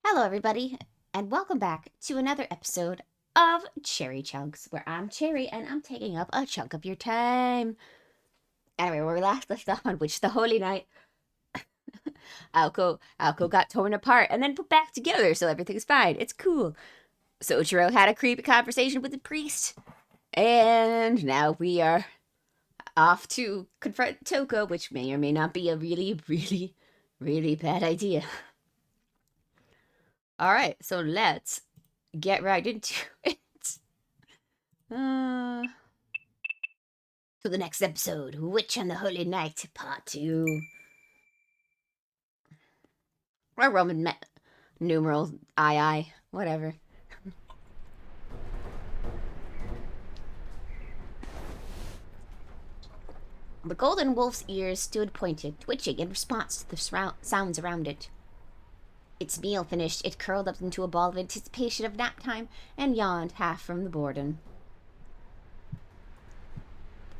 Hello, everybody, and welcome back to another episode of Cherry Chunks, where I'm Cherry and I'm taking up a chunk of your time. Anyway, where we last left off on Witch the Holy Night, Alco got torn apart and then put back together, so everything's fine. It's cool. Soichiro had a creepy conversation with the priest, and now we are off to confront Toko, which may or may not be a really bad idea. Alright, so let's get right into it. To the next episode, Witch on the Holy Night, Part 2. Or Roman numeral II, whatever. The golden wolf's ears stood pointed, twitching in response to the sounds around it. Its meal finished, it curled up into a ball of anticipation of nap time and yawned half from the boredom.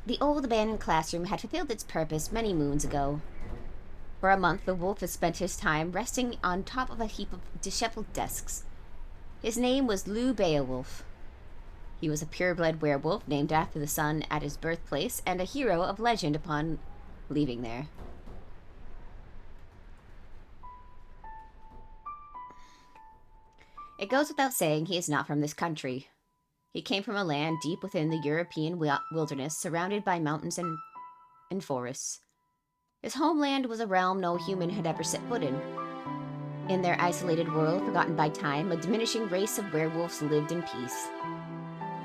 The old abandoned classroom had fulfilled its purpose many moons ago. For a month, the wolf had spent his time resting on top of a heap of disheveled desks. His name was Lou Beowulf. He was a purebred werewolf named after the sun at his birthplace and a hero of legend upon leaving there. It goes without saying he is not from this country. He came from a land deep within the European wilderness, surrounded by mountains and forests. His homeland was a realm no human had ever set foot in. In their isolated world, forgotten by time, a diminishing race of werewolves lived in peace.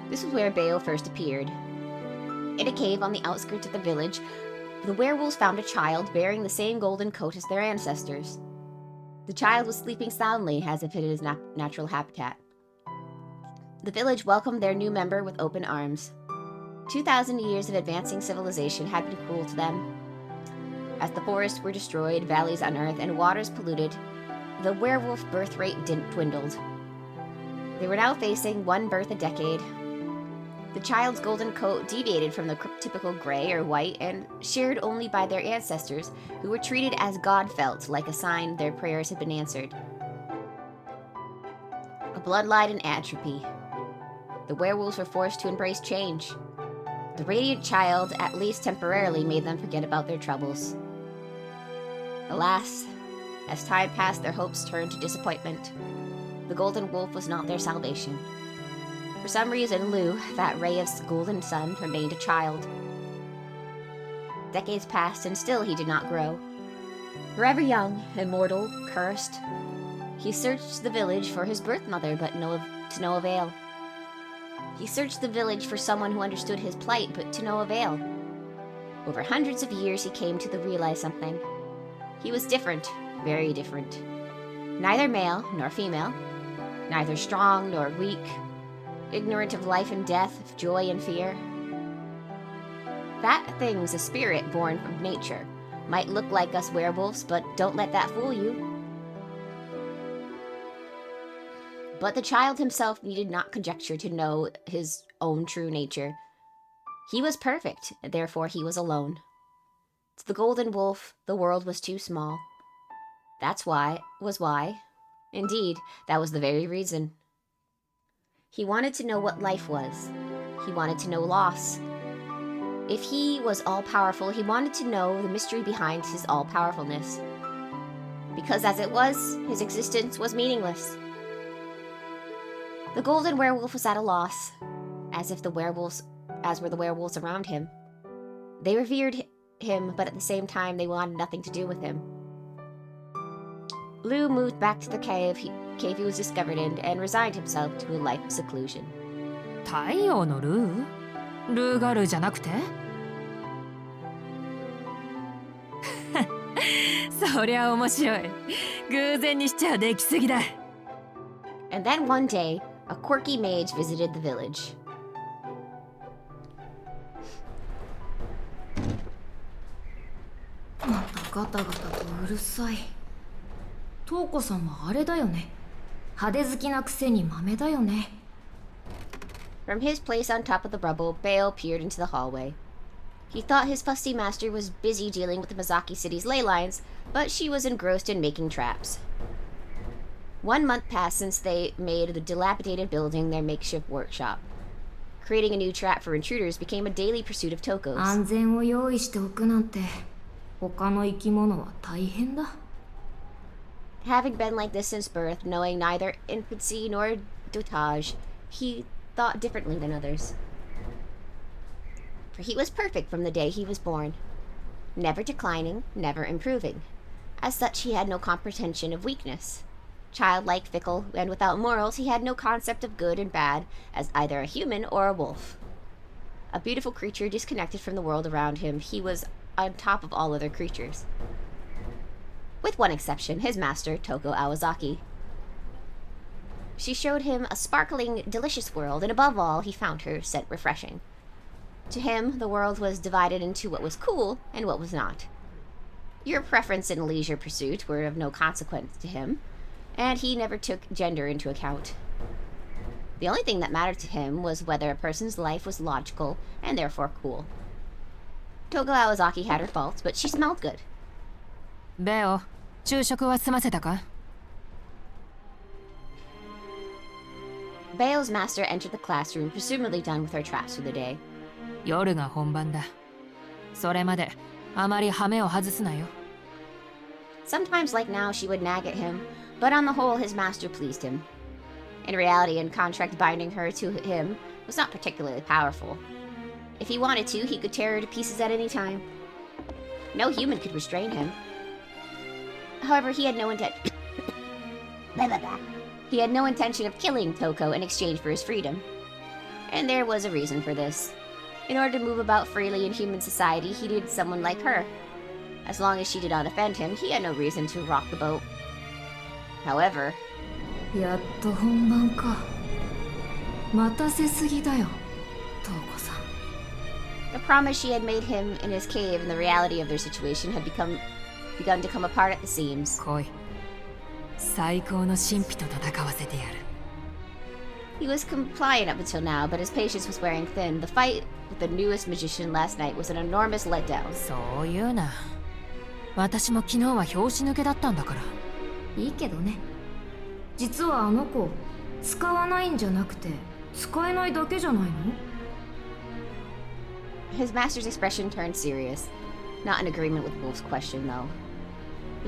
This was where Bale first appeared. In a cave on the outskirts of the village, the werewolves found a child bearing the same golden coat as their ancestors. The child was sleeping soundly, as if it is natural habitat. The village welcomed their new member with open arms. 2,000 years of advancing civilization had been cruel to them. As the forests were destroyed, valleys unearthed, and waters polluted, the werewolf birth rate dwindled. They were now facing one birth a decade. The child's golden coat deviated from the typical gray or white and shared only by their ancestors, who were treated as God felt, like a sign their prayers had been answered. A bloodline in atrophy. The werewolves were forced to embrace change. The radiant child, at least temporarily, made them forget about their troubles. Alas, as time passed, their hopes turned to disappointment. The golden wolf was not their salvation. For some reason, Lou, that ray of golden sun, remained a child. Decades passed, and still he did not grow. Forever young, immortal, cursed, he searched the village for his birth mother, but to no avail. He searched the village for someone who understood his plight, but to no avail. Over hundreds of years, he came to realize something. He was different, very different. Neither male nor female, neither strong nor weak, ignorant of life and death, of joy and fear. That thing's a spirit born from nature. Might look like us werewolves, but don't let that fool you. But the child himself needed not conjecture to know his own true nature. He was perfect, therefore he was alone. To the golden wolf, the world was too small. That's why. Indeed, that was the very reason. He wanted to know what life was. He wanted to know loss. If he was all-powerful, he wanted to know the mystery behind his all-powerfulness. Because as it was, his existence was meaningless. The golden werewolf was at a loss, as were the werewolves around him. They revered him, but at the same time, they wanted nothing to do with him. Lou moved back to the cave he was discovered in and resigned himself to a life of seclusion. 太陽のルー？ルーガルじゃなくて？そりゃ面白い。偶然にしちゃできすぎだ。And then one day, a quirky mage visited the village. またガタガタとうるさい。トウコさんはあれだよね。派手好きなくせに豆だよね。From his place on top of the rubble, Bale peered into the hallway. He thought his fusty master was busy dealing with the Mizaki City's ley lines, but she was engrossed in making traps. 1 month passed since they made the dilapidated building their makeshift workshop. Creating a new trap for intruders became a daily pursuit of Toko's. 安全を用意しておくなんて他の生き物は大変だ。 Having been like this since birth, knowing neither infancy nor dotage, he thought differently than others. For he was perfect from the day he was born, never declining, never improving. As such, he had no comprehension of weakness. Childlike, fickle, and without morals, he had no concept of good and bad as either a human or a wolf. A beautiful creature disconnected from the world around him, he was on top of all other creatures. With one exception, his master, Toko Awazaki. She showed him a sparkling, delicious world, and above all, he found her scent refreshing. To him, the world was divided into what was cool and what was not. Your preference and leisure pursuit were of no consequence to him, and he never took gender into account. The only thing that mattered to him was whether a person's life was logical and therefore cool. Toko Awazaki had her faults, but she smelled good. ベオ、昼食は済ませたか？ Bao's master entered the classroom, presumably done with her traps for the day. 夜が本番だ。それまであまり羽目を外すなよ。 Sometimes, like now, she would nag at him, but on the whole, his master pleased him. In reality, a contract binding her to him was not particularly powerful. If he wanted to, he could tear her to pieces at any time. No human could restrain him. However, he had no He had no intention of killing Toko in exchange for his freedom. And there was a reason for this. In order to move about freely in human society, he needed someone like her. As long as she did not offend him, he had no reason to rock the boat. However... やっと本番か。待たせすぎだよ、トウコさん。 The promise she had made him in his cave and the reality of their situation had begun to come apart at the seams. 来い。最高の神秘と戦わせてやる。 He was compliant up until now, but his patience was wearing thin. The fight with the newest magician last night was an enormous letdown. そう言うな。私も昨日は拍子抜けだったんだから。いいけどね。実はあの子、使わないんじゃなくて、使えないだけじゃないの？ His master's expression turned serious. Not in agreement with Wolf's question, though.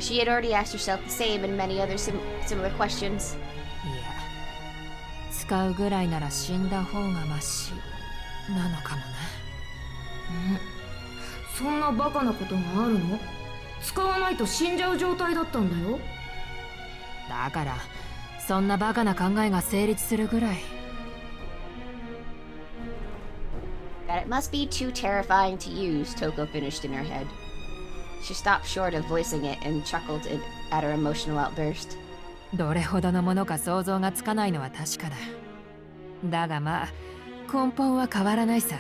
She had already asked herself the same and many other similar questions. いや、使うぐらいなら死んだ方がマシなのかもな。そんなバカなことがあるの？使わないと死んじゃう状態だったんだよ。だから、そんなバカな考えが成立するぐらい。That it must be too terrifying to use, Toko finished in her head. She stopped short of voicing it and chuckled at her emotional outburst. どれほどのものか想像がつかないのは確かだ。だがまあ、根本は変わらないさ。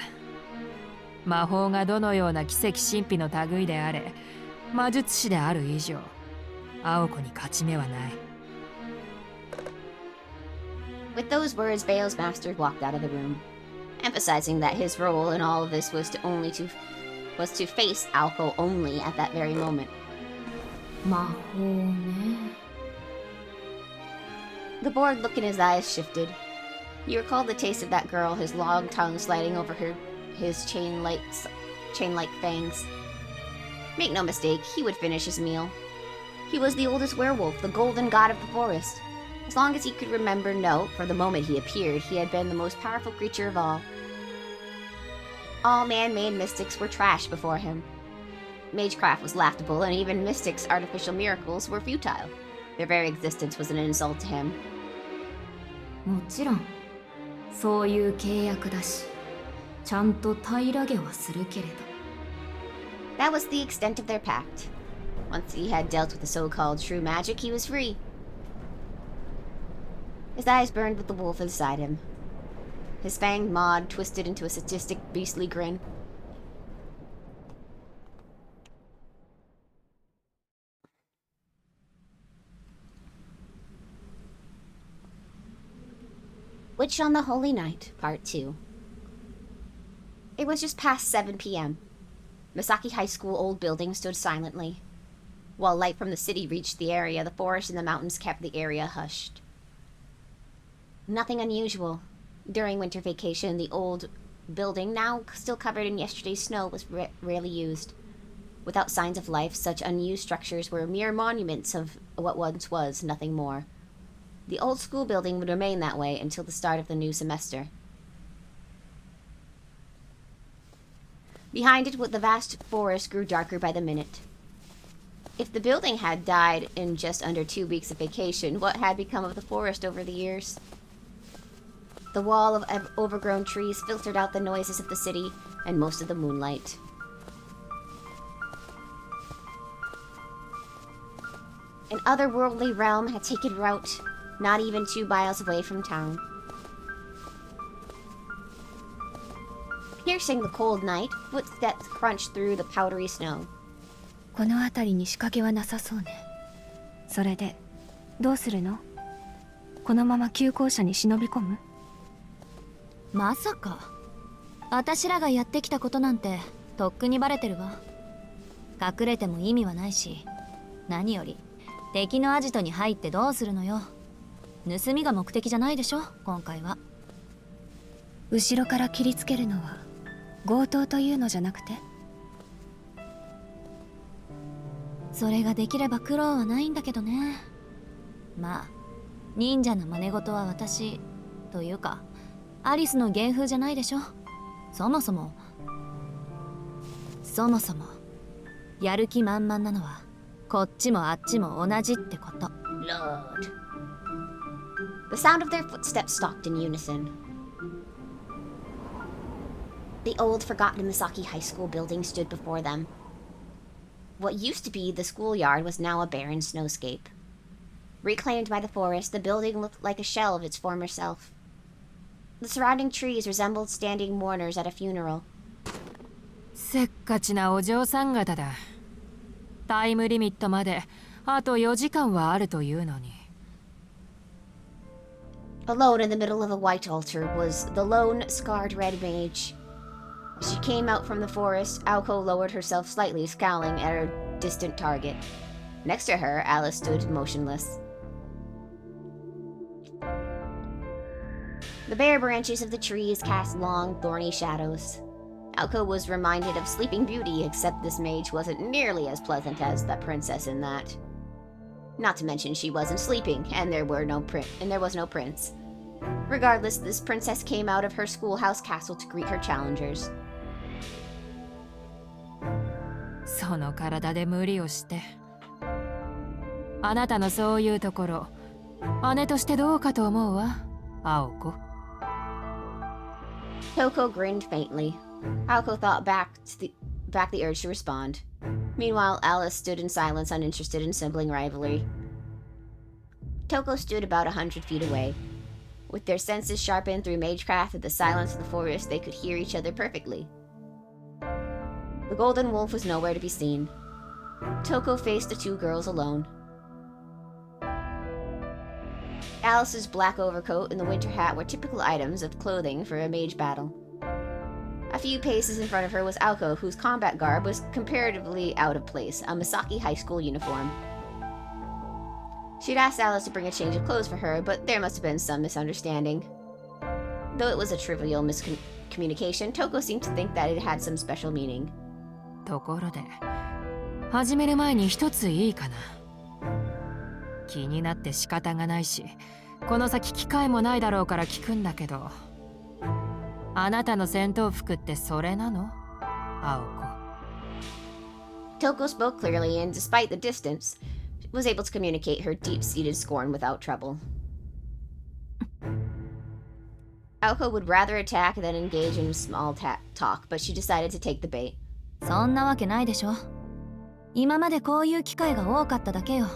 魔法がどのような奇跡神秘の類であれ、魔術師である以上、青子に勝ち目はない。With those words, Bao's master walked out of the room, emphasizing that his role in all of this was to face Alco only at that very moment. 魔法ね。 The bored look in his eyes shifted. He recalled the taste of that girl, his long tongue sliding over his chain-like fangs. Make no mistake, he would finish his meal. He was the oldest werewolf, the golden god of the forest. As long as he could remember, no, from the moment he appeared, he had been the most powerful creature of all. All man-made mystics were trash before him. Magecraft was laughable, and even mystics' artificial miracles were futile. Their very existence was an insult to him. もちろん、そういう契約だし、ちゃんと平らげはするけれど。That was the extent of their pact. Once he had dealt with the so-called true magic, he was free. His eyes burned with the wolf inside him. His fanged maw twisted into a sadistic, beastly grin. Witch on the Holy Night, Part 2. It was just past 7 p.m. Misaki High School old building stood silently. While light from the city reached the area, the forest and the mountains kept the area hushed. Nothing unusual. During winter vacation, the old building, now still covered in yesterday's snow, was rarely used. Without signs of life, such unused structures were mere monuments of what once was, nothing more. The old school building would remain that way until the start of the new semester. Behind it, the vast forest grew darker by the minute. If the building had died in just under 2 weeks of vacation, what had become of the forest over the years? The wall of overgrown trees filtered out the noises of the city and most of the moonlight. An otherworldly realm had taken root, not even 2 miles away from town. Piercing the cold night, footsteps crunched through the powdery snow. この辺りに仕掛けはなさそうね。それでどうするの？このまま急行車に忍び込む？まさか私らがやってきたことなんてとっくにバレてるわ。隠れても意味はないし、何より敵のアジトに入ってどうするのよ。盗みが目的じゃないでしょ、今回は。後ろから切りつけるのは強盗というのじゃなくて？それができれば苦労はないんだけどね。まあ忍者の真似事は私というかアリスの芸風じゃないでしょ。そもそもやる気満々なのはこっちもあっちも同じってこと。 Lord. The sound of their footsteps stalked in unison. The old, forgotten Misaki High School building stood before them. What used to be the schoolyard was now a barren snowscape. Reclaimed by the forest, the building looked like a shell of its former self. The surrounding trees resembled standing mourners at a funeral. せっかちなお嬢さん方だ。タイムリミットまであと4時間はあるというのに。Alone in the middle of a white altar was the lone, scarred red mage. As she came out from the forest, Aoko lowered herself slightly, scowling at her distant target. Next to her, Alice stood motionless. The bare branches of the trees cast long, thorny shadows. Aoko was reminded of Sleeping Beauty, except this mage wasn't nearly as pleasant as the princess in that. Not to mention she wasn't sleeping, and there was no prince. Regardless, this princess came out of her schoolhouse castle to greet her challengers. その体で無理をして。あなたのそういうところ、姉としてどうかと思うわ、青子。Toko grinned faintly. Aoko thought back the urge to respond. Meanwhile, Alice stood in silence, uninterested in sibling rivalry. Toko stood about 100 feet away. With their senses sharpened through magecraft and the silence of the forest, they could hear each other perfectly. The golden wolf was nowhere to be seen. Toko faced the 2 girls alone. Alice's black overcoat and the winter hat were typical items of clothing for a mage battle. A few paces in front of her was Aoko, whose combat garb was comparatively out of place, a Misaki High School uniform. She'd asked Alice to bring a change of clothes for her, but there must have been some misunderstanding. Though it was a trivial miscommunication, Toko seemed to think that it had some special meaning. ところで、始める前に一ついいかな。気になって仕方がないし、この先機会もないだろうから聞くんだけど、あなたの戦闘服ってそれなの？青子。Toko spoke clearly and, despite the distance, was able to communicate her deep-seated scorn without trouble. Aoko would rather attack than engage in small talk, but she decided to take the bait. そんなわけないでしょ。今までこういう機会が多かっただけよ。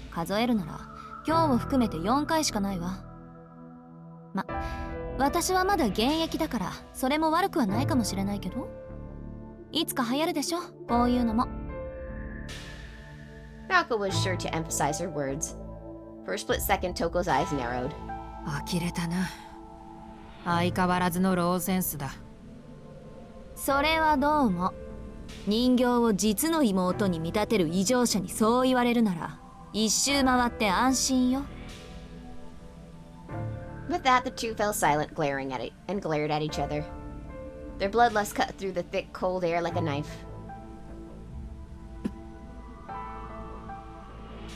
数えるなら今日を含めて4回しかないわ。私はまだ現役だからそれも悪くはないかもしれないけど、いつか流行るでしょ、こういうのも。Aoko was sure to emphasize her words. For a split second, Toko's eyes narrowed. 呆れたな。相変わらずのローセンスだ。それはどうも。人形を実の妹に見立てる異常者にそう言われるなら一周回って安心よ。 With that, the two fell silent, glaring at it and glared at each other. Their bloodlust cut through the thick, cold air like a knife.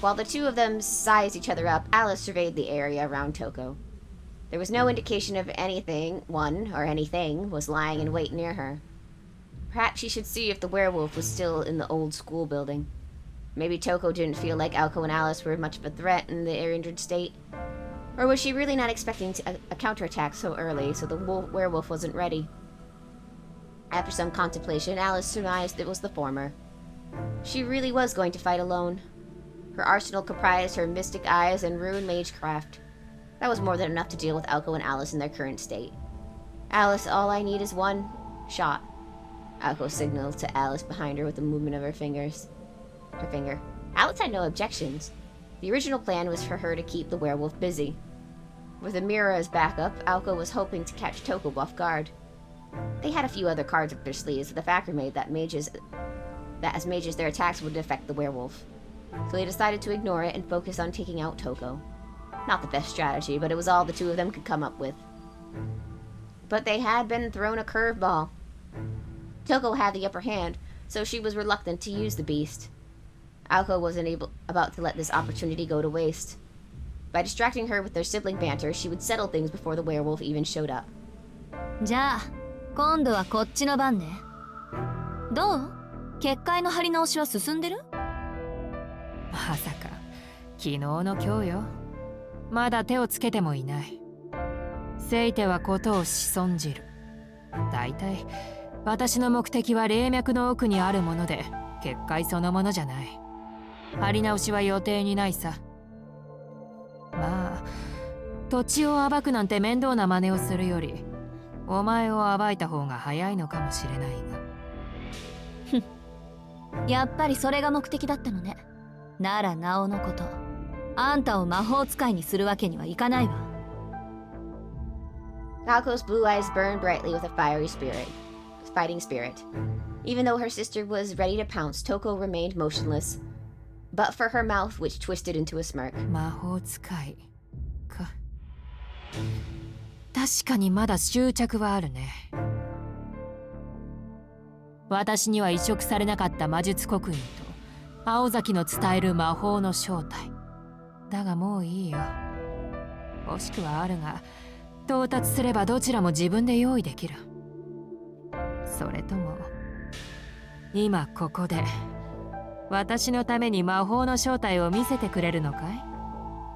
While the two of them sized each other up, Alice surveyed the area around Toko. There was no indication of anything was lying in wait near her. Perhaps she should see if the werewolf was still in the old school building. Maybe Toko didn't feel like Alko and Alice were much of a threat in their injured state. Or was she really not expecting a counterattack so early, so the werewolf wasn't ready? After some contemplation, Alice surmised it was the former. She really was going to fight alone. Her arsenal comprised her mystic eyes and rune magecraft. That was more than enough to deal with Alko and Alice in their current state. Alice, all I need is one shot. Alko signaled to Alice behind her with a movement of her finger. Alice had no objections. The original plan was for her to keep the werewolf busy. With a mirror as backup, Alko was hoping to catch Toko off guard. They had a few other cards up their sleeves, but the fact remained that as mages their attacks would affect the werewolf. So they decided to ignore it and focus on taking out Toko. Not the best strategy, but it was all the two of them could come up with. But they had been thrown a curveball. Toko had the upper hand, so she was reluctant to use the beast. Alko wasn't about to let this opportunity go to waste. By distracting her with their sibling banter, she would settle things before the werewolf even showed up. じゃあ今度はこっちの番ね。どう？結界の張り直しは進んでる？まさか昨日の今日よ。まだ手をつけてもいない。せいてはことを仕じる。だいたい私の目的は霊脈の奥にあるもので、結界そのものじゃない。張り直しは予定にないさ。まあ土地を暴くなんて面倒な真似をするより、お前を暴いた方が早いのかもしれないが。やっぱりそれが目的だったのね。ならなおのこと、あんたを魔法使いにするわけにはいかないわ。Alko's blue eyes burned brightly with a fighting spirit. Even though her sister was ready to pounce, Toko remained motionless, but for her mouth, which twisted into a smirk. 魔法使いか。確かにまだ執着はあるね。私には移植されなかった魔術刻印と青崎の伝える魔法の正体。だがもういいよ。欲しくはあるが、到達すればどちらも自分で用意できる。それとも今ここで私のために魔法の正体を見せてくれるのかい？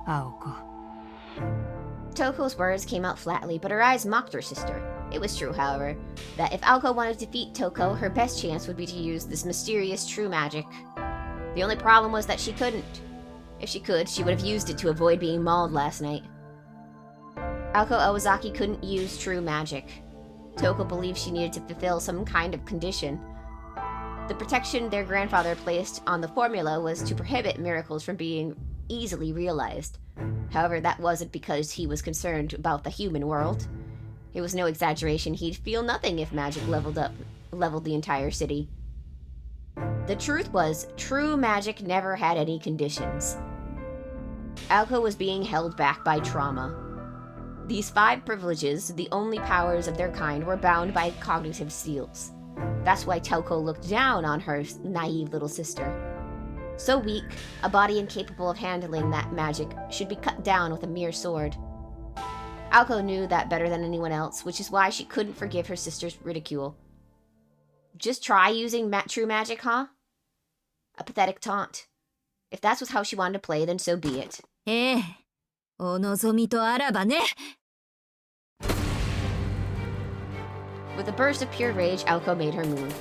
青子。Toko's words came out flatly, but her eyes mocked her sister. It was true, however, that if Alko wanted to defeat Toko, her best chance would be to use this mysterious true magic. The only problem was that she couldn't. If she could, she would have used it to avoid being mauled last night. Alko Owazaki couldn't use true magic. Toko believed she needed to fulfill some kind of condition. The protection their grandfather placed on the formula was to prohibit miracles from being easily realized. However, that wasn't because he was concerned about the human world. It was no exaggeration, he'd feel nothing if magic leveled the entire city. The truth was, true magic never had any conditions. Alko was being held back by trauma. These 5 privileges, the only powers of their kind, were bound by cognitive seals. That's why Toko looked down on her naive little sister. So weak, a body incapable of handling that magic should be cut down with a mere sword. Alko knew that better than anyone else, which is why she couldn't forgive her sister's ridicule. Just try using true magic, huh? A pathetic taunt. If that's how she wanted to play, then so be it. ええ、お望みとあらばね。With a burst of pure rage, Alko made her move.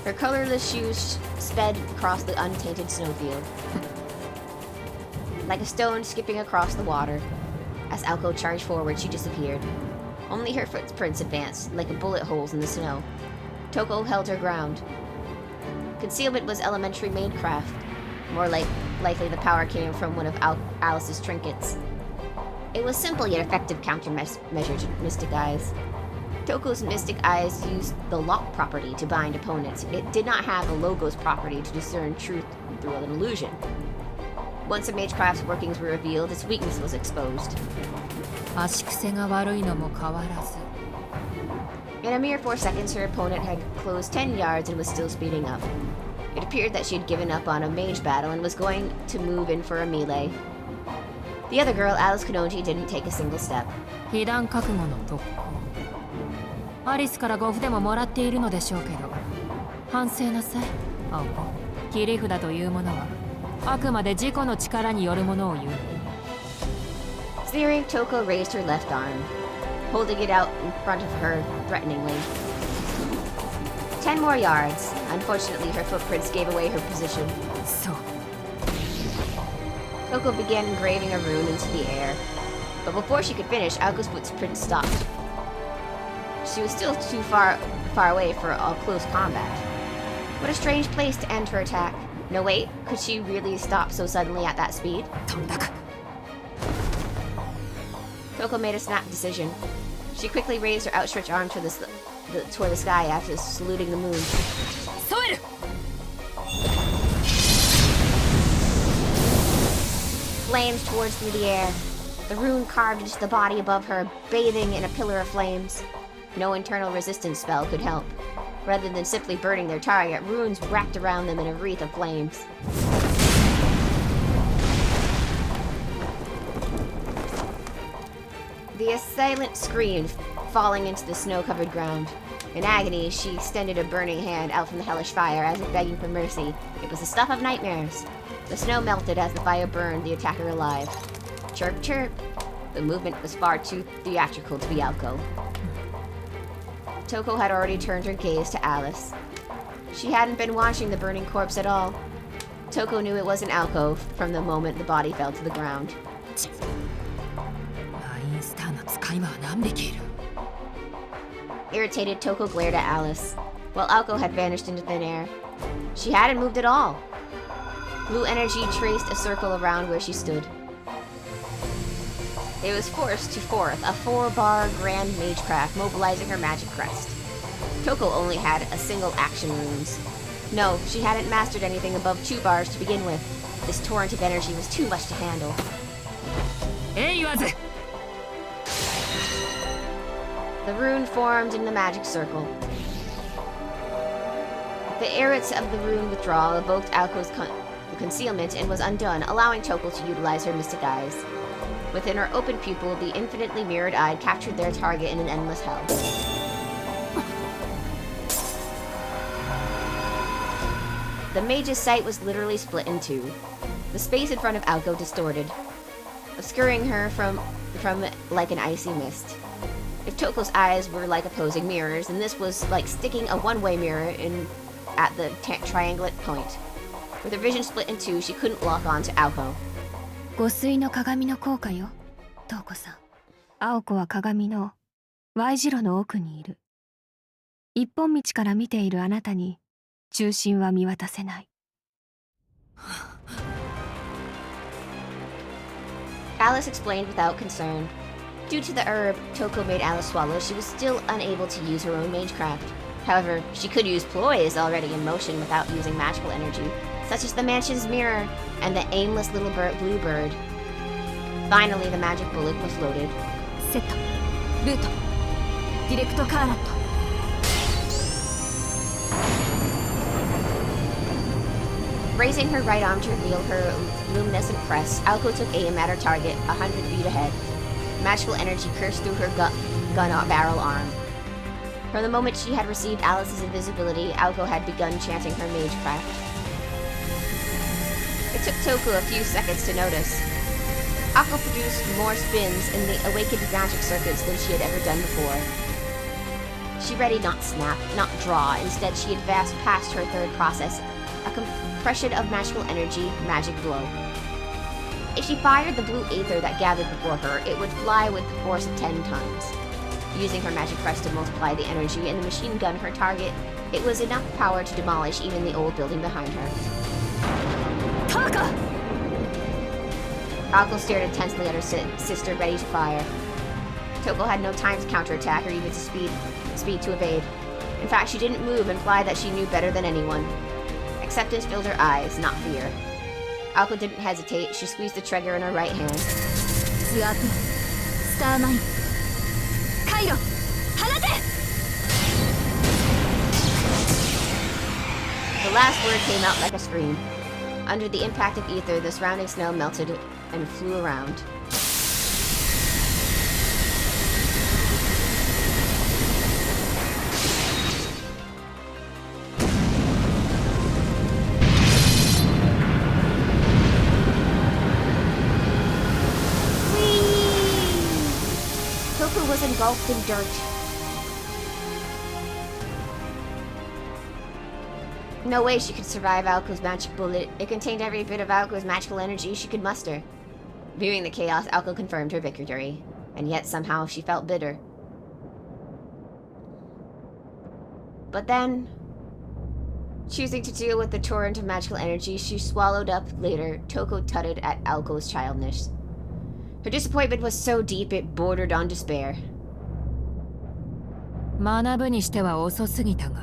Her colorless shoes sped across the untainted snowfield. Like a stone skipping across the water. As Alko charged forward, she disappeared. Only her footprints advanced, like bullet holes in the snow. Toko held her ground. Concealment was elementary maidcraft. More likely the power came from one of Alice's trinkets. It was simple yet effective countermeasure to Mystic Eyes. Toko's mystic eyes used the lock property to bind opponents. It did not have a logos property to discern truth through an illusion. Once a magecraft's workings were revealed, its weakness was exposed. 足癖が悪いのも変わらず In a mere 4 seconds, her opponent had closed 10 yards and was still speeding up. It appeared that she had given up on a mage battle and was going to move in for a melee. The other girl, Alice Kanoji, didn't take a single step. 被弾覚悟の特攻アリスから5符でももらっているのでしょうけど反省なさい青子切り札というものはあくまで自己の力によるものを言う Sneering, Toko raised her left arm, holding it out in front of her threateningly. 10 more yards. Unfortunately, her footprints gave away her position. そう Toko began engraving a rune into the air. But before she could finish, Aoko's footprint stopped. She was still too far away for a close combat. What a strange place to end her attack. No, wait, could she really stop so suddenly at that speed? とんだく Toko made a snap decision. She quickly raised her outstretched arm toward the sky after saluting the moon. 添える Flames tore through the air. The rune carved into the body above her, bathing in a pillar of flames. No internal resistance spell could help. Rather than simply burning their target, runes wrapped around them in a wreath of flames. The assailant screamed, falling into the snow-covered ground. In agony, she extended a burning hand out from the hellish fire as if begging for mercy. It was the stuff of nightmares. The snow melted as the fire burned the attacker alive. Chirp, chirp. The movement was far too theatrical to be Aoko. Toko had already turned her gaze to Alice. She hadn't been watching the burning corpse at all. Toko knew it wasn't Aoko from the moment the body fell to the ground. ラインスターの使い魔は何匹いる Irritated, Toko glared at Alice, while Aoko had vanished into thin air. She hadn't moved at all. Blue energy traced a circle around where she stood. It was forced to forth, a 4-bar grand magecraft mobilizing her magic crest. Toko only had a single action runes. No, she hadn't mastered anything above 2 bars to begin with. This torrent of energy was too much to handle. えい言わず The rune formed in the magic circle. The irrits of the rune withdrawal evoked Aoko's concealment and was undone, allowing Toko to utilize her mystic eyes. Within her open pupil, the infinitely mirrored eye captured their target in an endless hell. The mage's sight was literally split in two. The space in front of Aoko distorted, obscuring her from like an icy mist. If Toko's eyes were like opposing mirrors, then this was like sticking a one-way mirror at the triangulate point. With her vision split in two, she couldn't lock on to Aoko. 御水の鏡の効果よ、トウコさん。青子は鏡の Y 字路の奥にいる。一本道から見ているあなたに中心は見渡せない。Alice explained without concern. Due to the herb Toko made Alice swallow, she was still unable to use her own magecraft. However, she could use ploys already in motion without using magical energy, such as the mansion's mirror and the aimless little blue bird. Finally, the magic bullet was loaded. セット、ルート、ディレクトカーラット。Raising her right arm to reveal her luminescent crest, Aoko took aim at her target 100 feet ahead. Magical energy coursed through her gun barrel arm. From the moment she had received Alice's invisibility, Aoko had begun chanting her magecraft. It took Toko a few seconds to notice. Aoko produced more spins in the awakened magic circuits than she had ever done before. She readied not snap, not draw. Instead, she advanced past her third process, a compression of magical energy, magic blow. If she fired the blue aether that gathered before her, it would fly with the force of 10 tons. Using her magic crest to multiply the energy and the machine gun her target, it was enough power to demolish even the old building behind her. Taka! Aoko stared intensely at her sister, ready to fire. Toko had no time to counterattack or even to speed speed to evade. In fact, she didn't move, implied that she knew better than anyone. Acceptance filled her eyes, not fear. Alko didn't hesitate. She squeezed the trigger in her right hand. スワープスターマインカイロ放て The last word came out like a scream. Under the impact of ether, the surrounding snow melted and flew around. Toku was engulfed in dirt. No way she could survive Alko's magic bullet. It contained every bit of Alko's magical energy she could muster. Viewing the chaos, Alko confirmed her victory, and yet somehow she felt bitter. But then, choosing to deal with the torrent of magical energy she swallowed up later, Toko tutted at Alko's childishness. Her disappointment was so deep it bordered on despair. 学ぶにしては遅すぎたが、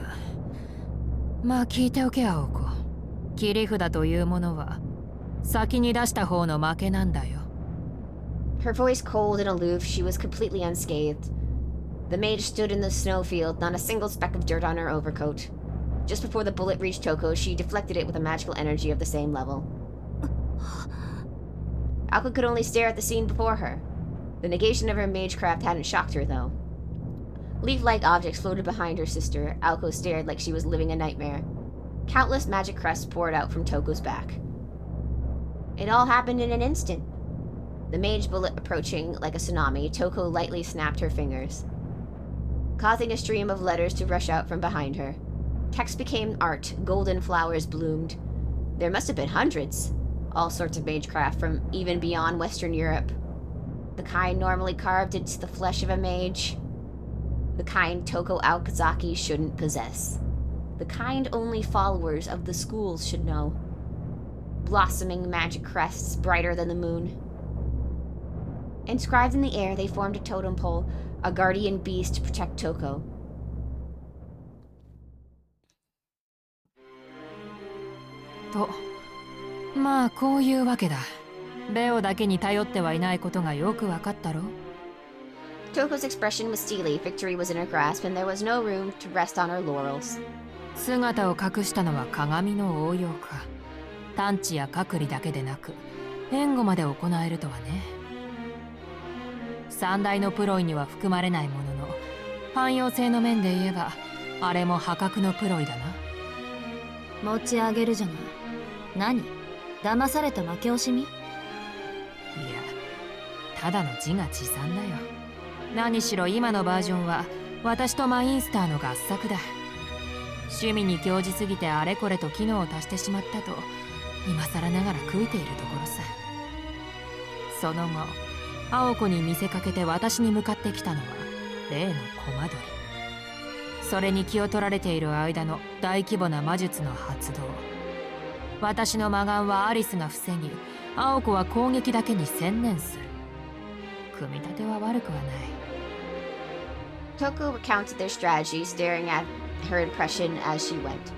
まあ聞いておけ青子。切り札というものは先に出した方の負けなんだよ。Her voice cold and aloof, she was completely unscathed. The mage stood in the snowfield, not a single speck of dirt on her overcoat. Just before the bullet reached Toko, she deflected it with a magical energy of the same level. Alko could only stare at the scene before her. The negation of her magecraft hadn't shocked her, though. Leaf-like objects floated behind her sister. Alko stared like she was living a nightmare. Countless magic crests poured out from Toko's back. It all happened in an instant. The mage bullet approaching like a tsunami, Toko lightly snapped her fingers, causing a stream of letters to rush out from behind her. Text became art, golden flowers bloomed. There must have been hundreds. All sorts of magecraft from even beyond Western Europe. The kind normally carved into the flesh of a mage. The kind Toko Aokazaki shouldn't possess. The kind only followers of the schools should know. Blossoming magic crests brighter than the moon. Inscribed in the air, they formed a totem pole, a guardian beast to protect Toko. To. まあこういうわけだ。ベオだけに頼ってはいないことがよくわかったろ。Toko's expression was steely, victory was in her grasp, and there was no room to rest on her laurels. 姿を隠したのは鏡の応用か。探知や隔離だけでなく、援護まで行えるとはね。三大のプロイには含まれないものの、汎用性の面で言えば、あれも破格のプロイだな。持ち上げるじゃない。何？騙された負け惜しみ？いや、ただの字が持参だよ。何しろ今のバージョンは私とマインスターの合作だ。趣味に興じすぎてあれこれと機能を足してしまったと今更ながら悔いているところさ。その後青子に見せかけて私に向かってきたのは例のコマドリ。それに気を取られている間の大規模な魔術の発動。私の魔眼はアリスが防ぎ、青子は攻撃だけに専念する。組み立ては悪くはない。Toko recounted their strategy, staring at her impression as she went.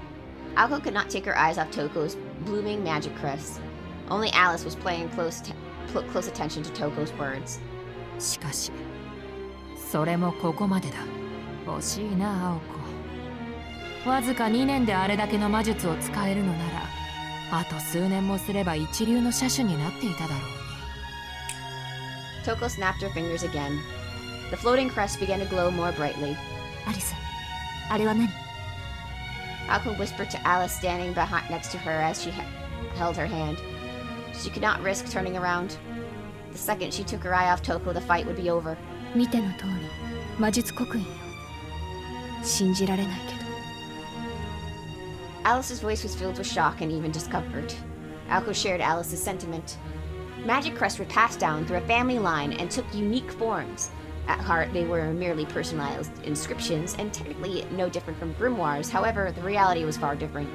Alko could not take her eyes off Toko's blooming magic crest. Only Alice was paying close attention to Toko's words. しかし、それもここまでだ。惜しいな、青子。わずか2年であれだけの魔術を使えるのなら、あと数年もすれば一流の射手になっていただろうに。Toko snapped her fingers again. The floating crest began to glow more brightly. アリス、あれは何？ Alko whispered to Alice standing next to her as she held her hand. She could not risk turning around. The second she took her eye off Toko, the fight would be over. 見ての通り、魔術刻印よ。信じられないけど。Alice's voice was filled with shock and even discomfort. Alko shared Alice's sentiment. Magic crests were passed down through a family line and took unique forms. At heart, they were merely personalized inscriptions and technically no different from grimoires. However, the reality was far different.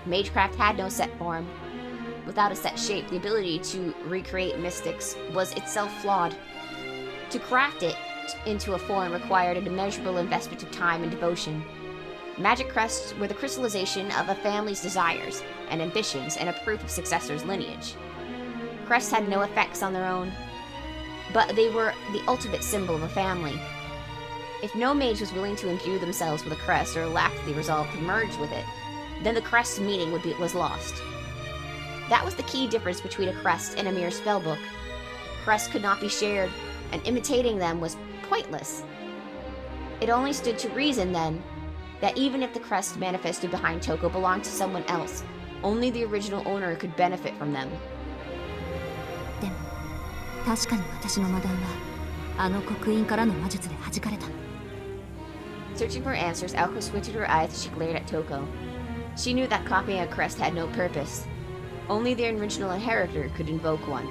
Magecraft had no set form. Without a set shape, the ability to recreate mystics was itself flawed. To craft it, into a form required an immeasurable investment of time and devotion. Magic crests were the crystallization of a family's desires and ambitions and a proof of successor's lineage. Crests had no effects on their own, but they were the ultimate symbol of a family. If no mage was willing to imbue themselves with a crest or lacked the resolve to merge with it, then the crest's meaning was lost. That was the key difference between a crest and a mere spellbook. Crests could not be shared, and imitating them was pointless. It only stood to reason, then, that even if the crest manifested behind Toko belonged to someone else, only the original owner could benefit from them. でも確かに私の魔弾はあの刻印からの魔術で弾かれた。 Searching for answers, Aoko squinted her eyes as she glared at Toko. She knew that copying a crest had no purpose. Only the original inheritor could invoke one.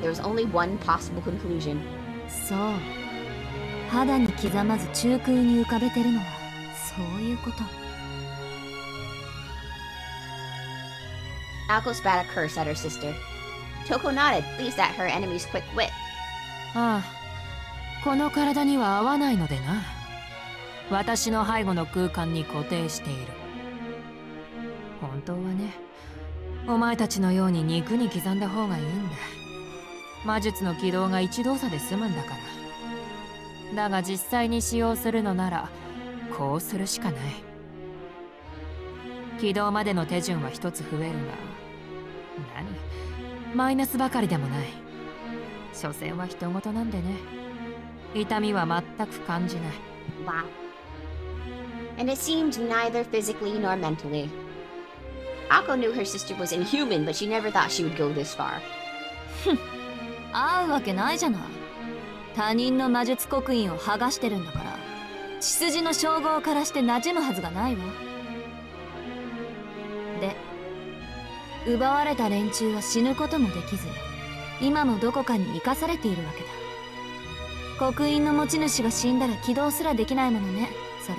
There was only one possible conclusion. そう、肌に刻まず中空に浮かべてるのはそういうこと。 Aoko spat a curse at her sister. Toko nodded, pleased at her enemy's quick wit. ああ、この体には合わないのでな。私の背後の空間に固定している。本当はね、お前たちのように肉に刻んだ方がいいんだ。魔術の起動が一動作で済むんだから。だが実際に使用するのならこうするしかない。起動までの手順は一つ増えるが、マイナスばかりでもない。所詮は人事なんでね。痛みは全く感じない。 Wow. And it seemed neither physically nor mentally. Aoko knew her sister was inhuman, but she never thought she would go this far. 合うわけないじゃない。他人の魔術刻印を剥がしてるんだから、血筋の称号からして馴染むはずがないわ。で、奪われた連中は死ぬこともできず、今もどこかに生かされているわけだ。刻印の持ち主が死んだら起動すらできないものね、それ。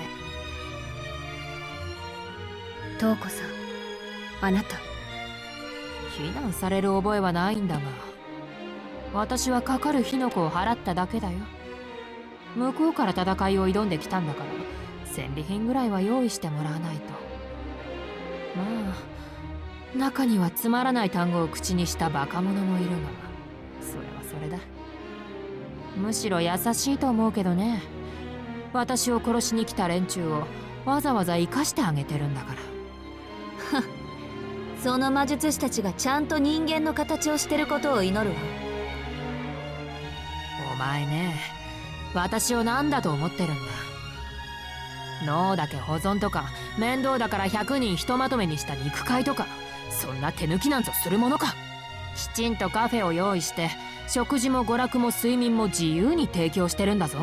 瞳子さん、あなた。非難される覚えはないんだが、私はかかる火の粉を払っただけだよ。向こうから戦いを挑んできたんだから、戦利品ぐらいは用意してもらわないと。まあ、中にはつまらない単語を口にしたバカ者もいるが、それはそれだ。むしろ優しいと思うけどね。私を殺しに来た連中をわざわざ生かしてあげてるんだから。その魔術師たちがちゃんと人間の形をしてることを祈るわ。お前ね、私を何だと思ってるんだ。脳だけ保存とか、面倒だから100人ひとまとめにした肉塊とか、そんな手抜きなんぞするものか。きちんとカフェを用意して、食事も娯楽も睡眠も自由に提供してるんだぞ。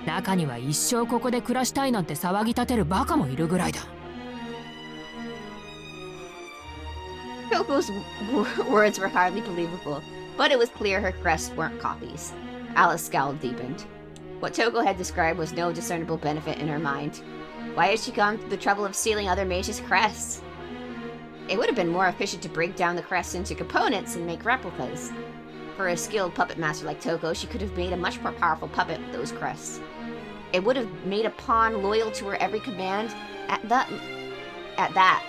中には一生ここで暮らしたいなんて騒ぎ立てるバカもいるぐらいだ。Toko's words were hardly believable, but it was clear her crests weren't copies. Alice's scowl deepened. What Toko had described was no discernible benefit in her mind. Why had she gone through the trouble of stealing other mages' crests? It would have been more efficient to break down the crests into components and make replicas. For a skilled puppet master like Toko, she could have made a much more powerful puppet with those crests. It would have made a pawn loyal to her every command at that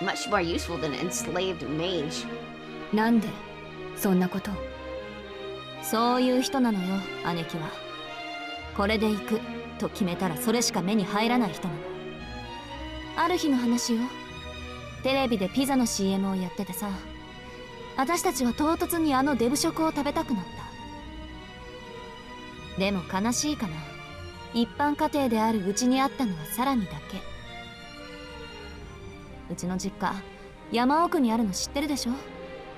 much more useful than an enslaved mage. なんでそんなことを。そういう人なのよ、姉貴は。これで行くと決めたらそれしか目に入らない人なの。ある日の話よ。テレビでピザの CM をやっててさ、私たちは唐突にあのデブ食を食べたくなった。でも悲しいかな。一般家庭であるうちにあったのはサラミだけ。うちの実家、山奥にあるの知ってるでしょ。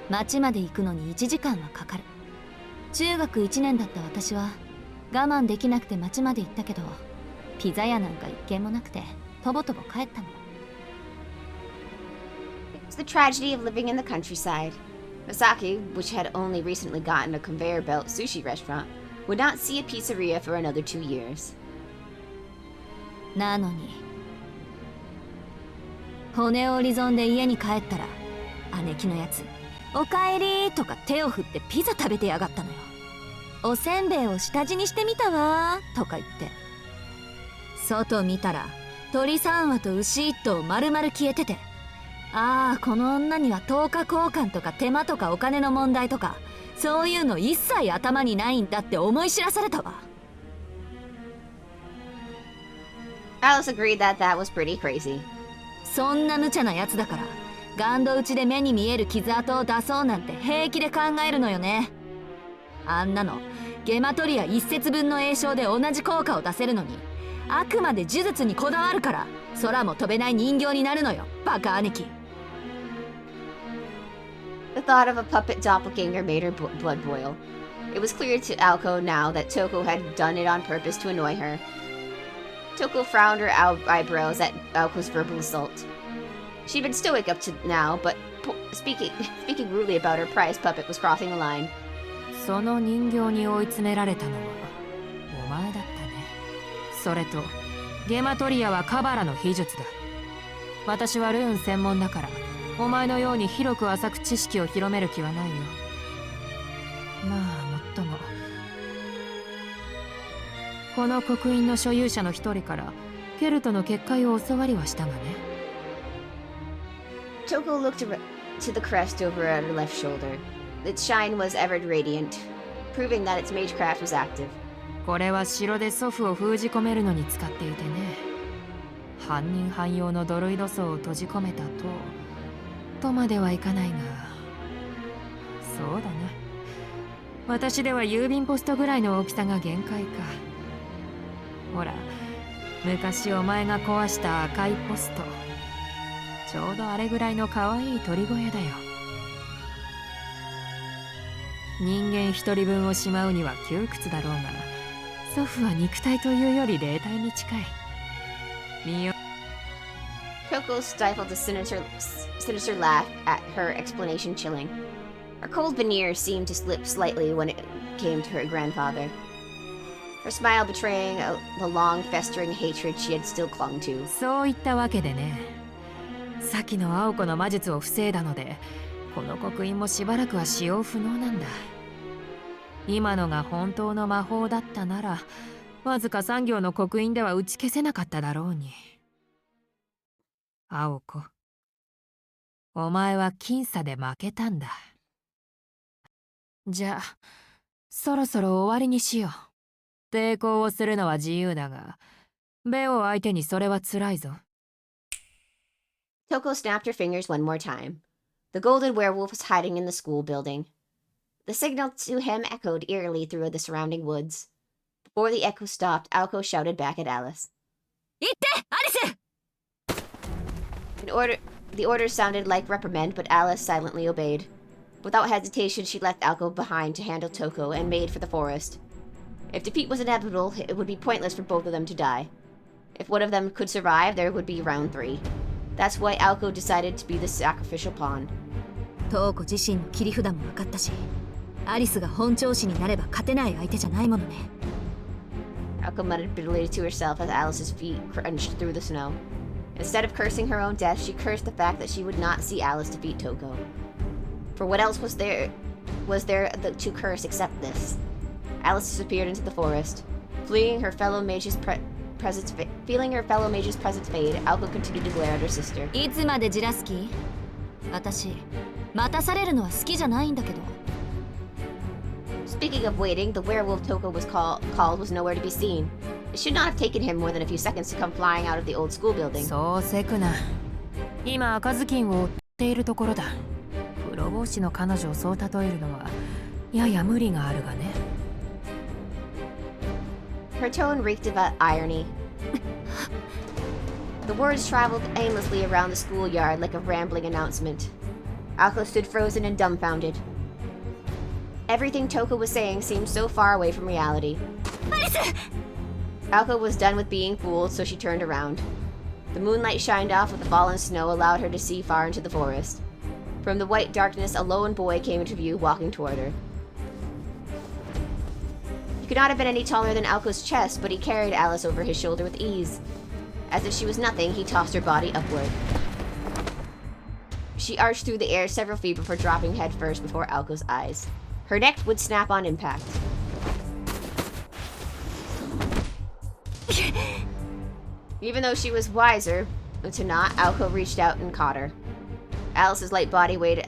町まで行くのに1時間はかかる。中学1年だった私は我慢できなくて町まで行ったけど、ピザ屋なんか一軒もなくてとぼとぼ帰ったの。It's the tragedy of living in the countryside. Misaki, which had only recently gotten a conveyor belt sushi restaurant, would not see a pizzeria for another 2 years. なのに骨折り損で家に帰ったら、姉貴のやつ「おかえり」とか手を振ってピザ食べてやがったのよ。おせんべいを下地にしてみたわとか言って、外見たら鳥3羽と牛1頭丸々消えてて、ああこの女には10日交換とか手間とかお金の問題とかそういうの一切頭にないんだって思い知らされたわ。 Alice agreed that that was pretty crazy. そんな無茶なやつだからガンド打ちで目に見える傷跡を出そうなんて平気で考えるのよね。あんなのゲマトリア一節分の栄称で同じ効果を出せるのに、あくまで呪術にこだわるから空も飛べない人形になるのよ、バカ兄貴。 The thought of a puppet doppelganger made her blood boil. It was clear to Alco now that Toko had done it on purpose to annoy her. Toko frowned her eyebrows at Alco's verbal assault. She'd been stoic up to now, but speaking rudely about her prized puppet was crossing a line. その人形に追い詰められたのはお前だったね。それとゲマトリアはカバラの秘術だ。私はルーン専門だからお前のように広く浅く知識を広める気はないよ。まあもっともこの刻印の所有者の一人からケルトの結界を教わりはしたがね。Toko looked to the crest over at her left shoulder. Its shine was ever radiant, proving that its magecraft was active. これは城で祖父を封じ込めるのに使っていてね。犯人汎用のドルイド層を閉じ込めたとまではいかないが、そうだな。私では郵便ポストぐらいの大きさが限界か。ほら、昔お前が壊した赤いポスト、ちょうどあれぐらいの可愛い鳥小屋だよ。人間一人分をしまうには窮屈だろうが、祖父は肉体というより霊体に近い。見よ。Toko stifled a sinister laugh at her explanation, chilling. Her cold veneer seemed to slip slightly when it came to her grandfather, her smile betraying the long festering hatred she had still clung to. そういったわけでね、先の青子の魔術を防いだので、この刻印もしばらくは使用不能なんだ。今のが本当の魔法だったなら、わずか3行の刻印では打ち消せなかっただろうに。青子、お前は僅差で負けたんだ。じゃあ、そろそろ終わりにしよう。抵抗をするのは自由だが、ベオ相手にそれは辛いぞ。Toko snapped her fingers one more time. The golden werewolf was hiding in the school building. The signal to him echoed eerily through the surrounding woods. Before the echo stopped, Alco shouted back at Alice. 行ってアリス! The order sounded like reprimand, but Alice silently obeyed. Without hesitation, she left Alco behind to handle Toko and made for the forest. If defeat was inevitable, it would be pointless for both of them to die. If one of them could survive, there would be round 3. That's why Alco decided to be the sacrificial pawn. トウコ自身の切り札も分かったし、アリスが本調子になれば勝てない相手じゃないものね。Alco muttered bitterly to herself as Alice's feet crunched through the snow. Instead of cursing her own death, she cursed the fact that she would not see Alice defeat Toko. For what else was there to curse except this? Alice disappeared into the forest. Feeling her fellow mage's presence fade, Alco continued to glare at her sister. いつまでじらす気？私、待たされるのは好きじゃないんだけど。Speaking of waiting, the werewolf Toko was called was nowhere to be seen. It should not have taken him more than a few seconds to come flying out of the old school building. そうせくな。今赤ずきんを追っているところだ。黒帽子の彼女をそう例えるのはやや無理があるがね。Her tone reeked of irony. The words traveled aimlessly around the schoolyard like a rambling announcement. Alco stood frozen and dumbfounded. Everything Toko was saying seemed so far away from reality. Alco was done with being fooled, so she turned around. The moonlight shined off with the fallen snow allowed her to see far into the forest. From the white darkness, a lone boy came into view, walking toward her. He could not have been any taller than Alco's chest, but he carried Alice over his shoulder with ease. As if she was nothing, he tossed her body upward. She arched through the air several feet before dropping headfirst before Alco's eyes. Her neck would snap on impact. Even though she was wiser to not, Alco reached out and caught her. Alice's light body weighed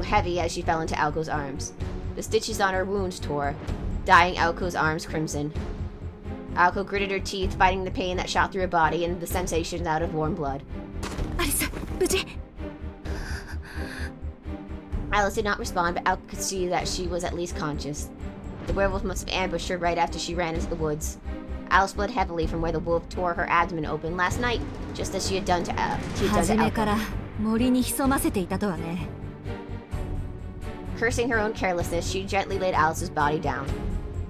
heavy as she fell into Alco's arms. The stitches on her wound tore, dyeing Alco's arms crimson. Alco gritted her teeth, fighting the pain that shot through her body and the sensations out of warm blood. アリス、無事。 Alice did not respond, but Alco could see that she was at least conscious. The werewolf must have ambushed her right after she ran into the woods. Alice bled heavily from where the wolf tore her abdomen open last night, just as she had done to 初めか Alco. ら森に潜ませていたとはね。 Cursing her own carelessness, she gently laid Alice's body down.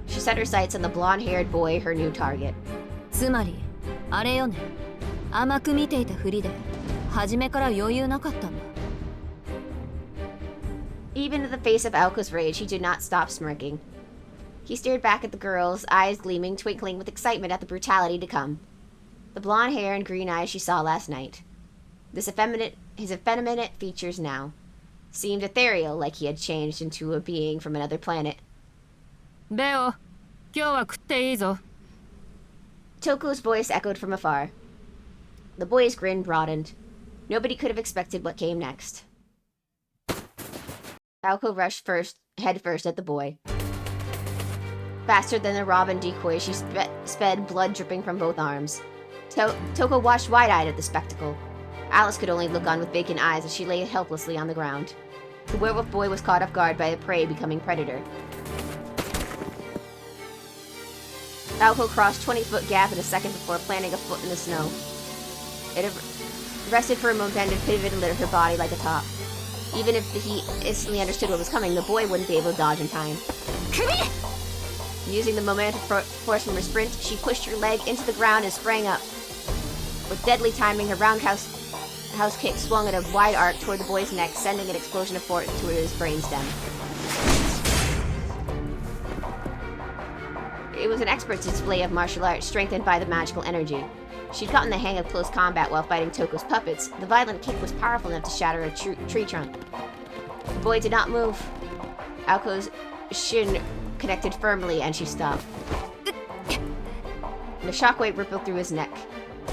She set her sights on the blonde-haired boy, her new target. つまりあれよね。甘く見ていたふりで初めから余裕なかったんだ。 Even in the face of Alco's rage, he did not stop smirking. He stared back at the girls, eyes gleaming, twinkling with excitement at the brutality to come. The blonde hair and green eyes she saw last night. His effeminate features now seemed ethereal, like he had changed into a being from another planet. レオ、今日は食っていいぞ。 Toko's voice echoed from afar. The boy's grin broadened. Nobody could have expected what came next. Alco rushed head first at the boy. Faster than a robin decoy, she sped, blood dripping from both arms. Toko watched wide-eyed at the spectacle. Alice could only look on with vacant eyes as she lay helplessly on the ground. The werewolf boy was caught off guard by a prey becoming predator. Alco crossed 20-foot gap in a second before planting a foot in the snow. It rested for a moment and pivoted her body like a top. Even if he instantly understood what was coming, the boy wouldn't be able to dodge in time. Using the momentum force from her sprint, she pushed her leg into the ground and sprang up. With deadly timing, her roundhouse kick swung at a wide arc toward the boy's neck, sending an explosion of force toward his brainstem. It was an expert display of martial arts, strengthened by the magical energy. She'd gotten the hang of close combat while fighting Toko's puppets. The violent kick was powerful enough to shatter a tree trunk. The boy did not move. Alco's shin connected firmly, and she stopped. The shockwave rippled through his neck.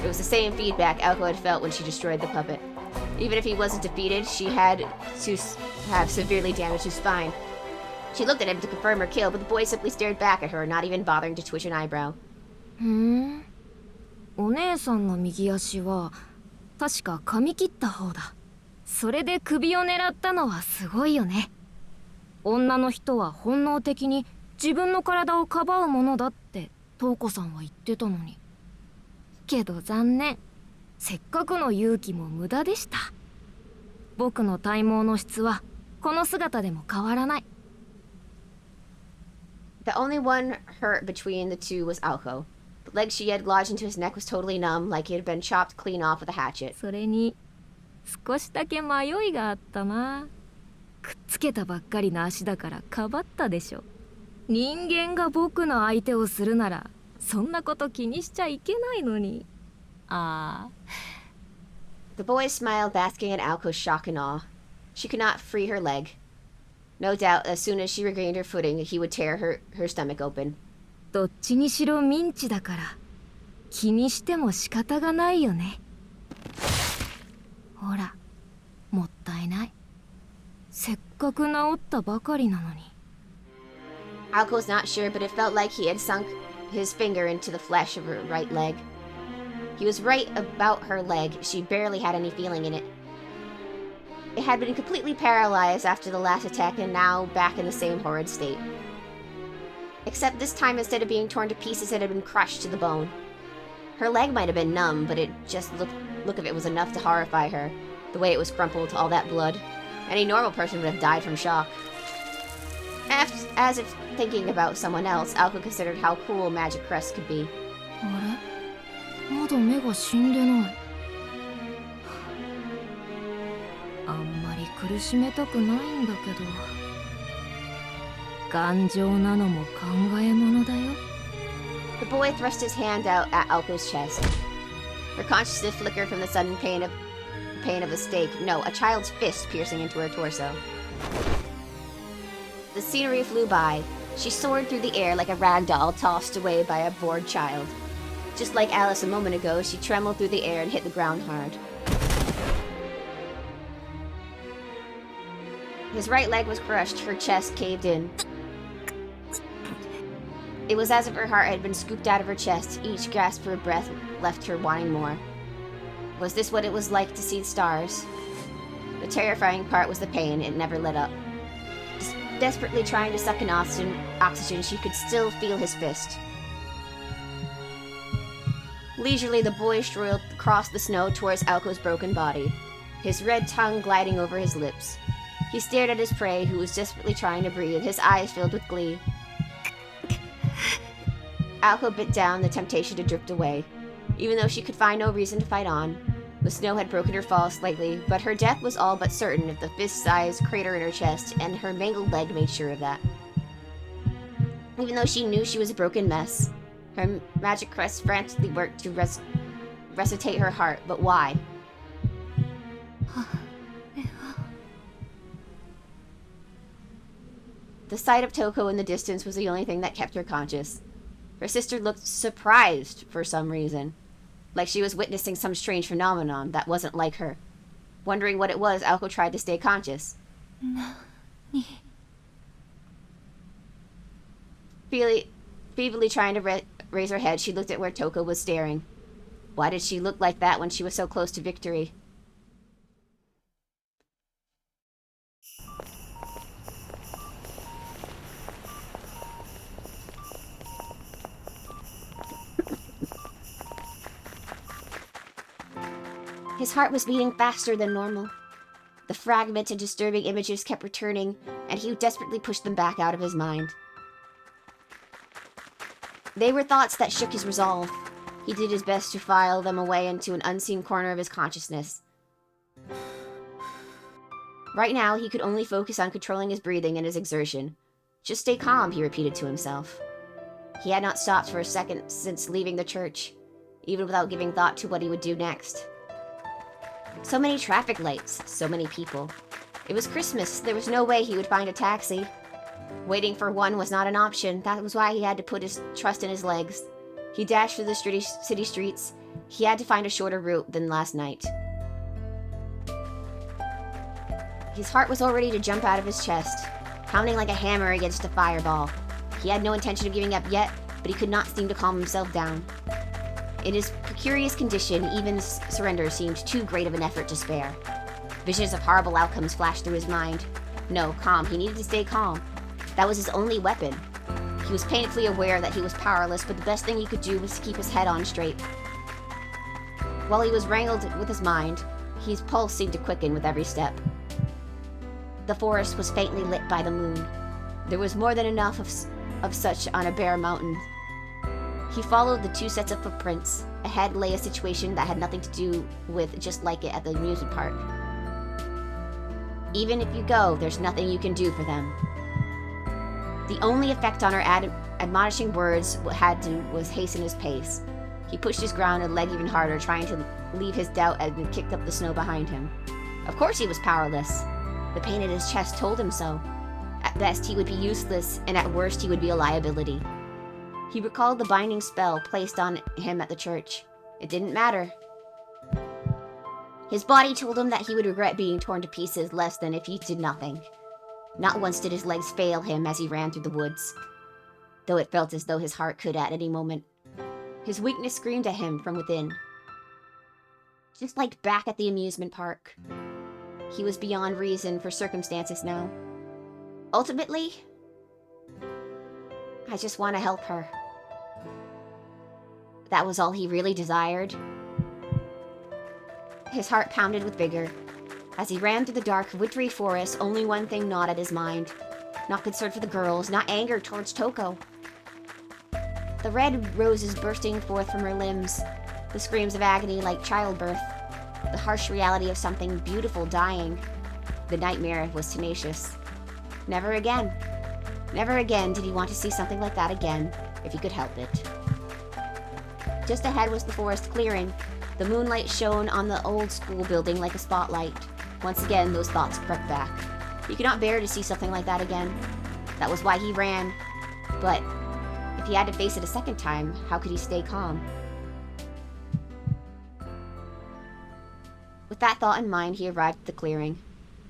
It was the same feedback Alco had felt when she destroyed the puppet. Even if he wasn't defeated, she had to have severely damaged his spine. She looked at him to confirm her kill, but the boy simply stared back at her, not even bothering to twitch an eyebrow. お姉さんの右足は確か噛み切った方だ。それで首を狙ったのはすごいよね。女の人は本能的に自分の体をかばうものだって瞳子さんは言ってたのに。けど残念。せっかくの勇気も無駄でした。僕の体毛の質はこの姿でも変わらない。 The only one hurt between the two was Alco. The leg she had lodged into his neck was totally numb, like it had been chopped clean off with a hatchet. それに少しだけ迷いがあったな。くっつけたばっかりの足だからかばったでしょ。人間が僕の相手をするならそんなこと気にしちゃいけないのに。ああ。 The boy smiled, basking in Alco's shock and awe. She could not free her leg. No doubt, as soon as she regained her footing, he would tear her stomach open. どっちにしろミンチだから気にしても仕方がないよね。ほら、もったいない。せっかく治ったばかりなのに。 Alco was not sure, but it felt like he had sunk his finger into the flesh of her right leg. He was right about her leg. She barely had any feeling in it. It had been completely paralyzed after the last attack and now back in the same horrid state. Except this time, instead of being torn to pieces, it had been crushed to the bone. Her leg might have been numb, but it just look of it was enough to horrify her. The way it was crumpled to all that blood. Any normal person would have died from shock. As if thinking about someone else, Alco considered how cruel Magic Crest could be. あれ、まだ目が死んでない。あんまり苦しめたくないんだけど。頑丈なのも考えものだよ。 The boy thrust his hand out at Alco's chest. Her consciousness flickered from the sudden pain of a stake. No, a child's fist piercing into her torso. The scenery flew by. She soared through the air like a rag doll tossed away by a bored child. Just like Alice a moment ago, she trembled through the air and hit the ground hard. His right leg was crushed, her chest caved in. It was as if her heart had been scooped out of her chest. Each gasp for breath left her wanting more. Was this what it was like to see the stars? The terrifying part was the pain. It never let up. Desperately trying to suck in oxygen, she could still feel his fist. Leisurely, the boy strolled across the snow towards Alco's broken body, his red tongue gliding over his lips. He stared at his prey, who was desperately trying to breathe, his eyes filled with glee. Alco bit down the temptation to drift away. Even though she could find no reason to fight on, the snow had broken her fall slightly, but her death was all but certain if the fist-sized crater in her chest and her mangled leg made sure of that. Even though she knew she was a broken mess, her magic crest frantically worked to resuscitate her heart, but why? The sight of Toko in the distance was the only thing that kept her conscious. Her sister looked surprised for some reason, like she was witnessing some strange phenomenon that wasn't like her. Wondering what it was, Alco tried to stay conscious. Feebly trying to raise her head, she looked at where Toko was staring. Why did she look like that when she was so close to victory? His heart was beating faster than normal. The fragmented, disturbing images kept returning, and he desperately pushed them back out of his mind. They were thoughts that shook his resolve. He did his best to file them away into an unseen corner of his consciousness. Right now, he could only focus on controlling his breathing and his exertion. Just stay calm, he repeated to himself. He had not stopped for a second since leaving the church, even without giving thought to what he would do next. So many traffic lights, so many people. It was Christmas, there was no way he would find a taxi. Waiting for one was not an option, that was why he had to put his trust in his legs. He dashed through the city streets. He had to find a shorter route than last night. His heart was all ready to jump out of his chest, pounding like a hammer against a fireball. He had no intention of giving up yet, but he could not seem to calm himself down. In his precarious condition, even surrender seemed too great of an effort to spare. Visions of horrible outcomes flashed through his mind. No, calm. He needed to stay calm. That was his only weapon. He was painfully aware that he was powerless, but the best thing he could do was to keep his head on straight. While he was wrangled with his mind, his pulse seemed to quicken with every step. The forest was faintly lit by the moon. There was more than enough of such on a bare mountain. He followed the two sets of footprints. Ahead lay a situation that had nothing to do with just like it at the amusement park. Even if you go, there's nothing you can do for them. The only effect on her admonishing words was hasten his pace. He pushed his grounded leg even harder, trying to leave his doubt as he kicked up the snow behind him. Of course he was powerless. The pain in his chest told him so. At best, he would be useless, and at worst, he would be a liability. He recalled the binding spell placed on him at the church. It didn't matter. His body told him that he would regret being torn to pieces less than if he did nothing. Not once did his legs fail him as he ran through the woods, though it felt as though his heart could at any moment. His weakness screamed at him from within. Just like back at the amusement park. He was beyond reason for circumstances now. Ultimately, I just want to help her. That was all he really desired. His heart pounded with vigor. As he ran through the dark, wintry forest, only one thing gnawed at his mind. Not concern for the girls, not anger towards Toko. The red roses bursting forth from her limbs, the screams of agony like childbirth, the harsh reality of something beautiful dying. The nightmare was tenacious. Never again. Never again did he want to see something like that again, if he could help it. Just ahead was the forest clearing. The moonlight shone on the old school building like a spotlight. Once again, those thoughts crept back. He could not bear to see something like that again. That was why he ran. But if he had to face it a second time, how could he stay calm? With that thought in mind, he arrived at the clearing.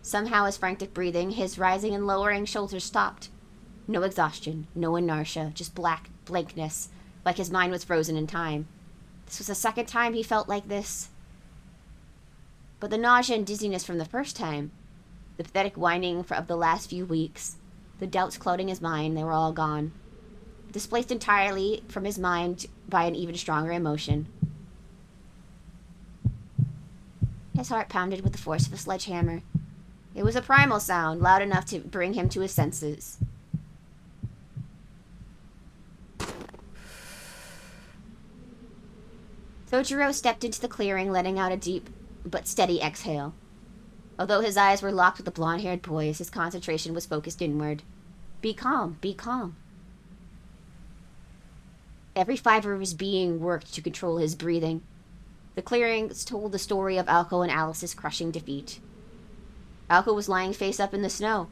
Somehow his frantic breathing, his rising and lowering shoulders stopped. No exhaustion, no inertia, just blankness, like his mind was frozen in time. This was the second time he felt like this. But the nausea and dizziness from the first time, the pathetic whining of the last few weeks, the doubts clouding his mind, they were all gone. Displaced entirely from his mind by an even stronger emotion. His heart pounded with the force of a sledgehammer. It was a primal sound, loud enough to bring him to his senses. Sojiro stepped into the clearing, letting out a deep but steady exhale. Although his eyes were locked with the blonde-haired boys, his concentration was focused inward. Be calm, be calm. Every fiber of his being worked to control his breathing. The clearings told the story of Alco and Alice's crushing defeat. Alco was lying face up in the snow,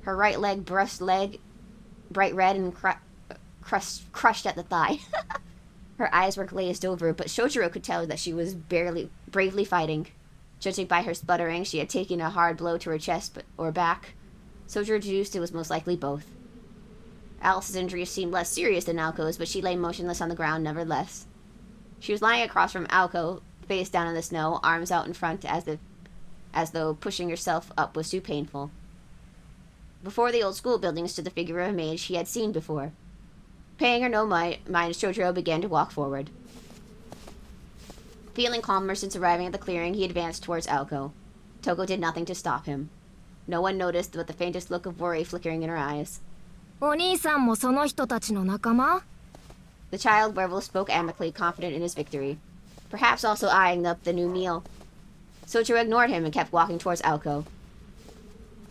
her right leg, breast leg, bright red and crushed at the thigh. Her eyes were glazed over, but Shojiro could tell that she was bravely fighting. Judging by her sputtering, she had taken a hard blow to her chest or back. Sojiro deduced it was most likely both. Alice's injuries seemed less serious than Alco's, but she lay motionless on the ground nevertheless. She was lying across from Alco, face down in the snow, arms out in front as though pushing herself up was too painful. Before the old school building stood the figure of a maid she had seen before. Paying her no mind, Shojiro began to walk forward. Feeling calmer since arriving at the clearing, he advanced towards Alco. Toko did nothing to stop him. No one noticed but the faintest look of worry flickering in her eyes. お兄さんもその人たちの仲間? The child werewolf spoke amicably, confident in his victory, perhaps also eyeing up the new meal. Sojiro ignored him and kept walking towards Alco.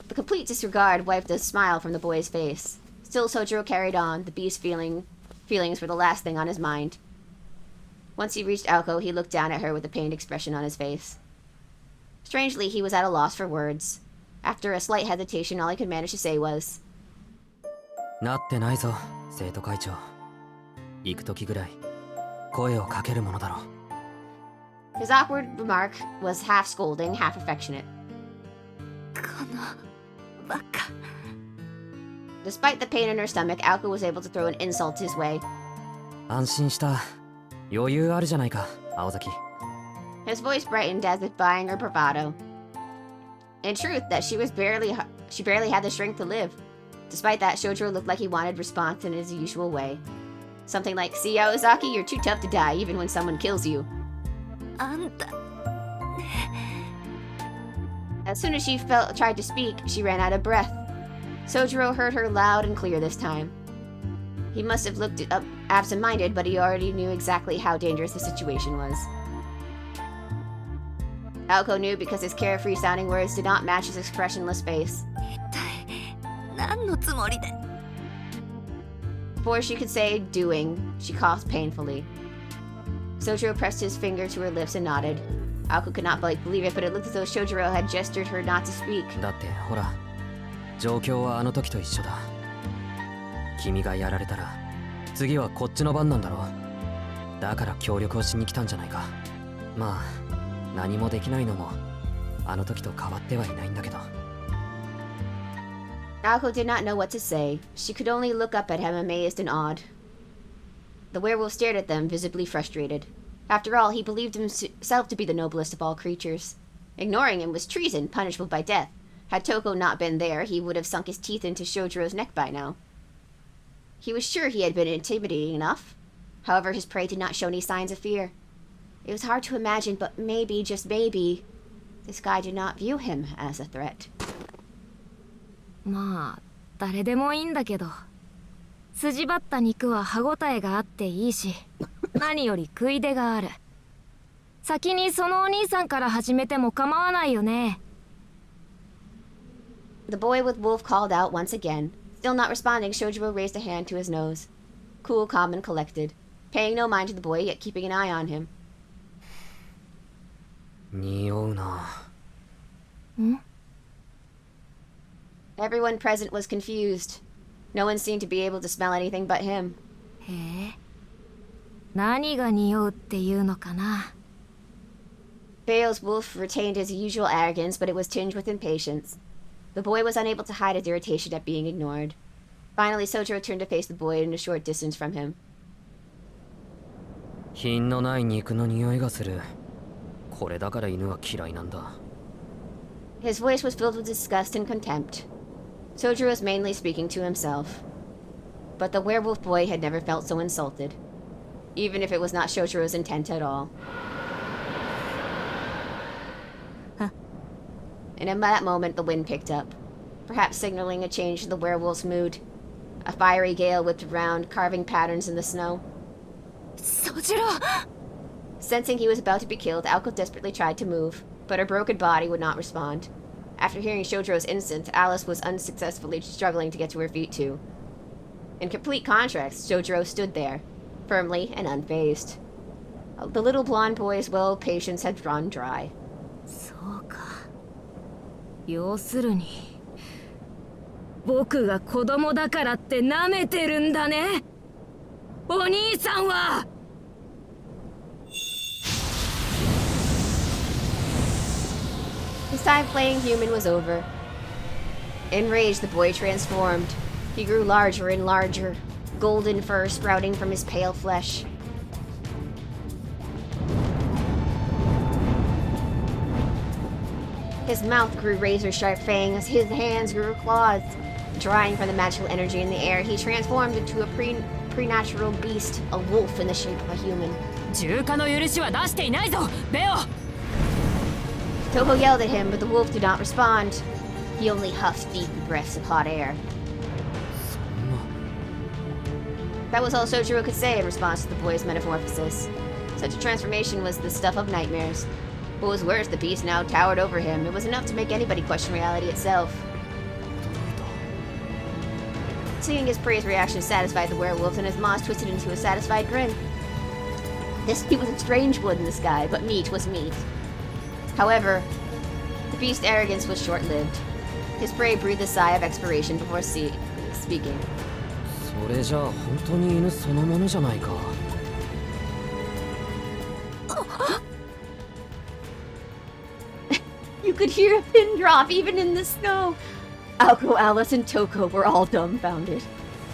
The complete disregard wiped a smile from the boy's face. Still, Sojiro carried on. The beast's feelings were the last thing on his mind. Once he reached Alco, he looked down at her with a pained expression on his face. Strangely, he was at a loss for words. After a slight hesitation, all he could manage to say was, なってないぞ、生徒会長。行く時ぐらい声をかけるものだろう。 His awkward remark was half scolding, half affectionate. このバカ. Despite the pain in her stomach, Alco was able to throw an insult his way. 安心した。余裕あるじゃないか、青崎。 His voice brightened as if buying her bravado. In truth, that she barely had the strength to live. Despite that, Shojiro looked like he wanted response in his usual way. Something like, "See, Aozaki, you're too tough to die even when someone kills you." あんた. As soon as she tried to speak, she ran out of breath. Sojiro heard her loud and clear this time. He must have looked up absent-minded, but he already knew exactly how dangerous the situation was. Alco knew because his carefree-sounding words did not match his expressionless face. 何のつもりで? Before she could say doing, she coughed painfully. Sojiro pressed his finger to her lips and nodded. Alco could not believe it, but it looked as though Shojiro had gestured her not to speak. だってほら、状況はあの時と一緒だ。君がやられたら次はこっちの番なんだろう。だから協力をしに来たんじゃないか。まあ何もできないのもあの時と変わってはいないんだけど。 Alco did not know what to say. She could only look up at him, amazed and awed. The werewolf stared at them, visibly frustrated. After all, he believed himself to be the noblest of all creatures. Ignoring him was treason, punishable by death. Had Toko not been there, he would have sunk his teeth into Shojiro's neck by now. He was sure he had been intimidating enough. However, his prey did not show any signs of fear. It was hard to imagine, but maybe, just maybe, this guy did not view him as a threat. まあ誰でもいいんだけど、筋張った肉は歯ごたえがあっていいし、何より食い出がある。先にそのお兄さんから始めても構わないよね。 The boy with wolf called out once again. Still not responding, Shojiro raised a hand to his nose. Cool, calm, and collected. Paying no mind to the boy, yet keeping an eye on him. 匂うな。ん? Everyone present was confused. No one seemed to be able to smell anything but him. へえ。何が匂うっていうのかな。Bale's wolf retained his usual arrogance, but it was tinged with impatience. The boy was unable to hide his irritation at being ignored. Finally, Sojiro turned to face the boy in a short distance from him. 品のない肉の匂いがする。これだから犬は嫌いなんだ。His voice was filled with disgust and contempt. Sojiro was mainly speaking to himself. But the werewolf boy had never felt so insulted, even if it was not Shojiro's intent at all. And in that moment, the wind picked up, perhaps signaling a change in the werewolf's mood. A fiery gale whipped around, carving patterns in the snow. Sojiro! Sensing he was about to be killed, Aoko desperately tried to move, but her broken body would not respond. After hearing Shojiro's insult, Alice was unsuccessfully struggling to get to her feet too. In complete contrast, Shojiro stood there, firmly and unfazed. The little blonde boy's well patience had drawn dry. そうか。要するに、僕が子供だからって舐めてるんだね。お兄さんは。His time playing human was over. Enraged, the boy transformed. He grew larger and larger, golden fur sprouting from his pale flesh. His mouth grew razor-sharp fangs, his hands grew claws. Drawing from the magical energy in the air, he transformed into a preternatural beast, a wolf in the shape of a human. 重化の許しは出していないぞ、ベオ。Toho yelled at him, but the wolf did not respond. He only huffed deep breaths of hot air. That was all Sojiro could say in response to the boy's metamorphosis. Such a transformation was the stuff of nightmares. What was worse, the beast now towered over him. It was enough to make anybody question reality itself. Seeing his prey's reaction satisfied the werewolf, and his maws twisted into a satisfied grin. This meat was a strange wood in the sky, but meat was meat. However, the beast's arrogance was short-lived. His prey breathed a sigh of expiration before speaking. それじゃあ本当に犬そのものじゃないか。You could hear a pin drop even in the snow. Aoko, Alice, and Toko were all dumbfounded.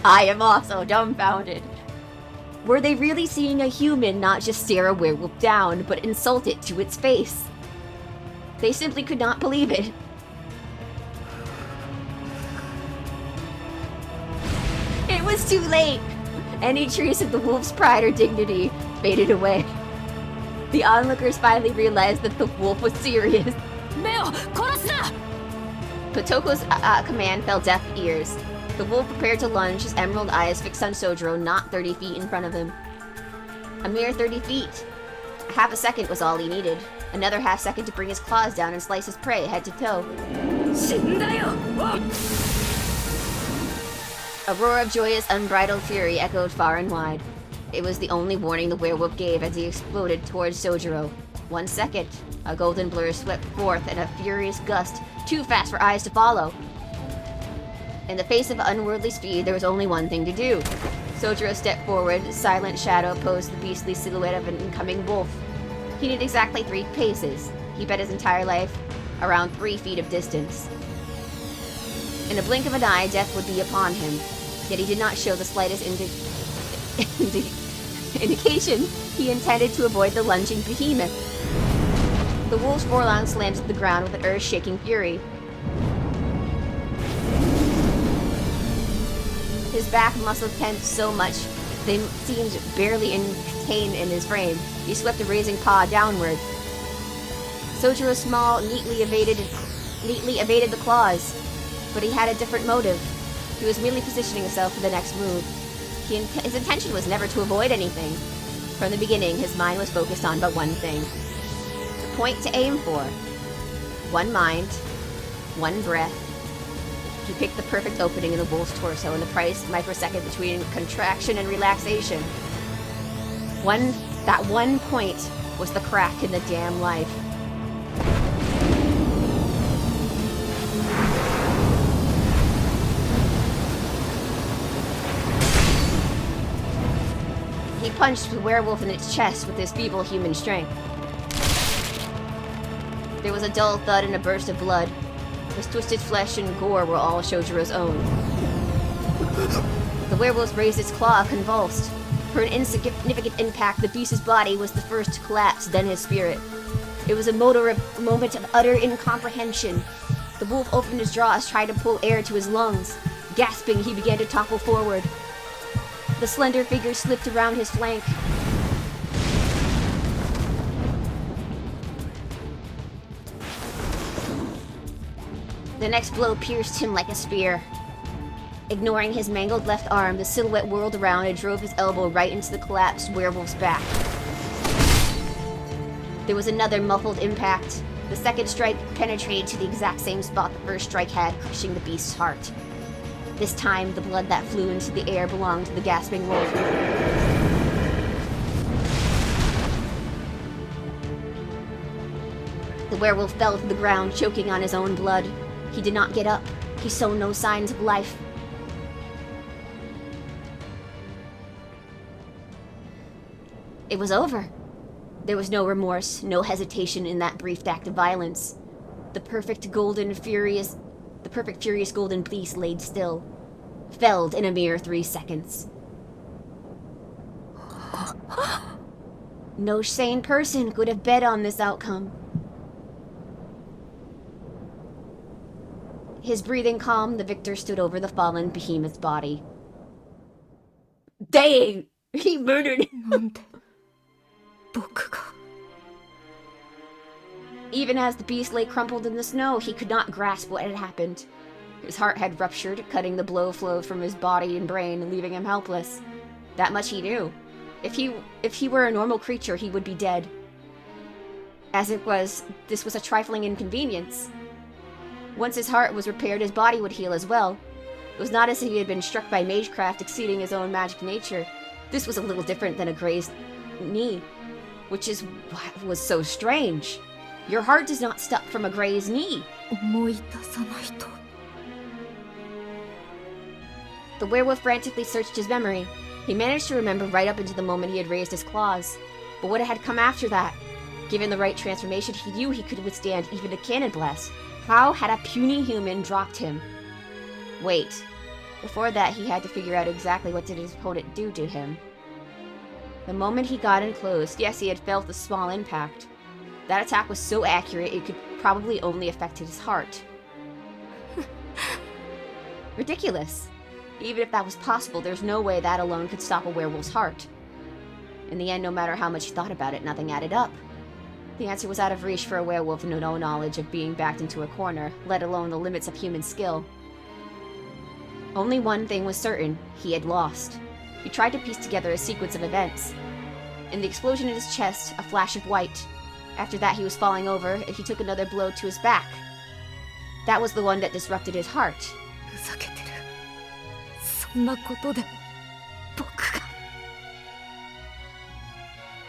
I am also dumbfounded. Were they really seeing a human not just stare a werewolf down, but insult it to its face? They simply could not believe it. It was too late. Any trace of the wolf's pride or dignity faded away. The onlookers finally realized that the wolf was serious. ベオ、殺すな。 But Toko's command fell deaf ears. The wolf prepared to lunge, his emerald eyes fixed on Sojiro, not 30 feet in front of him. A mere 30 feet. Half a second was all he needed. Another half second to bring his claws down and slice his prey head to toe. 死んだよ。 A roar of joyous, unbridled fury echoed far and wide. It was the only warning the werewolf gave as he exploded towards Sojiro. 1 second. A golden blur swept forth in a furious gust, too fast for eyes to follow. In the face of unworldly speed, there was only one thing to do. Sojiro stepped forward, silent shadow opposed the beastly silhouette of an incoming wolf. He did exactly 3 paces. He bet his entire life around 3 feet of distance. In a blink of an eye, death would be upon him. Yet he did not show the slightest indication he intended to avoid the lunging behemoth. The wolf's forearm slammed to the ground with an earth-shaking fury. His back muscles tensed so much they seemed barely contained in his frame. He swept a raising paw downward. Sojiro's small, neatly evaded the claws, but he had a different motive. He was merely positioning himself for the next move. His intention was never to avoid anything. From the beginning, his mind was focused on but one thing. The point to aim for. One mind, one breath. He picked the perfect opening in the wolf's torso in the precise microsecond between contraction and relaxation. That one point was the crack in the damn life. He punched the werewolf in its chest with his feeble human strength. There was a dull thud and a burst of blood. His twisted flesh and gore were all Shojiro's own. The werewolf raised its claw, convulsed. For an insignificant impact, the beast's body was the first to collapse, then his spirit. It was a moment of utter incomprehension. The wolf opened his jaws, trying to pull air to his lungs. Gasping, he began to topple forward. The slender figure slipped around his flank. The next blow pierced him like a spear. Ignoring his mangled left arm, the silhouette whirled around and drove his elbow right into the collapsed werewolf's back. There was another muffled impact. The second strike penetrated to the exact same spot the first strike had, crushing the beast's heart. This time, the blood that flew into the air belonged to the gasping wolf. The werewolf fell to the ground, choking on his own blood. He did not get up. He showed no signs of life. It was over. There was no remorse, no hesitation in that brief act of violence. The perfect furious golden beast laid still, felled in a mere 3 seconds. No sane person could have bet on this outcome. His breathing calm, the victor stood over the fallen behemoth's body. Dang! He murdered him! Even as the beast lay crumpled in the snow, he could not grasp what had happened. His heart had ruptured, cutting the blow flow from his body and brain, leaving him helpless. That much he knew. If he were a normal creature, he would be dead. As it was, this was a trifling inconvenience. Once his heart was repaired, his body would heal as well. It was not as if he had been struck by magecraft exceeding his own magic nature. This was a little different than a grazed knee, which is what was so strange. Your heart does not stop from a grazed knee. The werewolf frantically searched his memory. He managed to remember right up into the moment he had raised his claws. But what had come after that? Given the right transformation, he knew he could withstand even a cannon blast. How had a puny human dropped him? Wait. Before that, he had to figure out exactly what did his opponent do to him. The moment he got enclosed, yes, he had felt the small impact. That attack was so accurate, it could probably only affect his heart. Ridiculous. Even if that was possible, there's no way that alone could stop a werewolf's heart. In the end, no matter how much he thought about it, nothing added up. The answer was out of reach for a werewolf with no knowledge of being backed into a corner, let alone the limits of human skill. Only one thing was certain: he had lost. He tried to piece together a sequence of events. In the explosion in his chest, a flash of white. After that, he was falling over, and he took another blow to his back. That was the one that disrupted his heart.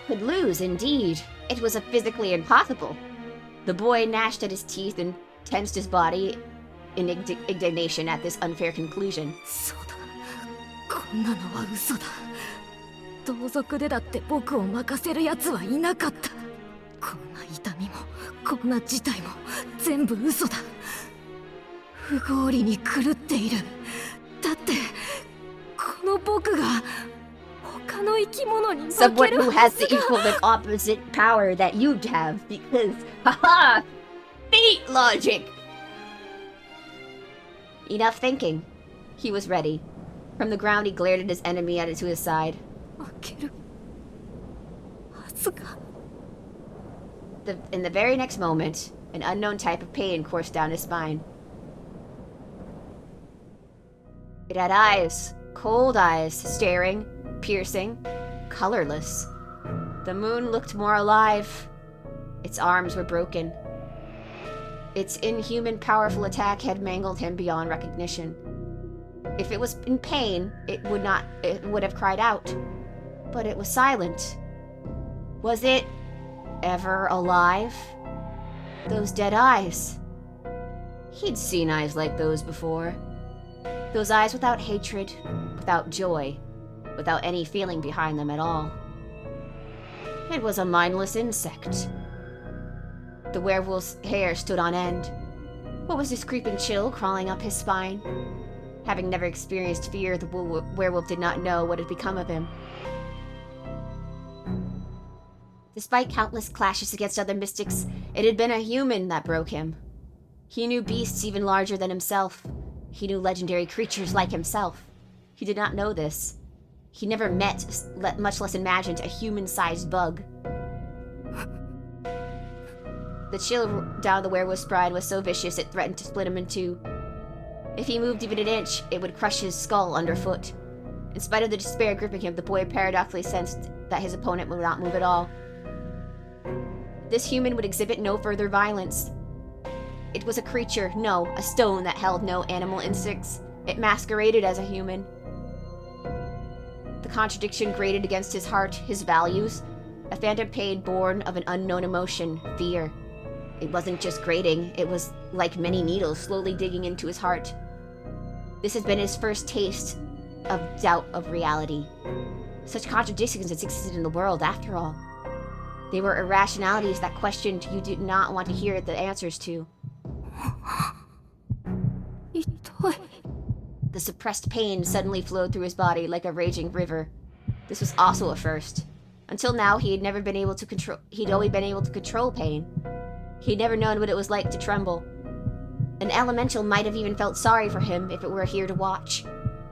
Could lose, indeed. It was physically impossible. The boy gnashed at his teeth and tensed his body in indignation at this unfair conclusion. Someone who has the equal and opposite power that you have, because, haha, fate logic! Enough thinking. He was ready. From the ground, he glared at his enemy at it to his side. In the very next moment, an unknown type of pain coursed down his spine. It had eyes, cold eyes, staring, piercing, colorless. The moon looked more alive. Its arms were broken. Its inhuman, powerful attack had mangled him beyond recognition. If it was in pain, it would have cried out. But it was silent. Was it ever alive? Those dead eyes. He'd seen eyes like those before. Those eyes without hatred, without joy, without any feeling behind them at all. It was a mindless insect. The werewolf's hair stood on end. What was this creeping chill crawling up his spine? Having never experienced fear, the werewolf did not know what had become of him. Despite countless clashes against other mystics, it had been a human that broke him. He knew beasts even larger than himself. He knew legendary creatures like himself. He did not know this. He never met, much less imagined, a human-sized bug. The chill down the werewolf's spine was so vicious it threatened to split him in two. If he moved even an inch, it would crush his skull underfoot. In spite of the despair gripping him, the boy paradoxically sensed that his opponent would not move at all. This human would exhibit no further violence. It was a creature, no, a stone that held no animal instincts. It masqueraded as a human. The contradiction grated against his heart, his values. A phantom pain born of an unknown emotion, fear. It wasn't just grating, it was like many needles slowly digging into his heart. This had been his first taste of doubt of reality. Such contradictions existed in the world, after all. They were irrationalities that questioned you did not want to hear the answers to. The suppressed pain suddenly flowed through his body like a raging river. This was also a first. Until now, he'd only been able to control pain. He'd never known what it was like to tremble. An elemental might have even felt sorry for him if it were here to watch.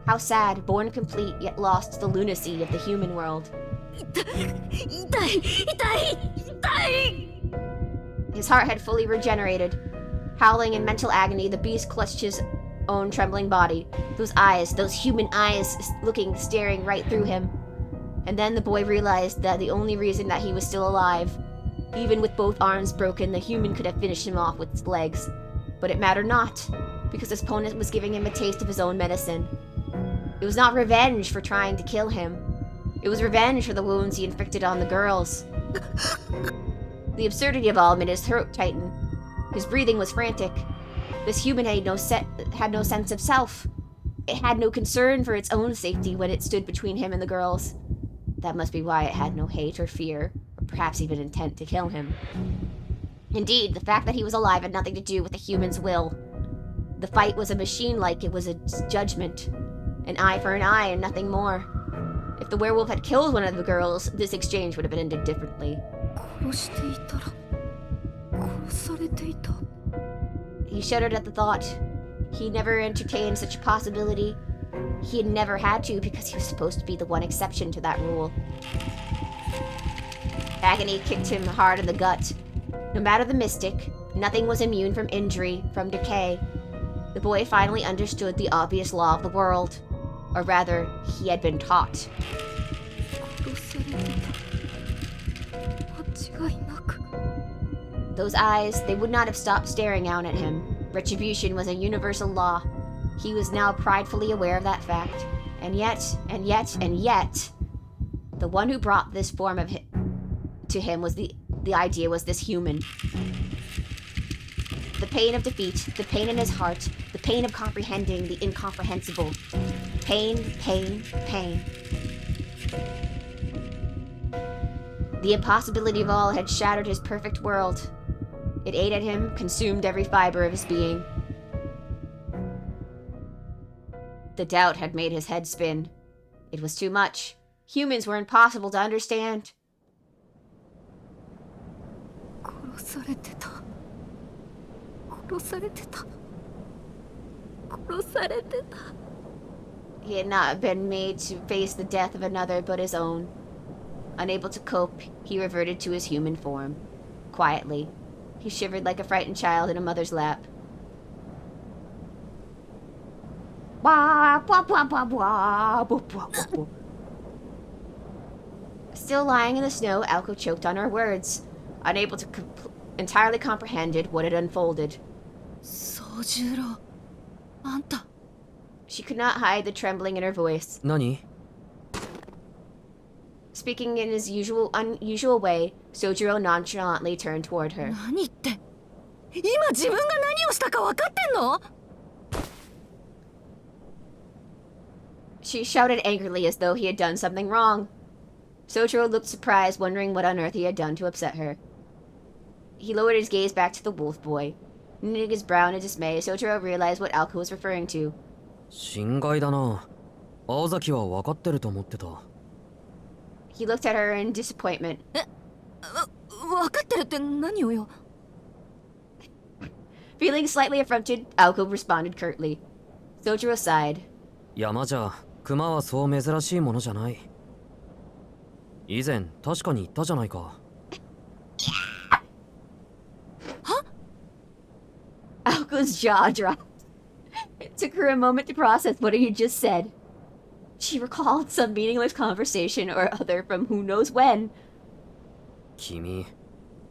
How sad, born complete, yet lost to the lunacy of the human world. His heart had fully regenerated. Howling in mental agony, the beast clutched his own trembling body. Those eyes, those human eyes staring right through him. And then the boy realized that the only reason that he was still alive, even with both arms broken, the human could have finished him off with his legs. But it mattered not, because his opponent was giving him a taste of his own medicine. It was not revenge for trying to kill him. It was revenge for the wounds he inflicted on the girls. The absurdity of all made his throat tighten. His breathing was frantic. This human had no sense of self. It had no concern for its own safety when it stood between him and the girls. That must be why it had no hate or fear, or perhaps even intent to kill him. Indeed, the fact that he was alive had nothing to do with the human's will. The fight was a machine-like, it was a judgment. An eye for an eye and nothing more. If the werewolf had killed one of the girls, this exchange would have ended differently. He shuddered at the thought. He never entertained such a possibility. He had never had to because he was supposed to be the one exception to that rule. Agony kicked him hard in the gut. No matter the mystic, nothing was immune from injury, from decay. The boy finally understood the obvious law of the world. Or rather, he had been taught. Those eyes, they would not have stopped staring out at him. Retribution was a universal law. He was now pridefully aware of that fact. And yet, the one who brought this form of to him was the idea was this human. The pain of defeat, the pain in his heart, the pain of comprehending the incomprehensible. Pain. The impossibility of all had shattered his perfect world. It ate at him, consumed every fiber of his being. The doubt had made his head spin. It was too much. Humans were impossible to understand. He had not been made to face the death of another but his own. Unable to cope, he reverted to his human form. Quietly, he shivered like a frightened child in a mother's lap. Still lying in the snow, Alko choked on her words, unable to entirely comprehend what had unfolded. She could not hide the trembling in her voice. 何？ Speaking in his unusual way, Sojiro nonchalantly turned toward her. She shouted angrily as though he had done something wrong. Sojiro looked surprised, wondering what on earth he had done to upset her. He lowered his gaze back to the wolf boy. Knitting his brow in dismay, Sojiro realized what Alko was referring to. 心外だな。青崎は分かってると思ってた。He looked at her in disappointment. 分かってるって何をよ。Feeling slightly affronted, Alko responded curtly. Sojiro sighed. 山じゃ熊はそう珍しいものじゃない。以前確かに言ったじゃないか。Alko's jaw dropped. It took her a moment to process what he had just said. She recalled some meaningless conversation or other from who knows when. 君、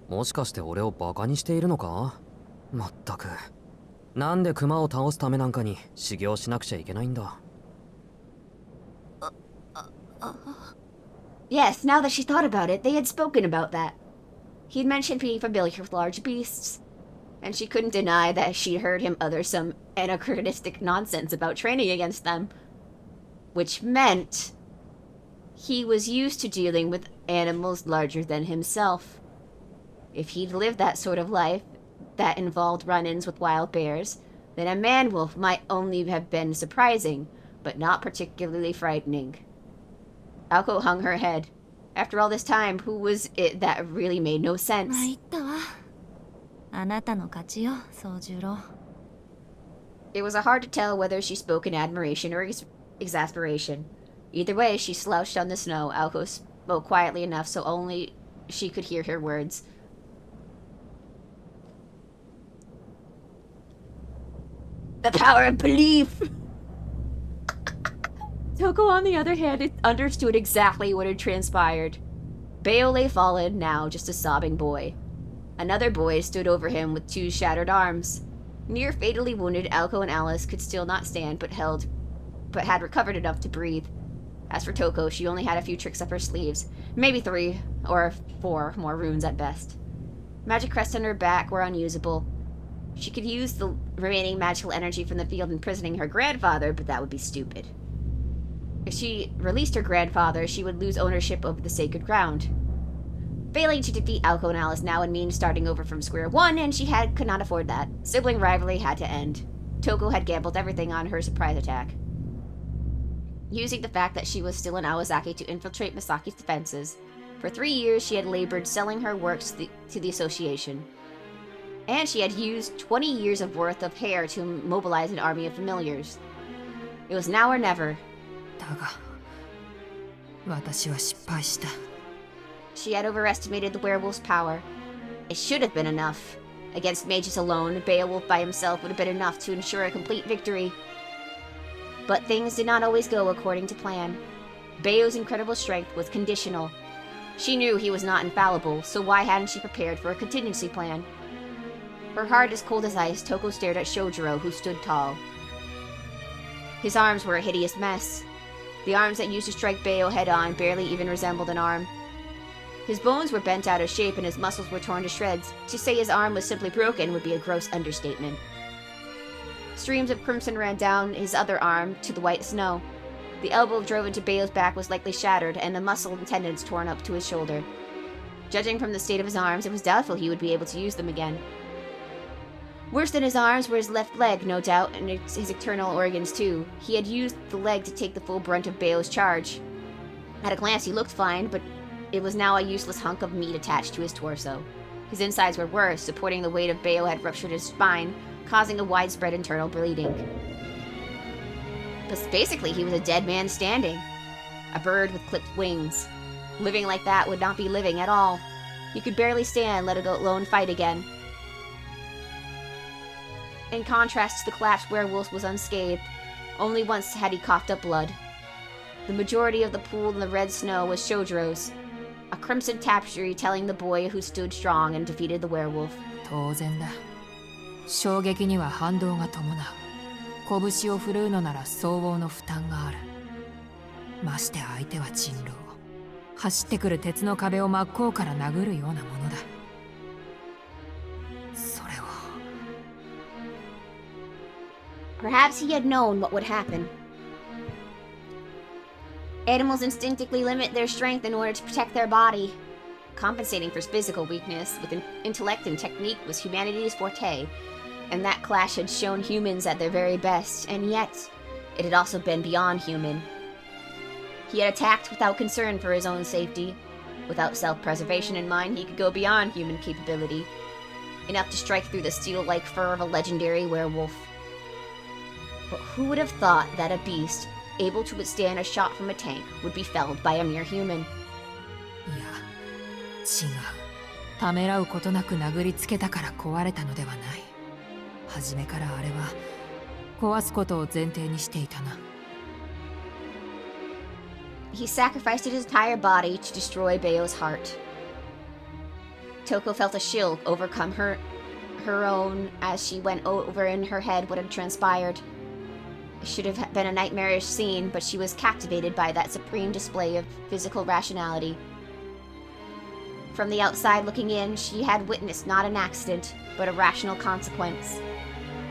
もしかして俺をバカにしているのか？まったく。なんで熊を倒すためなんかに修行しなくちゃいけないんだ。Yes, now that she thought about it, they had spoken about that. He'd mentioned being familiar with large beasts, and she couldn't deny that she'd heard him utter some anachronistic nonsense about training against them. Which meant he was used to dealing with animals larger than himself. If he'd lived that sort of life that involved run-ins with wild bears, then a man-wolf might only have been surprising, but not particularly frightening. Alko hung her head. After all this time, who was it that really made no sense? 参ったわ。あなたの勝ちよ、宗十郎。It was hard to tell whether she spoke in admiration or exasperation. Either way, she slouched on the snow. Alko spoke quietly enough so only she could hear her words. The power of belief! Toko, on the other hand, understood exactly what had transpired. Bayo lay fallen, now just a sobbing boy. Another boy stood over him with two shattered arms. Near fatally wounded, Alko and Alice could still not stand, but had recovered enough to breathe. As for Toko, she only had a few tricks up her sleeves, maybe 3 or 4 more runes at best. Magic crests on her back were unusable. She could use the remaining magical energy from the field imprisoning her grandfather, but that would be stupid. If she released her grandfather, she would lose ownership of the sacred ground. Failing to defeat Alko and Alice now would mean starting over from square one, and she could not afford that. Sibling rivalry had to end. Toko had gambled everything on her surprise attack. Using the fact that she was still in Awazaki to infiltrate Misaki's defenses, for 3 years she had labored selling her works to the association. And she had used 20 years of worth of hair to mobilize an army of familiars. It was now or never. だが、私は失敗した。She had overestimated the werewolf's power. It should have been enough. Against mages alone, Beowulf by himself would have been enough to ensure a complete victory. But things did not always go according to plan. Beo's incredible strength was conditional. She knew he was not infallible, so why hadn't she prepared for a contingency plan? Her heart as cold as ice, Toko stared at Shojiro, who stood tall. His arms were a hideous mess. The arms that used to strike Beo head-on barely even resembled an arm. His bones were bent out of shape and his muscles were torn to shreds. To say his arm was simply broken would be a gross understatement. Streams of crimson ran down his other arm to the white snow. The elbow drove into Beo's back was likely shattered, and the muscle and tendons torn up to his shoulder. Judging from the state of his arms, it was doubtful he would be able to use them again. Worse than his arms were his left leg, no doubt, and his internal organs too. He had used the leg to take the full brunt of Beo's charge. At a glance he looked fine, but it was now a useless hunk of meat attached to his torso. His insides were worse, supporting the weight of Beo had ruptured his spine, causing a widespread internal bleeding. But basically he was a dead man standing. A bird with clipped wings. Living like that would not be living at all. He could barely stand, let alone fight again. In contrast to the collapsed werewolf was unscathed. Only once had he coughed up blood. The majority of the pool in the red snow was Shojiro's. A crimson tapestry telling the boy who stood strong and defeated the werewolf. 当然だ。衝撃には反動が伴う。拳を振るうのなら相応の負担がある。まして相手は人狼。走ってくる鉄の壁を真っ向から殴るようなものだ。それを。Perhaps he had known what would happen. Animals instinctively limit their strength in order to protect their body. compensating for his physical weakness with intellect and technique was humanity's forte, and that clash had shown humans at their very best, and yet it had also been beyond human. He had attacked without concern for his own safety. Without self-preservation in mind, he could go beyond human capability, enough to strike through the steel-like fur of a legendary werewolf. But who would have thought that a beast, able to withstand a shot from a tank, would be felled by a mere human? いや、違う。ためらうことなく殴りつけたから壊れたのではない。初めからあれは壊すことを前提にしていたな。He sacrificed his entire body to destroy Bayo's heart. Toko felt a chill overcome her own as she went over in her head what had transpired. It should have been a nightmarish scene, but she was captivated by that supreme display of physical rationality. From the outside looking in, she had witnessed not an accident, but a rational consequence.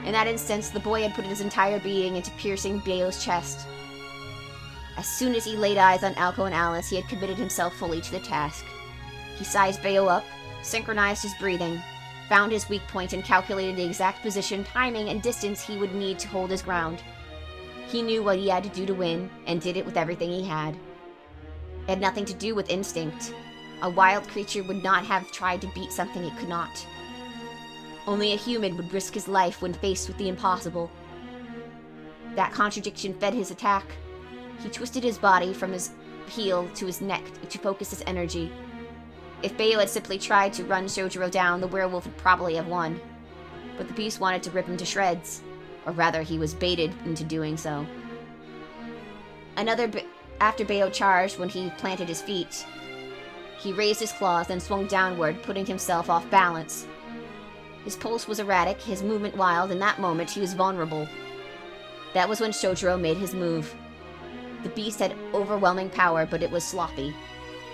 In that instance, the boy had put his entire being into piercing Bayo's chest. As soon as he laid eyes on Alco and Alice, he had committed himself fully to the task. He sized Bayo up, synchronized his breathing, found his weak point, and calculated the exact position, timing, and distance he would need to hold his ground. He knew what he had to do to win, and did it with everything he had. It had nothing to do with instinct. A wild creature would not have tried to beat something it could not. Only a human would risk his life when faced with the impossible. That contradiction fed his attack. He twisted his body from his heel to his neck to focus his energy. If Bayo had simply tried to run Shojiro down, the werewolf would probably have won. But the beast wanted to rip him to shreds. Or rather, he was baited into doing so. After Bayo charged, when he planted his feet, he raised his claws, then swung downward, putting himself off balance. His pulse was erratic, his movement wild. In that moment, he was vulnerable. That was when Shojiro made his move. The beast had overwhelming power, but it was sloppy,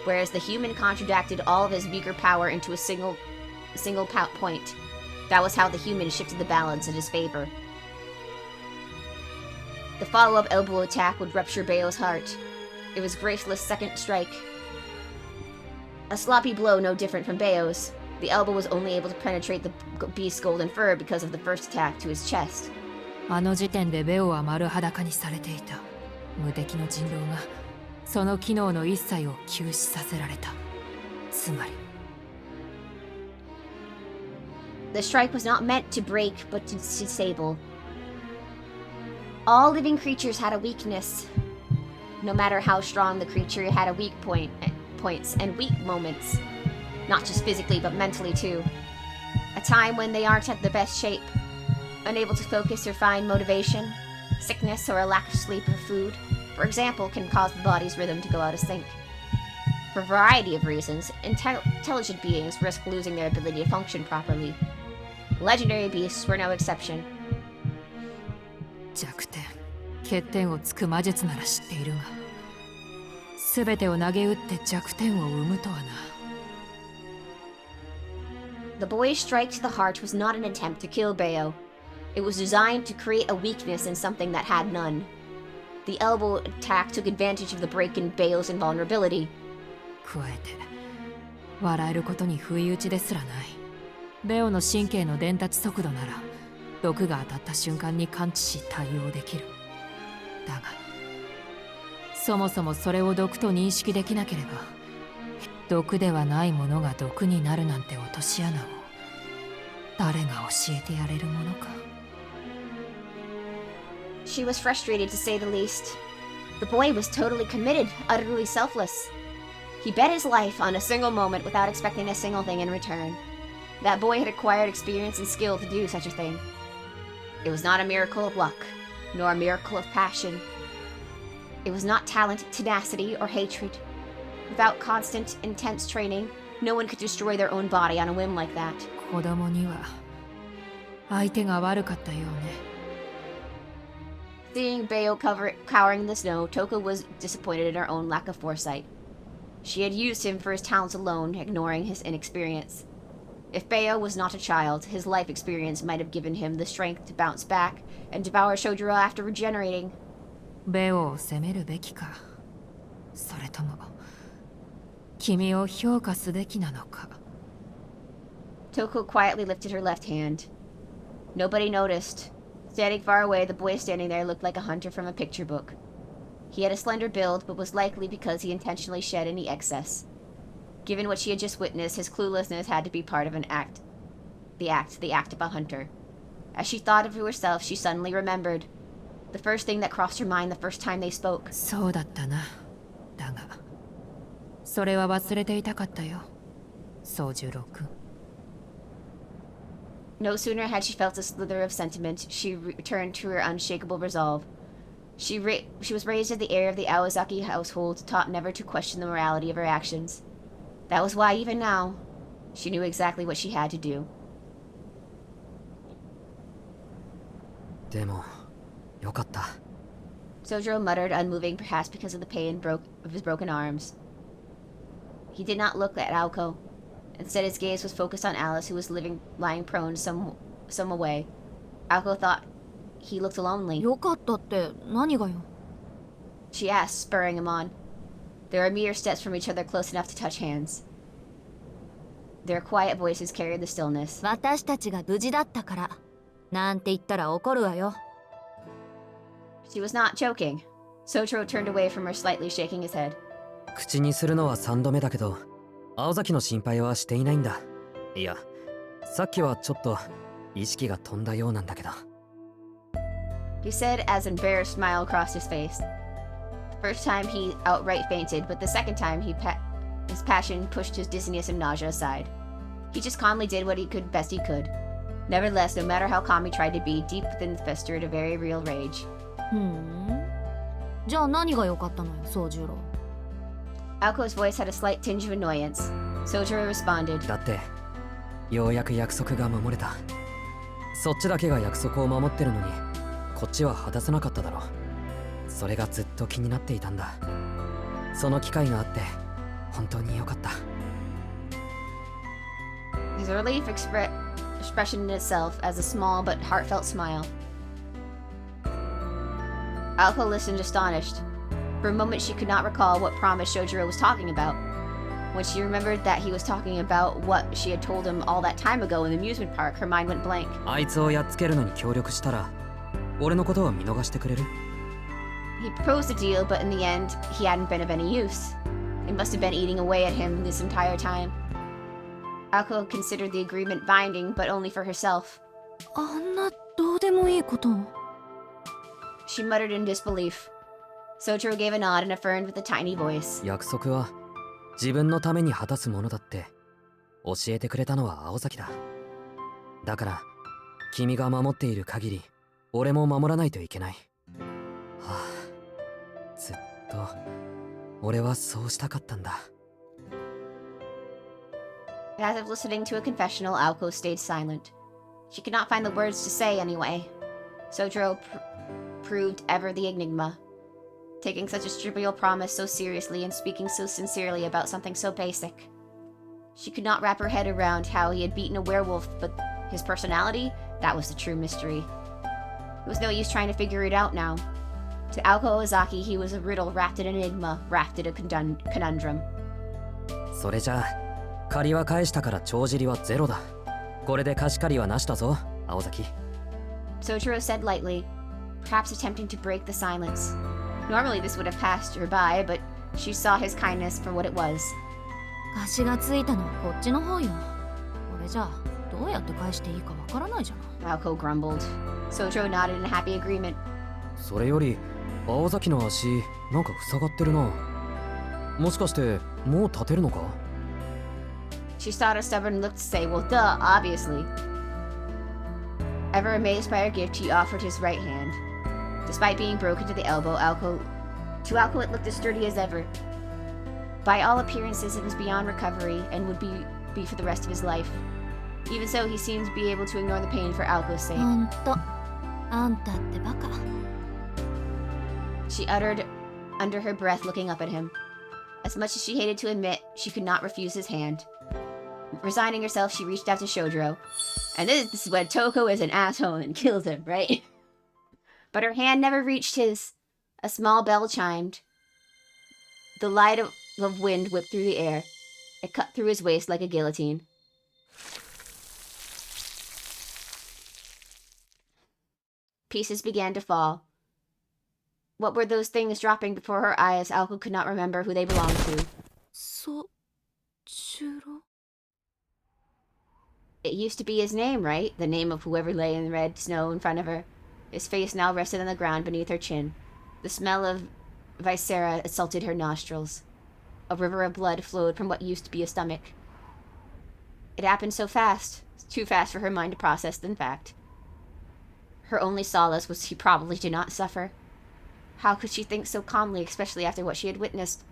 whereas the human contracted all of his meager power into a single point. That was how the human shifted the balance in his favor. The follow-up elbow attack would rupture Bayo's heart. It was graceless second strike. A sloppy blow no different from Bayo's. The elbow was only able to penetrate the beast's golden fur because of the first attack to his chest. あの時点でベオは丸裸にされていた。無敵の人狼がその機能の一切を休止させられた。つまり The strike was not meant to break, but to disable. All living creatures had a weakness. No matter how strong the creature, it had a weak points and weak moments. Not just physically, but mentally too. A time when they aren't at their best shape. Unable to focus or find motivation. Sickness or a lack of sleep or food, for example, can cause the body's rhythm to go out of sync. For a variety of reasons, intelligent beings risk losing their ability to function properly. Legendary beasts were no exception. 弱点、欠点をつく魔術なら知っているが、全てを投げ打って弱点を生むとはな。The boy's strike to the heart was not an attempt to kill Bayo. It was designed to create a weakness in something that had none. The elbow attack took advantage of the break in Bayo's invulnerability. 加えて、笑えることに不意打ちですらない。ベオの神経の伝達速度なら、毒が当たった瞬間に感知し対応できる。だが、そもそもそれを毒と認識できなければ、毒ではないものが毒になるなんて落とし穴を、誰が教えてやれるものか。She was frustrated to say the least. The boy was totally committed, utterly selfless. He bet his life on a single moment without expecting a single thing in return. That boy had acquired experience and skill to do such a thing. It was not a miracle of luck, nor a miracle of passion. It was not talent, tenacity, or hatred. Without constant, intense training, no one could destroy their own body on a whim like that. 子供には相手が悪かったようね。Seeing Bayo cowering in the snow, Toko was disappointed in her own lack of foresight. She had used him for his talents alone, ignoring his inexperience. If Bayo was not a child, his life experience might have given him the strength to bounce back and devour Shojiro after regenerating. ベオを責めるべきか。それとも君を評価すべきなのか。 Toko quietly lifted her left hand. Nobody noticed. Standing far away, the boy standing there looked like a hunter from a picture book. He had a slender build, but was likely because he intentionally shed any excess. Given what she had just witnessed, his cluelessness had to be part of an act. The act of a hunter. As she thought of it herself, she suddenly remembered. The first thing that crossed her mind the first time they spoke. そうだったな。だが、それは忘れていたかったよ、宗十郎君。 No sooner had she felt a slither of sentiment, she returned to her unshakable resolve. She was raised in the heir of the Awazaki household, taught never to question the morality of her actions. That was why, even now, she knew exactly what she had to do. でもよかった。 Sojiro muttered, unmoving, perhaps because of the pain of his broken arms. He did not look at Aoko. Instead, his gaze was focused on Alice, who was lying prone some away. Aoko thought he looked lonely. よかったって何がよ。 She asked, spurring him on. They were mere steps from each other, close enough to touch hands. Their quiet voices carried the stillness. 私たちが無事だったからなんて言ったら怒るわよ。 She was not joking. Sojiro turned away from her, slightly shaking his head. 口にするのは3度目だけど、青崎の心配はしていないんだ。いや、さっきはちょっと意識が飛んだようなんだけど。 He said as an embarrassed smile crossed his face. The first time he outright fainted, but the second time his passion pushed his dizziness and nausea aside. He just calmly did what he could best he could. Nevertheless, no matter how calm he tried to be, deep within festered a very real rage. じゃあ何が良かったのよ、宗十郎。 Aoko's voice had a slight tinge of annoyance. Sojiro responded. だってようやく約束が守れた。そっちだけが約束を守ってるのにこっちは果たせなかっただろ。それがずっと気になっていたんだ。その機会があって本当によかった。 His relief expression in itself as a small but heartfelt smile. Aoko listened astonished. For a moment she could not recall what promise Shojiro was talking about. When she remembered that he was talking about what she had told him all that time ago in the amusement park, her mind went blank. あいつをやっつけるのに協力したら俺のことは見逃してくれる？ He proposed a deal, but in the end, he hadn't been of any use. It must have been eating away at him this entire time. Aoko considered the agreement binding, but only for herself. あんなどうでもいいことを。 She muttered in disbelief. Sojiro gave a nod and affirmed with a tiny voice. 約束は自分のために果たすものだって教えてくれたのは青崎だ。だから君が守っている限り俺も守らないといけない。はあ、ずっと俺はそうしたかったんだ。 As if listening to a confessional, Aoko stayed silent. She could not find the words to say anyway. Sojiro proved ever the enigma. Taking such a trivial promise so seriously and speaking so sincerely about something so basic. She could not wrap her head around how he had beaten a werewolf, but his personality, that was the true mystery. It was no use trying to figure it out now. To Aoko Ozaki, he was a riddle wrapped in an enigma, wrapped in a conundrum. それじゃあ借りは返したから帳尻はゼロだ。これで貸し借りはなしだぞ、青崎。 Sojiro said lightly, perhaps attempting to break the silence. Normally this would have passed her by, but she saw his kindness for what it was. 貸しがついたのはこっちの方よ。これじゃあどうやって返していいかわからないじゃない。 Aoko grumbled. Sojiro nodded in happy agreement. それより青崎の足なんか塞がってるな。もしかしてもう立てるのか？ She sought a stubborn look to say, well, duh, obviously. Ever amazed by her gift, he offered his right hand. Despite being broken to the elbow, to Aoko it looked as sturdy as ever. By all appearances, it was beyond recovery and would be for the rest of his life. Even so, he seemed to be able to ignore the pain for Aoko's sake. ほんと、あんたってバカ。 She uttered under her breath, looking up at him. As much as she hated to admit, she could not refuse his hand. Resigning herself, she reached out to Shojiro. And this is when Toko is an asshole and kills him, right? But her hand never reached his. A small bell chimed. The light of wind whipped through the air. It cut through his waist like a guillotine. Pieces began to fall. What were those things dropping before her eyes? Alko could not remember who they belonged to. It used to be his name, right? The name of whoever lay in the red snow in front of her. His face now rested on the ground beneath her chin. The smell of viscera assaulted her nostrils. A river of blood flowed from what used to be a stomach. It happened so fast. Too fast for her mind to process the fact. Her only solace was he probably did not suffer. How could she think so calmly, especially after what she had witnessed?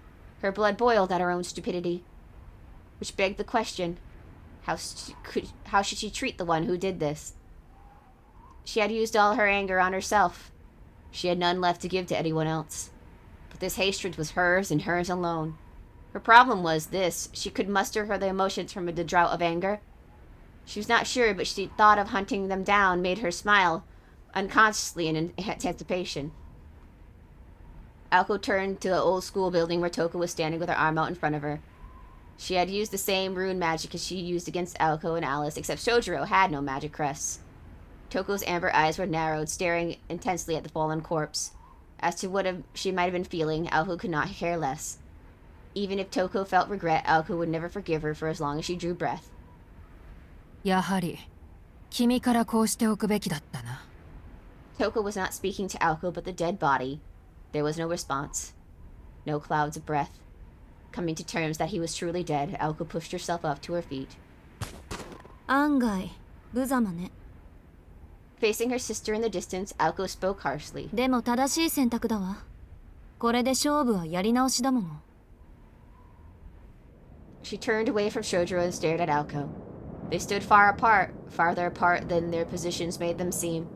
Her blood boiled at her own stupidity. Which begged the question, how should she treat the one who did this? She had used all her anger on herself. She had none left to give to anyone else. But this hatred was hers and hers alone. Her problem was this: she could muster the emotions from the drought of anger. She was not sure, but she thought of hunting them down made her smile, unconsciously in anticipation. Alko turned to the old school building where Toko was standing with her arm out in front of her. She had used the same rune magic as she used against Alko and Alice, except Shojiro had no magic crests. Toko's amber eyes were narrowed, staring intensely at the fallen corpse. As to what she might have been feeling, Alko could not care less. Even if Toko felt regret, Alko would never forgive her for as long as she drew breath. やはり君からこうしておくべきだったな。 Toko was not speaking to Alko but the dead body. There was no response. No clouds of breath. Coming to terms that he was truly dead, Alko pushed herself up to her feet. 案外無様ね。 Facing her sister in the distance, Alko spoke harshly. でも正しい選択だわ。これで勝負はやり直しだもの。 She turned away from Shojiro and stared at Alko. They stood far apart, farther apart than their positions made them seem.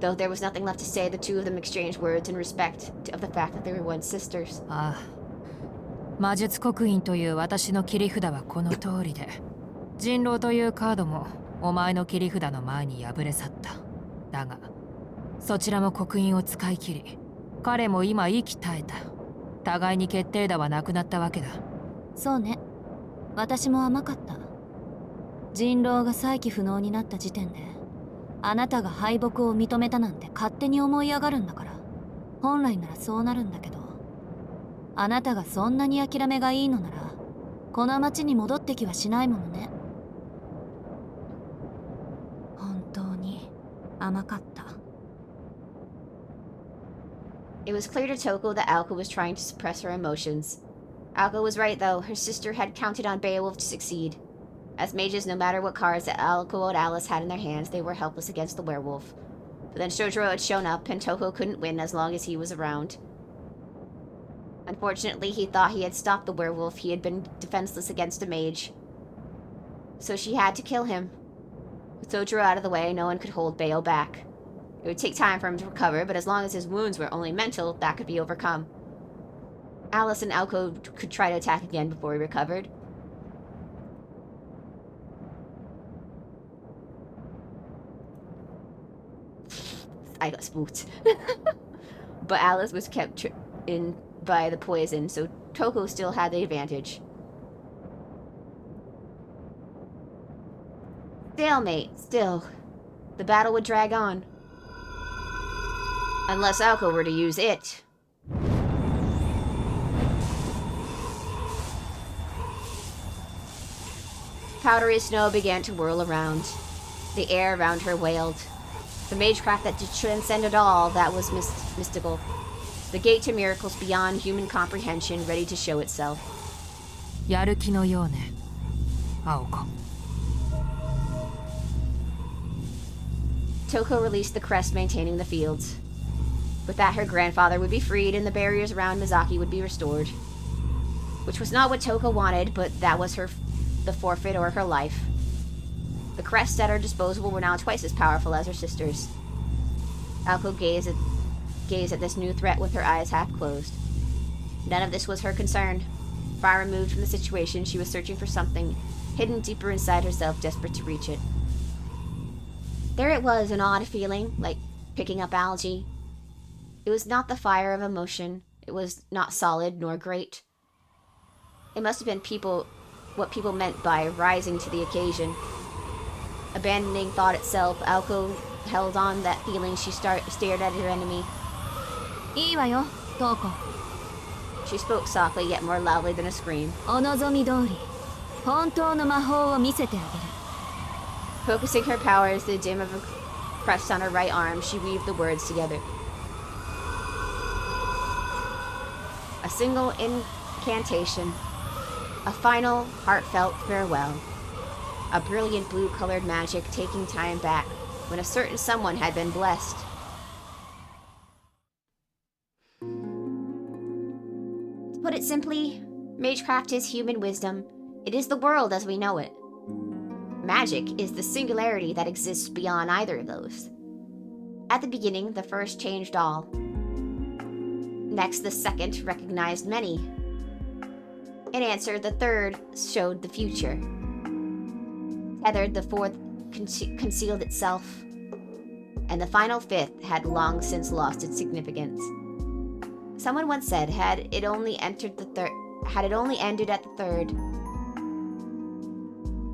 Though there was nothing left to say, the two of them exchanged words in respect of the fact that they were once sisters. ああ、魔術刻印という私の切り札はこの通りで、人狼というカードもお前の切り札の前に敗れ去った。だがそちらも刻印を使い切り、彼も今息絶えた。互いに決定打はなくなったわけだ。そうね。私も甘かった。人狼が再起不能になった時点で、あなたが敗北を認めたなんて勝手に思い上がるんだから。本来ならそうなるんだけど、あなたがそんなに諦めがいいのなら、この町に戻ってきはしないものね。本当に甘かった。It was clear to Toko that Alko was trying to suppress her emotions. Alko was right, though. Her sister had counted on Beowulf to succeed. As mages, no matter what cards that Alko and Alice had in their hands, they were helpless against the werewolf. But then Shojiro had shown up, and Toko couldn't win as long as he was around. Unfortunately, he thought he had stopped the werewolf. He had been defenseless against a mage. So she had to kill him. With Shojiro out of the way, no one could hold Beo back. It would take time for him to recover, but as long as his wounds were only mental, that could be overcome. Alice and Alko could try to attack again before he recovered. I got spooked. But Alice was kept in by the poison, so Toko still had the advantage. Stalemate, still. The battle would drag on. Unless Alko were to use it. Powdery snow began to whirl around. The air around her wailed. The magecraft that transcended all that was mystical. The gate to miracles beyond human comprehension, ready to show itself. やる気のようね、青子。 Toko released the crest maintaining the fields. With that, her grandfather would be freed and the barriers around Mizaki would be restored. Which was not what Toko wanted, but that was the forfeit or her life. The crests at her disposal were now twice as powerful as her sister's. Alko gazed at this new threat with her eyes half closed. None of this was her concern. Far removed from the situation, she was searching for something hidden deeper inside herself, desperate to reach it. There it was, an odd feeling, like picking up algae. It was not the fire of emotion. It was not solid nor great. It must have been what people meant by rising to the occasion. Abandoning thought itself, Alko held on that feeling. She stared at her enemy. いいわよ、トウコ。 She spoke softly, yet more loudly than a scream. お望み通り、本当の魔法を見せてあげる。 Focusing her powers, the dim of a crest on her right arm, she weaved the words together. A single incantation. A final, heartfelt farewell. A brilliant blue-colored magic taking time back when a certain someone had been blessed. To put it simply, magecraft is human wisdom. It is the world as we know it. Magic is the singularity that exists beyond either of those. At the beginning, the first changed all. Next, the second recognized many. In answer, the third showed the future. Tethered, the fourth concealed itself. And the final fifth had long since lost its significance. Someone once said, had it only ended at the third.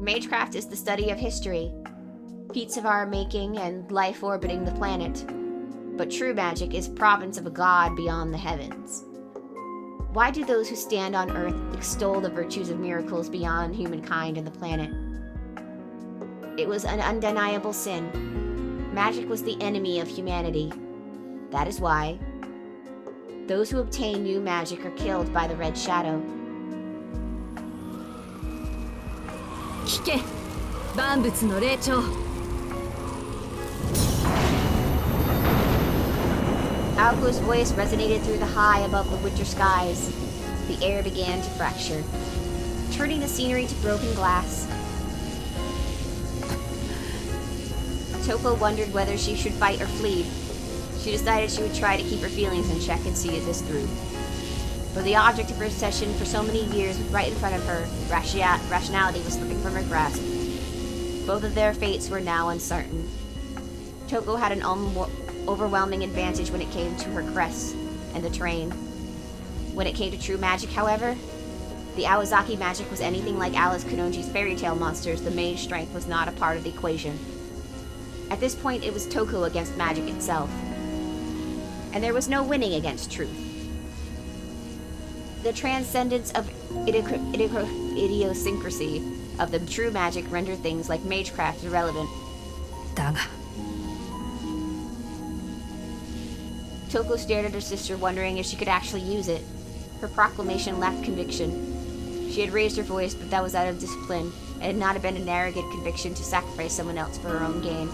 Magecraft is the study of history, feats of our making and life orbiting the planet. But true magic is province of a god beyond the heavens. Why do those who stand on Earth extol the virtues of miracles beyond humankind and the planet? It was an undeniable sin. Magic was the enemy of humanity. That is why those who obtain new magic are killed by the Red Shadow. 聞け、万物の霊長。 Alko's voice resonated through the high above the winter skies. The air began to fracture, turning the scenery to broken glass. Toko wondered whether she should fight or flee. She decided she would try to keep her feelings in check and see this through. But the object of her obsession for so many years was right in front of her. Rationality was slipping from her grasp. Both of their fates were now uncertain. Toko had an overwhelming advantage when it came to her crest and the terrain. When it came to true magic, however, the Awazaki magic was anything like Alice Kunoji's fairy tale monsters. The mage strength was not a part of the equation. At this point, it was Toko against magic itself. And there was no winning against truth. The transcendence of idiosyncrasy of the true magic rendered things like magecraft irrelevant. だが Toko stared at her sister, wondering if she could actually use it. Her proclamation lacked conviction. She had raised her voice, but that was out of discipline. It had not been an arrogant conviction to sacrifice someone else for her own gain.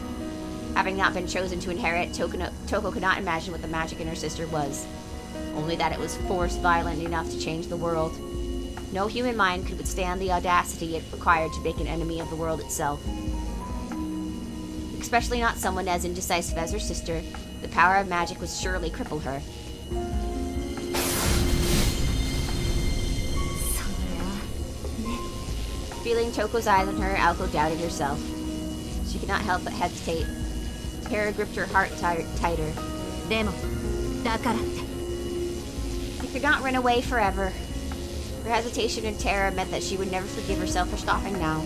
Having not been chosen to inherit, Toko could not imagine what the magic in her sister was. Only that it was forced violently enough to change the world. No human mind could withstand the audacity it required to make an enemy of the world itself. Especially not someone as indecisive as her sister. The power of magic would surely cripple her. Feeling Toko's eyes on her, Alko doubted herself. She could not help but hesitate. Terror gripped her heart tighter. でも、だからって。 She could not run away forever. Her hesitation and terror meant that she would never forgive herself for stopping now,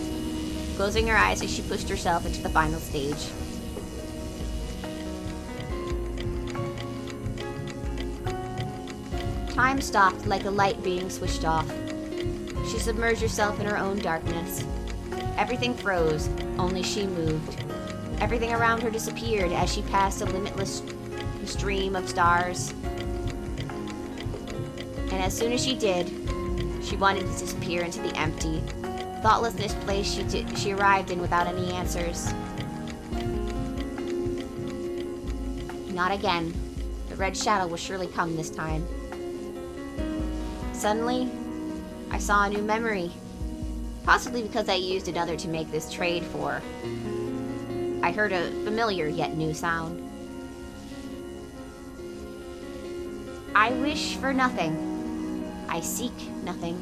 closing her eyes as she pushed herself into the final stage. Time stopped like a light being switched off. She submerged herself in her own darkness. Everything froze, only she moved. Everything around her disappeared as she passed a limitless stream of stars. And as soon as she did, she wanted to disappear into the empty, thoughtlessness place she arrived in without any answers. Not again. The Red Shadow will surely come this time. Suddenly, I saw a new memory. Possibly because I used another to make this trade for. I heard a familiar yet new sound. I wish for nothing. I seek nothing.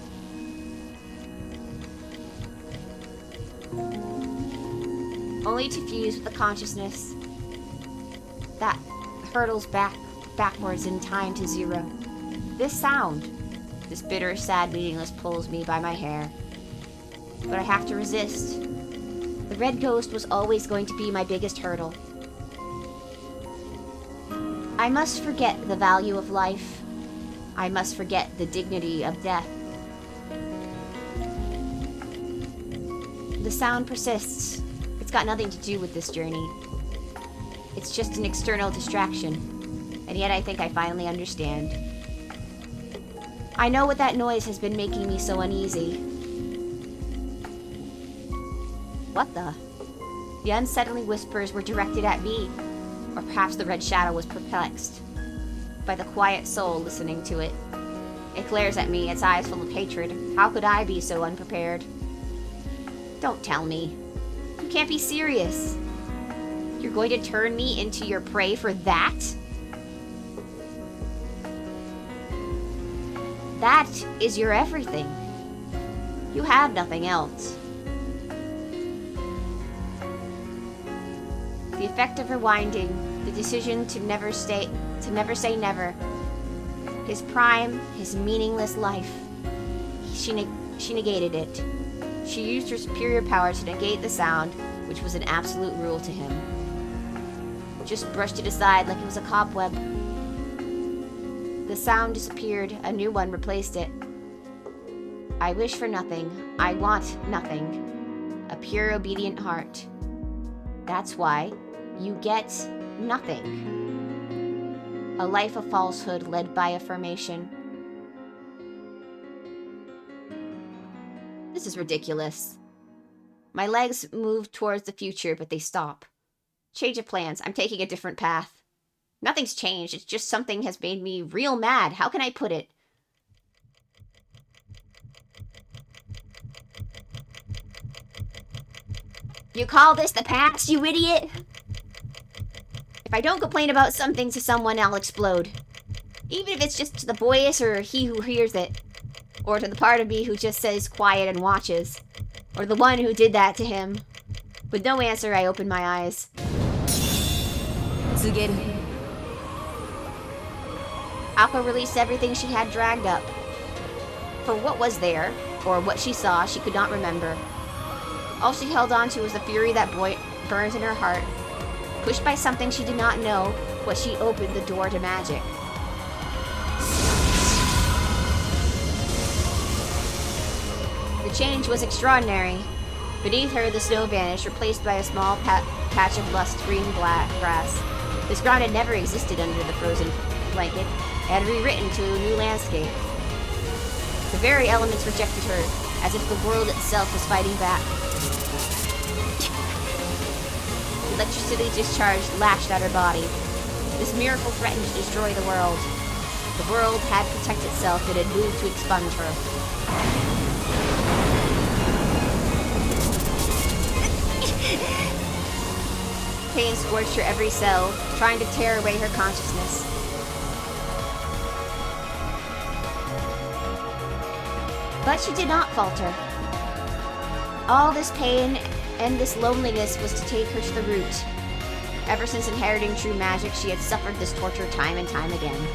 Only to fuse with the consciousness that hurtles backwards in time to zero. This sound, This bitter, sad, meaningless pulls me by my hair. But I have to resist. The red ghost was always going to be my biggest hurdle. I must forget the value of life. I must forget the dignity of death. The sound persists. It's got nothing to do with this journey. It's just an external distraction. And yet I think I finally understand. I know what that noise has been making me so uneasy. What the? The unsettling whispers were directed at me. Or perhaps the red shadow was perplexed by the quiet soul listening to it. It glares at me, its eyes full of hatred. How could I be so unprepared? Don't tell me. You can't be serious. You're going to turn me into your prey for that? That is your everything. You have nothing else. The effect of rewinding, the decision to never say never. His prime, his meaningless life. She negated it. She used her superior power to negate the sound, which was an absolute rule to him. Just brushed it aside like it was a cobweb. The sound disappeared, a new one replaced it. I wish for nothing. I want nothing. A pure, obedient heart. That's why you get nothing. A life of falsehood led by affirmation. This is ridiculous. My legs move towards the future, but they stop. Change of plans. I'm taking a different path. Nothing's changed. It's just something has made me real mad. How can I put it? You call this the past, you idiot? If I don't complain about something to someone, I'll explode. Even if it's just to the voice or he who hears it. Or to the part of me who just says quiet and watches. Or the one who did that to him. With no answer, I open my eyes. Aqua released everything she had dragged up. For what was there, or what she saw, she could not remember. All she held on to was the fury that burns in her heart. Pushed by something she did not know, was she opened the door to magic. The change was extraordinary. Beneath her, the snow vanished, replaced by a small patch of lush green grass. This ground had never existed under the frozen blanket. It had rewritten to a new landscape. The very elements rejected her, as if the world itself was fighting back. Electricity discharged lashed at her body. This miracle threatened to destroy the world. The world had protected itself, it had moved to expunge her. Pain scorched her every cell, trying to tear away her consciousness. But she did not falter. All this pain and this loneliness was to take her to the root. Ever since inheriting true magic, she had suffered this torture time and time again.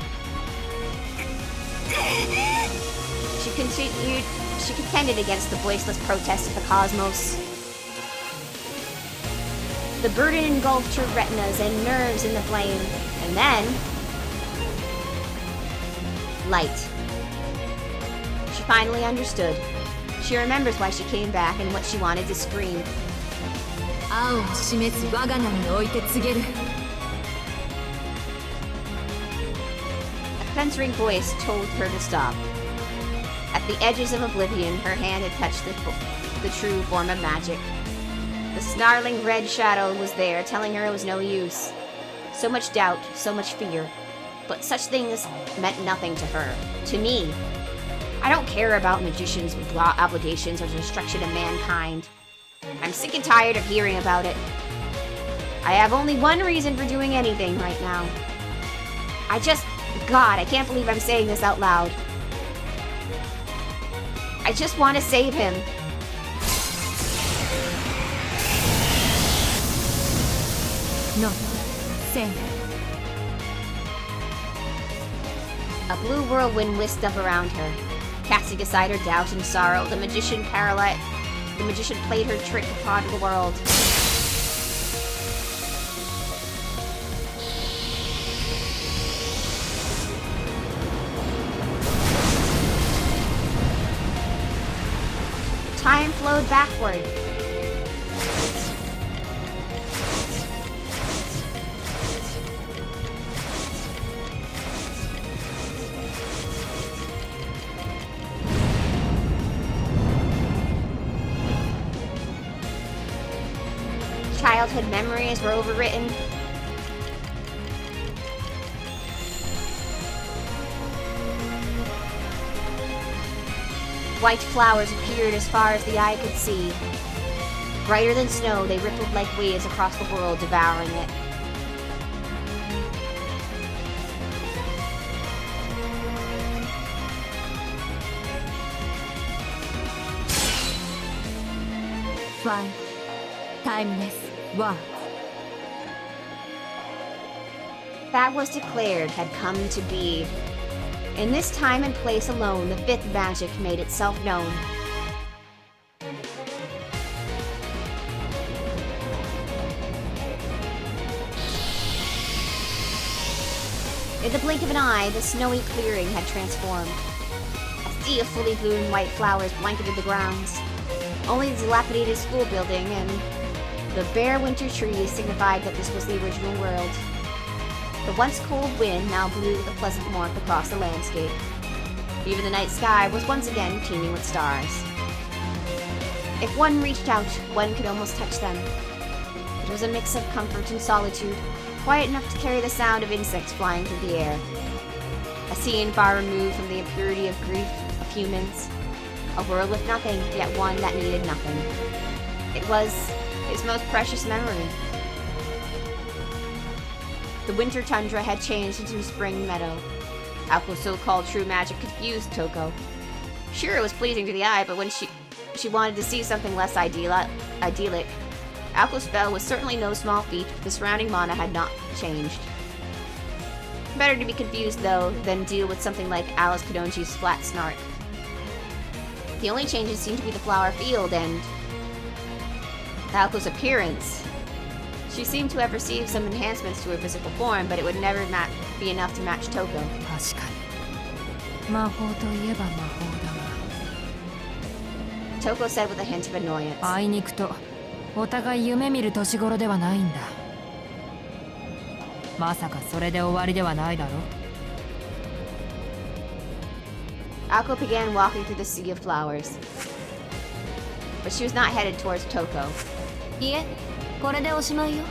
She contended against the voiceless protest of the cosmos. The burden engulfed her retinas and nerves in the flame. And then... light. She finally understood. She remembers why she came back and what she wanted to scream. A censoring voice told her to stop. At the edges of oblivion, her hand had touched the true form of magic. The snarling red shadow was there, telling her it was no use. So much doubt, so much fear. But such things meant nothing to her. To me. I don't care about magicians with obligations or the destruction of mankind. I'm sick and tired of hearing about it. I have only one reason for doing anything right now. God, I can't believe I'm saying this out loud. I just want to save him. No, same. A blue whirlwind whisked up around her. Casting aside her doubt and sorrow, the magician played her trick upon the world. Time flowed backward. Childhood memories were overwritten. White flowers appeared as far as the eye could see. Brighter than snow, they rippled like waves across the world, devouring it. One timeless war. That was declared had come to be. In this time and place alone, the fifth magic made itself known. In the blink of an eye, the snowy clearing had transformed. A sea of fully bloomed white flowers blanketed the grounds. Only the dilapidated school building and the bare winter trees signified that this was the original world. The once cold wind now blew with a pleasant warmth across the landscape. Even the night sky was once again teeming with stars. If one reached out, one could almost touch them. It was a mix of comfort and solitude, quiet enough to carry the sound of insects flying through the air. A scene far removed from the impurity of grief of humans. A world with nothing, yet one that needed nothing. It was his most precious memory. The winter tundra had changed into a spring meadow. Alco's so-called true magic confused Toko. Sure, it was pleasing to the eye, but when she wanted to see something less idyllic, Alco's spell was certainly no small feat. The surrounding mana had not changed. Better to be confused, though, than deal with something like Alice Kodonji's flat snark. The only changes seemed to be the flower field and Alco's appearance. She seemed to have received some enhancements to her physical form, but it would never be enough to match Toko. 確かに魔法といえば魔法だが Toko said with a hint of annoyance. あいにくとお互い夢見る年頃ではないんだまさかそれで終わりではないだろ Alco began walking through the sea of flowers. But she was not headed towards Toko. いえ、これでおしまいよ。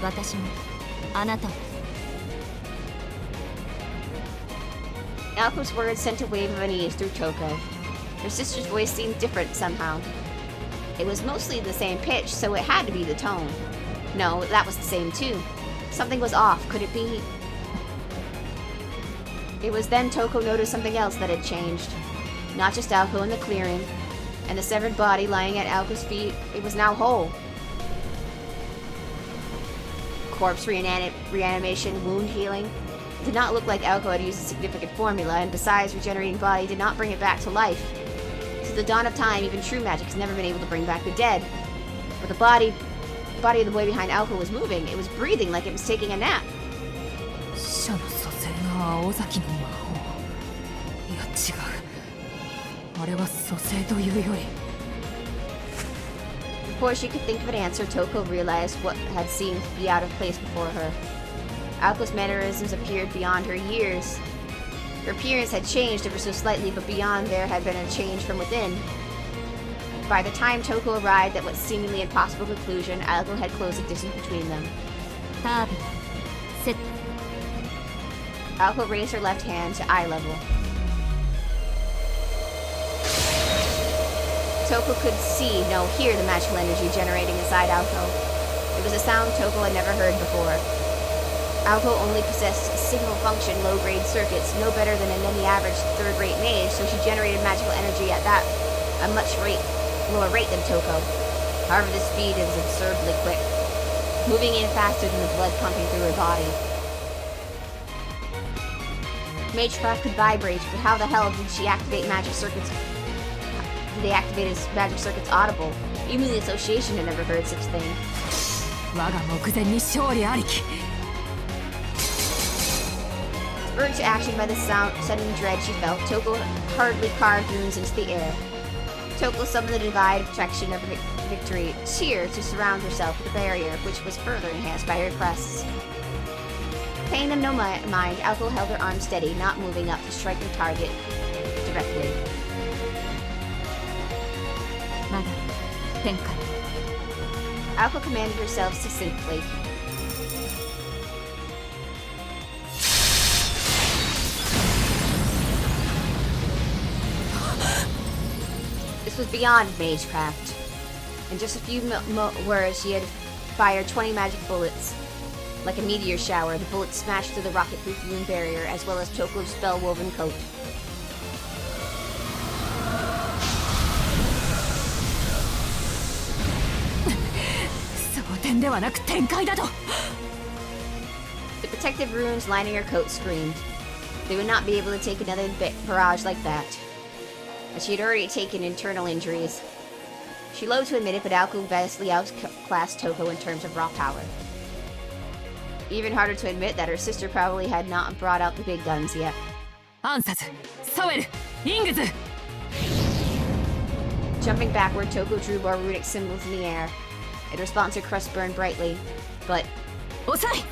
私もあなたも。Alco's words sent a wave of unease through Toko. Her sister's voice seemed different somehow. It was mostly the same pitch, so it had to be the tone. No, that was the same too. Something was off, could it be? It was then Toko noticed something else that had changed. Not just Alco in the clearing, and the severed body lying at Alco's feet, it was now whole. Corpse reanimation, wound healing. It did not look like Alco had used a significant formula, and besides, regenerating body did not bring it back to life. Since the dawn of time, even true magic has never been able to bring back the dead. But the body of the boy behind Alco was moving. It was breathing like it was taking a nap. 死者の蘇生が青崎の魔法いや違うあれは蘇生というより Before she could think of an answer, Toko realized what had seemed to be out of place before her. Alco's mannerisms appeared beyond her years. Her appearance had changed ever so slightly, but beyond there had been a change from within. By the time Toko arrived at what seemingly impossible conclusion, Alco had closed the distance between them. タービンセット Alco raised her left hand to eye level. Toko could see, no, hear the magical energy generating inside Alco. It was a sound Toko had never heard before. Alco only possessed single-function low-grade circuits, no better than any average third-rate mage, so she generated magical energy at a much lower rate than Toko. However, the speed is absurdly quick, moving in faster than the blood pumping through her body. Magecraft could vibrate, but how the hell did she activate magic circuits? Did they activate his magic circuits audible? Even the association had never heard such thing. 我が目前に勝利ありき Spurred to action by the sudden dread she felt, Toko hurriedly carved runes into the air. Toko summoned the divine protection of victory, Cheer, to surround herself with a barrier, which was further enhanced by her requests. Paying them no mind, Alco held her arm steady, not moving up to strike her target directly. まだ天下 Alco commanded herself succinctly. This was beyond magecraft. In just a few words, she had fired 20 magic bullets. Like a meteor shower, the bullets smashed through the rocket-proof rune barrier, as well as Toko's spell-woven coat. The protective runes lining her coat screamed. They would not be able to take another barrage like that. As she had already taken internal injuries. She loathed to admit it, but Alco vastly outclassed Toko in terms of raw power. Even harder to admit that her sister probably had not brought out the big guns yet. 暗殺サウェルイングズ Jumping backward, Toko drew more runic symbols in the air. In response, her crust burned brightly, but 遅い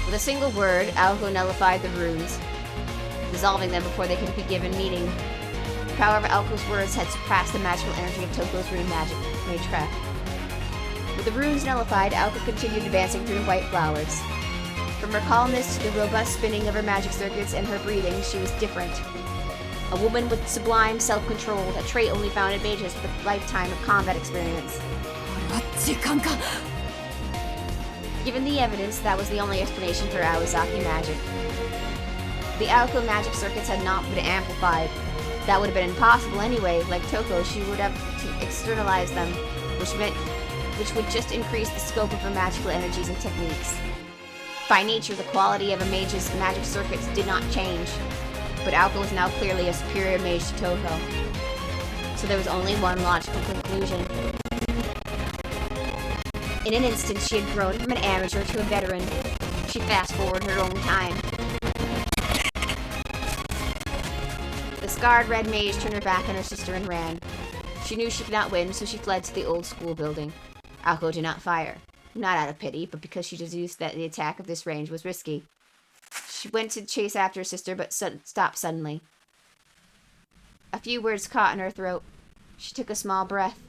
with a single word, Alco nullified the runes, dissolving them before they could be given meaning. The power of Alco's words had surpassed the magical energy of Toko's rune magecraft. With the runes nullified, Alco continued advancing through white flowers. From her calmness to the robust spinning of her magic circuits and her breathing, she was different. A woman with sublime self-control, a trait only found in mages with a lifetime of combat experience. これは時間か Given the evidence, that was the only explanation for Awazaki magic. The Alco magic circuits had not been amplified. That would have been impossible anyway. Like Toko, she would have to externalize them, which would just increase the scope of her magical energies and techniques. By nature, the quality of a mage's magic circuits did not change, but Alco was now clearly a superior mage to Toko. So there was only one logical conclusion. In an instant, she had grown from an amateur to a veteran. She fast-forwarded her own time. The scarred red mage turned her back on her sister and ran. She knew she could not win, so she fled to the old school building. Alco did not fire. Not out of pity, but because she deduced that the attack of this range was risky. She went to chase after her sister, but stopped suddenly. A few words caught in her throat. She took a small breath.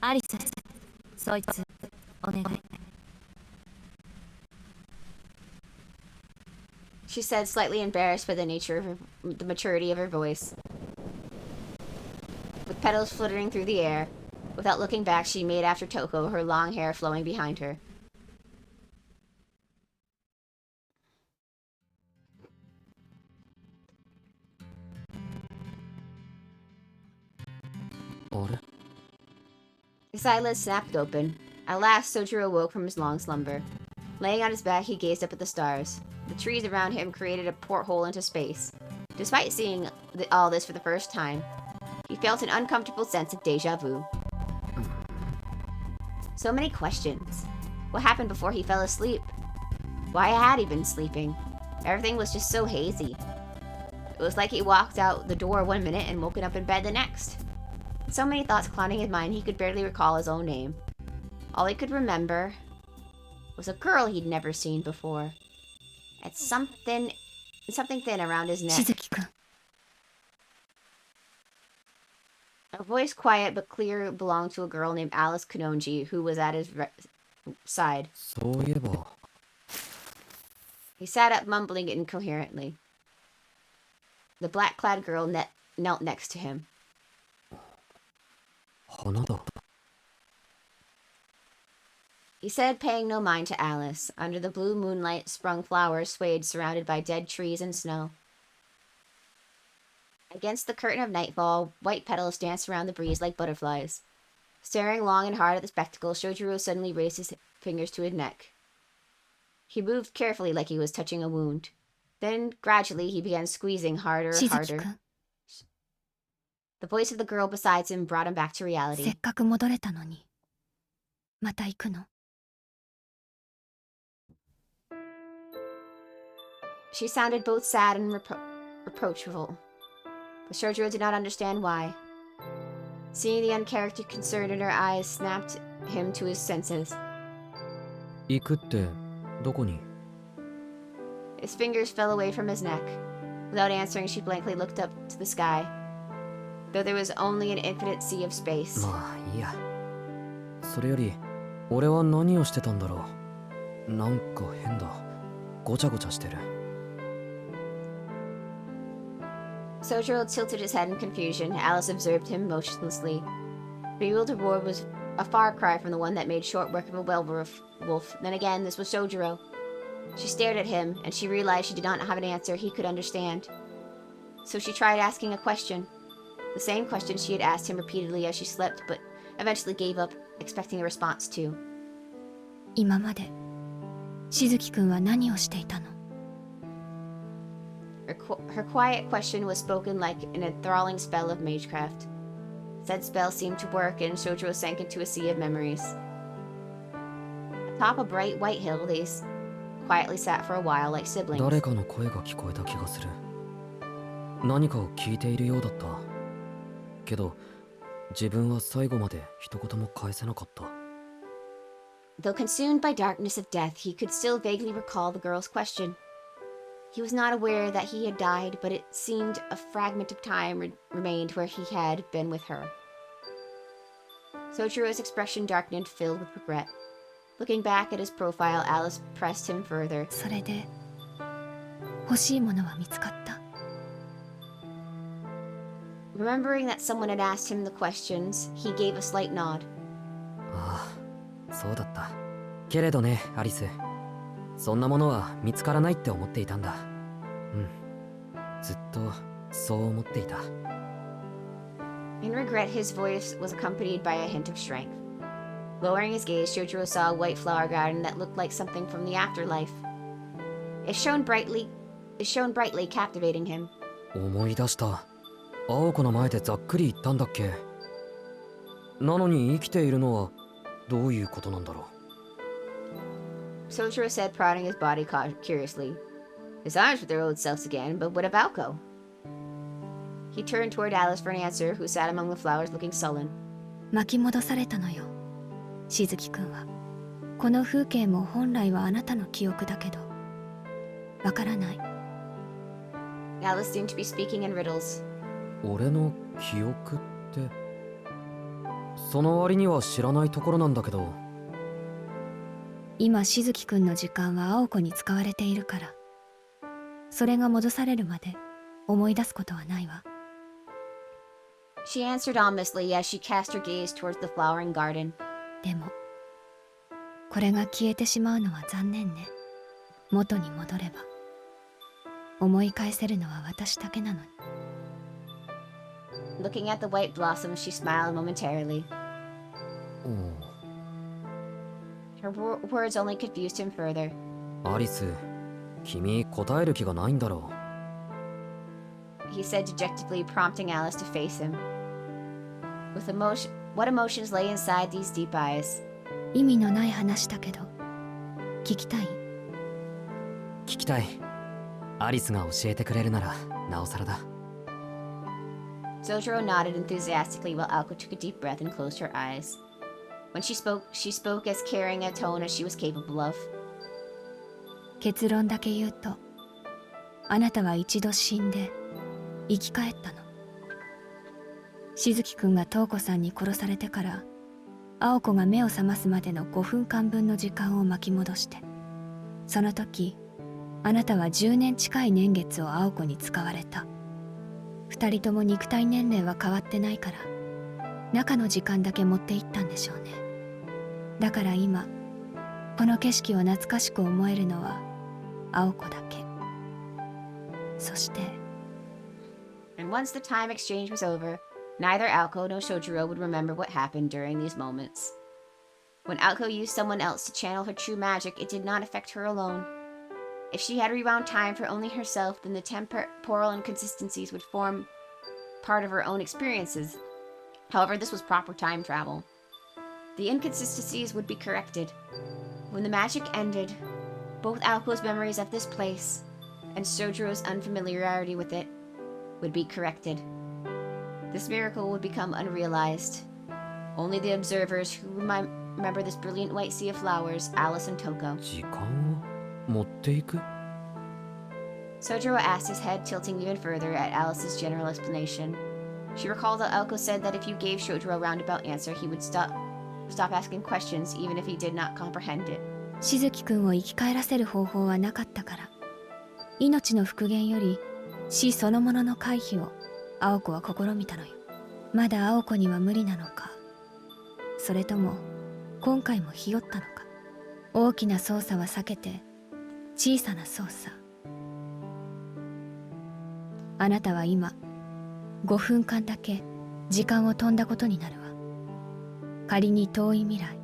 アリスそいつお願い She said, slightly embarrassed by the maturity of her voice. With petals fluttering through the air, without looking back, she made after Toko, her long hair flowing behind her. His eyelids snapped open. At last, Sojiro awoke from his long slumber. Laying on his back, he gazed up at the stars. The trees around him created a porthole into space. Despite seeing all this for the first time, he felt an uncomfortable sense of deja vu. So many questions. What happened before he fell asleep? Why had he been sleeping? Everything was just so hazy. It was like he walked out the door one minute and woken up in bed the next. So many thoughts clouding his mind, he could barely recall his own name. All he could remember was a girl he'd never seen before. And something thin around his neck. しずきくん A voice quiet but clear belonged to a girl named Alice Kanonji, who was at his side. そういえば He sat up, mumbling incoherently. The black-clad girl knelt next to him. 花だ He said, paying no mind to Alice. Under the blue moonlight, sprung flowers swayed, surrounded by dead trees and snow. Against the curtain of nightfall, white petals danced around the breeze like butterflies. Staring long and hard at the spectacle, Shojiro suddenly raised his fingers to his neck. He moved carefully like he was touching a wound. Then, gradually, he began squeezing harder and しずき harder. くん、 The voice of the girl beside him brought him back to せ reality. っかく戻れたのにまた行くの？ She sounded both sad and reproachful, but Shojiro did not understand why. Seeing the uncharactered concern in her eyes snapped him to his senses. 行くってどこに？ His fingers fell away from his neck. Without answering, she blankly looked up to the sky, though there was only an infinite sea of space. まあいいや。それより俺は何をしてたんだろう。なんか変だ。ごちゃごちゃしてる。Sojiro tilted his head in confusion. Alice observed him motionlessly. The bewildered ward was a far cry from the one that made short work of a werewolf. Then again, this was Sojiro. She stared at him, and she realized she did not have an answer he could understand. So she tried asking a question. The same question she had asked him repeatedly as she slept, but eventually gave up, expecting a response too. 今までしずきくんは何をしていたの？ Her quiet question was spoken like an enthralling spell of magecraft. Said spell seemed to work, and Shojiro sank into a sea of memories. Atop a bright white hill, they quietly sat for a while like siblings. 誰かの声が聞こえた気がする。何かを聞いているようだった。けど、自分は最後まで一言も返せなかった。Though consumed by darkness of death, he could still vaguely recall the girl's question. He was not aware that he had died, but it seemed a fragment of time remained where he had been with her. Sojiro's expression darkened, filled with regret. Looking back at his profile, Alice pressed him further. それで欲しいものは見つかった？ Remembering that someone had asked him the questions, he gave a slight nod. ああ、そうだった。けれどね、アリス。そんなものは見つからないって思っていたんだ。うん。ずっとそう思っていた。In regret, his voice was accompanied by a hint of strength. Lowering his gaze, Shojiro saw a white flower garden that looked like something from the afterlife. It shone brightly, captivating him. 思い出した。青子の前でざっくり言ったんだっけ。なのに生きているのはどういうことなんだろう。Sojiro said, prodding his body curiously. His arms were their old selves again, but what about Ko? He turned toward Alice for an answer, who sat among the flowers looking sullen. 巻き戻されたのよ、しずきくんは。この風景も本来はあなたの記憶だけど、わからない。 Alice seemed to be speaking in riddles. 俺の記憶って、その割には知らないところなんだけど。今しずきくんの時間は青子に使われているから、それが戻されるまで思い出すことはないわ。 She answered ominously as she cast her gaze towards the flowering garden. でもこれが消えてしまうのは残念ね。元に戻れば思い返せるのは私だけなのに。 Looking at the white blossoms, she smiled momentarily. おう。 Her words only confused him further. アリス、君答える気がないんだろう。 He said dejectedly, prompting Alice to face him. What emotions lay inside these deep eyes? 意味のない話だけど聞きたい？聞きたい。アリスが教えてくれるならなおさらだ。 Sojiro nodded enthusiastically while Alko took a deep breath and closed her eyes. When she spoke as caring a tone as she was capable of. 結論だけ言うと、あなたは一度死んで生き返ったの。しずきくんが瞳子さんに殺されてから、青子が目を覚ますまでの5分間分の時間を巻き戻して、その時あなたは10年近い年月を青子に使われた。2人とも肉体年齢は変わってないから、中の時間だけ持っていったんでしょうね。だから今この景色を懐かしく思えるのは青子だけ。そして And once the time exchange was over, Neither Aoko nor Shojuro would remember what happened during these moments. When Aoko used someone else to channel her true magic, it did not affect her alone. If she had rewound time for only herself, then the temporal inconsistencies would form part of her own experiences. However, this was proper time travel. The inconsistencies would be corrected. When the magic ended, both Aoko's memories of this place and Sojuro's unfamiliarity with it would be corrected. This miracle would become unrealized. Only the observers who remember this brilliant white sea of flowers, Alice and Toko. 時間を持っていく Sojuro asked, his head tilting even further at Alice's general explanation. She recalled that Aoko said that if you gave Shojuro a roundabout answer, he would stop asking questions even if he did not comprehend it. しずきくんを生き返らせる方法はなかったから、命の復元より死そのものの回避を青子は試みたのよ。まだ青子には無理なのか、それとも今回もひよったのか。大きな操作は避けて小さな操作。あなたは今5分間だけ時間を飛んだことになるわ。仮に遠い未来、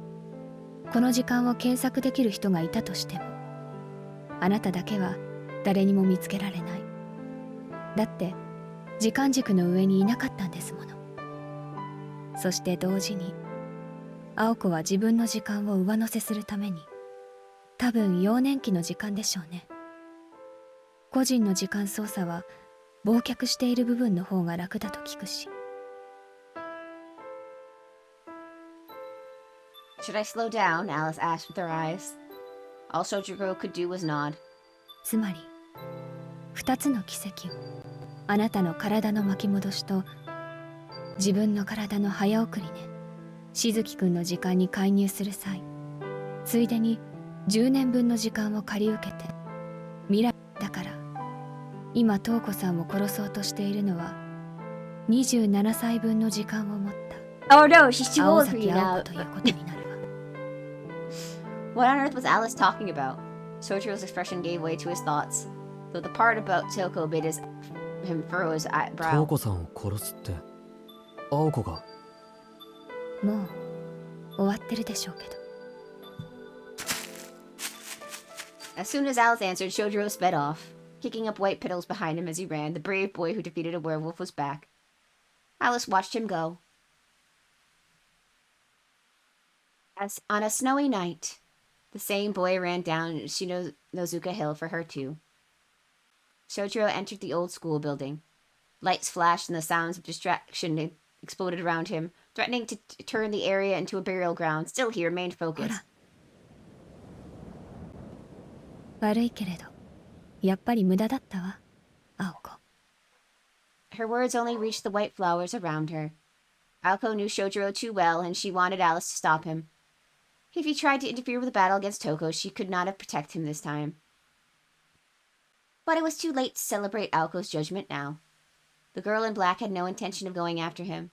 この時間を検索できる人がいたとしても、あなただけは誰にも見つけられない。だって時間軸の上にいなかったんですもの。そして同時に青子は自分の時間を上乗せするために、多分幼年期の時間でしょうね。個人の時間操作は忘却している部分の方が楽だと聞くし。Should I slow down? Alice asked with her eyes. All Shojuro could do was nod. つまり2つの奇跡を、あなたの体の巻き戻しと自分の体の早送りね。しずきくんの時間に介入する際、ついでに10年分の時間を借り受けて、未来だから今瞳子さんを殺そうとしているのは27歳分の時間を持った Oh no, she's too 青 old for you 崎青 now. 子ということになるわ。What on earth was Alice talking about? Sojuro's expression gave way to his thoughts, though the part about Toko made him furrow his 瞳 brow. 子さんを殺すって青子がもう終わってるでしょうけど。As soon as Alice answered, Shojuro sped off, kicking up white petals behind him as he ran. The brave boy who defeated a werewolf was back. Alice watched him go. As on a snowy night, the same boy ran down Shinozuka Hill for her too. Shojuro entered the old school building. Lights flashed and the sounds of distraction exploded around him, threatening to turn the area into a burial ground. Still, he remained ほ focused. ら、悪いけれどやっぱり無駄だったわ、青子。 Her words only reached the white flowers around her. Aoko knew Shojuro too well, and she wanted Alice to stop him. If he tried to interfere with the battle against Toko, she could not have protected him this time. But it was too late to celebrate Aoko's judgment now. The girl in black had no intention of going after him.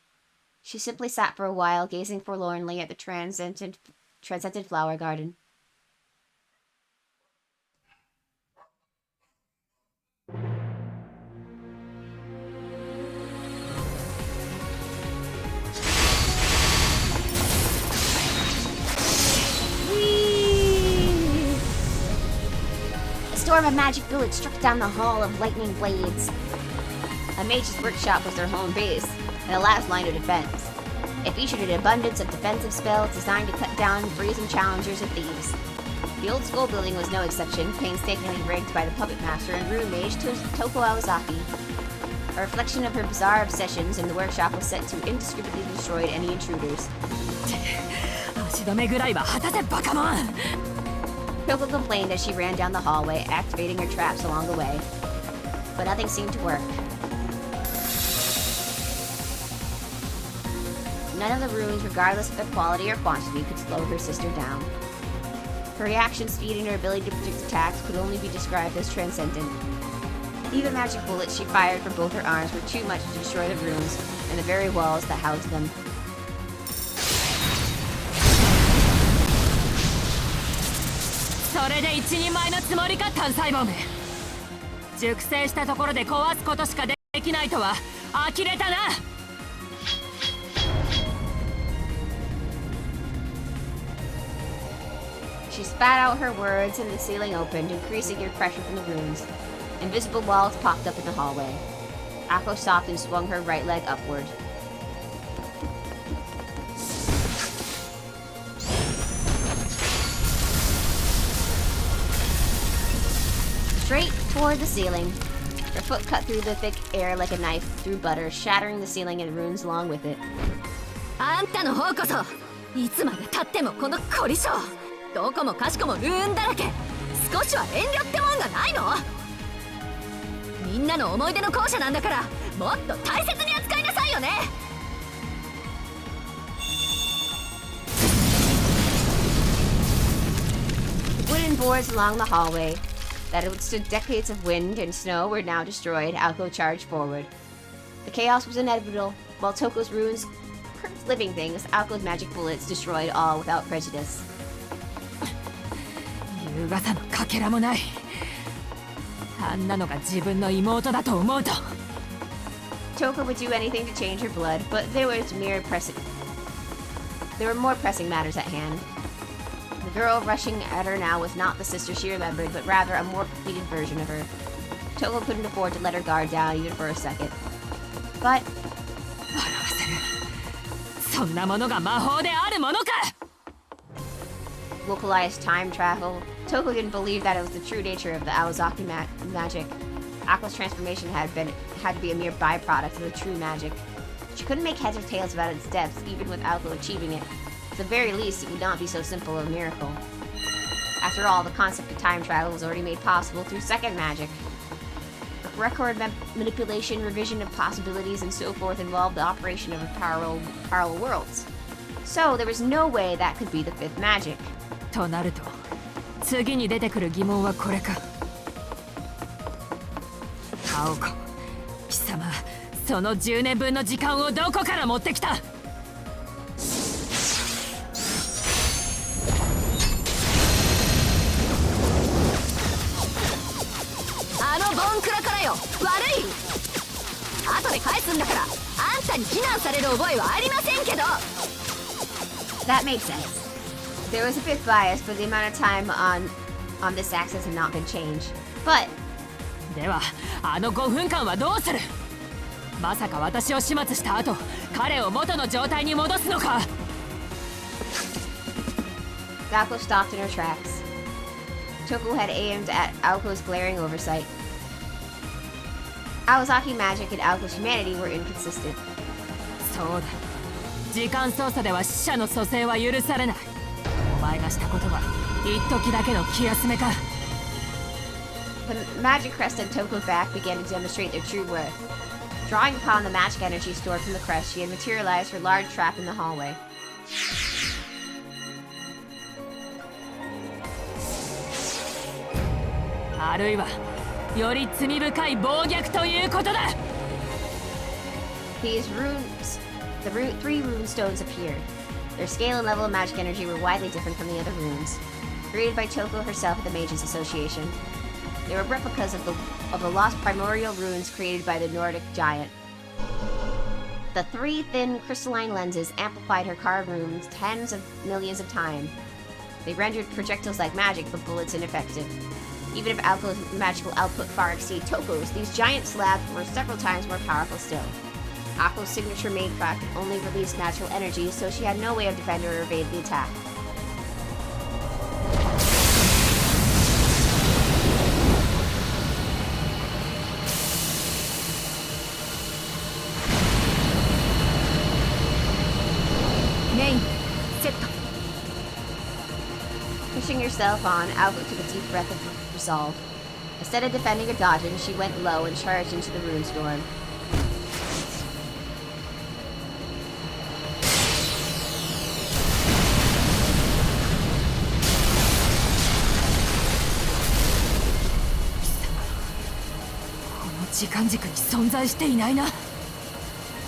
She simply sat for a while, gazing forlornly at the transcendent flower garden. A storm of magic bullets struck down the hall of lightning blades. A mage's workshop was their home base, and the last line of defense. It featured an abundance of defensive spells designed to cut down brazen challengers and thieves. The old school building was no exception, painstakingly rigged by the puppet master and room mage Toko Awazaki. A reflection of her bizarre obsessions, and the workshop was set to indiscriminately destroy any intruders. 足止めぐらいは果たせバカモン。 Toko complained as she ran down the hallway, activating her traps along the way. But nothing seemed to work. None of the rooms, regardless of their quality or quantity, could slow her sister down. Her reaction speed and her ability to predict attacks could only be described as transcendent. Even magic bullets she fired from both her arms were too much to destroy the rooms and the very walls that housed them. それで一人前のつもりか、単細胞め。熟成したところで壊すことしかできないとは呆れたな。She spat out her words and the ceiling opened, increasing your pressure from the runes. Invisible walls popped up in the hallway. Akko stopped and swung her right leg upward. Straight toward the ceiling. Her foot cut through the thick air like a knife through butter, shattering the ceiling and runes along with it. あんたの方こそいつまで経ってもこの凝り性。どこもかしこもルーンだらけ。少しは遠慮ってもんがないの？みんなの思い出の校舎なんだからもっと大切に扱いなさいよね。Wooden boards along the hallway that had withstood decades of wind and snow were now destroyed. Alko charged forward. The chaos was inevitable. While Toko's runes cursed living things, Alko's magic bullets destroyed all without prejudice. 優雅さのかけらもない。あんなのが自分の妹だと思うと。Toko would do anything to change her blood, but there were more pressing matters at hand. The girl rushing at her now was not the sister she remembered, but rather a more completed version of her. Toko couldn't afford to let her guard down even for a second. But 笑わせる。そんなものが魔法であるものか。localized time travel, Toko didn't believe that it was the true nature of the Awazaki magic. Akko's transformation had to be a mere byproduct of the true magic. She couldn't make heads or tails about its depths, even with Akko achieving it. At the very least, it would not be so simple a miracle. After all, the concept of time travel was already made possible through second magic. Record manipulation, revision of possibilities, and so forth involved the operation of parallel worlds. So there was no way that could be the fifth magic. となると、次に出てくる疑問はこれか。青子、貴様、その10年分の時間をどこから持ってきた？あのボンクラからよ。悪い。後で返すんだから、あんたに非難される覚えはありませんけど。That makes sense. There was a bit biased, but the amount of time on this axis had not been changed. But では、あの5分間はどうする？まさか私を始末した後、彼を元の状態に戻すのかGakko stopped in her tracks. Toko had aimed at Aoko's glaring oversight. Awazaki magic and Aoko's humanity were inconsistent. そうだ。時間操作では死者の蘇生は許されない。お前がしたことは一時だけの気休めか。The magic crest on Toko's back began to demonstrate their true worth. Drawing upon the magic energy stored from the crest, she had materialized her large trap in the hallway. あるいはより罪深い暴虐ということだ。These runes, three rune stones appeared. Their scale and level of magic energy were widely different from the other runes. Created by Toko herself at the Mages Association, they were replicas of the lost primordial runes created by the Nordic giant. The three thin crystalline lenses amplified her carved runes tens of millions of times. They rendered projectiles like magic, but bullets ineffective. Even if Aoko's magical output far exceeded Toko's, these giant slabs were several times more powerful still. Ako's signature maincraft only released natural energy, so she had no way of defending or evade the attack. Main, set. Pushing herself on, Aoko took a deep breath of resolve. Instead of defending or dodging, she went low and charged into the rune storm.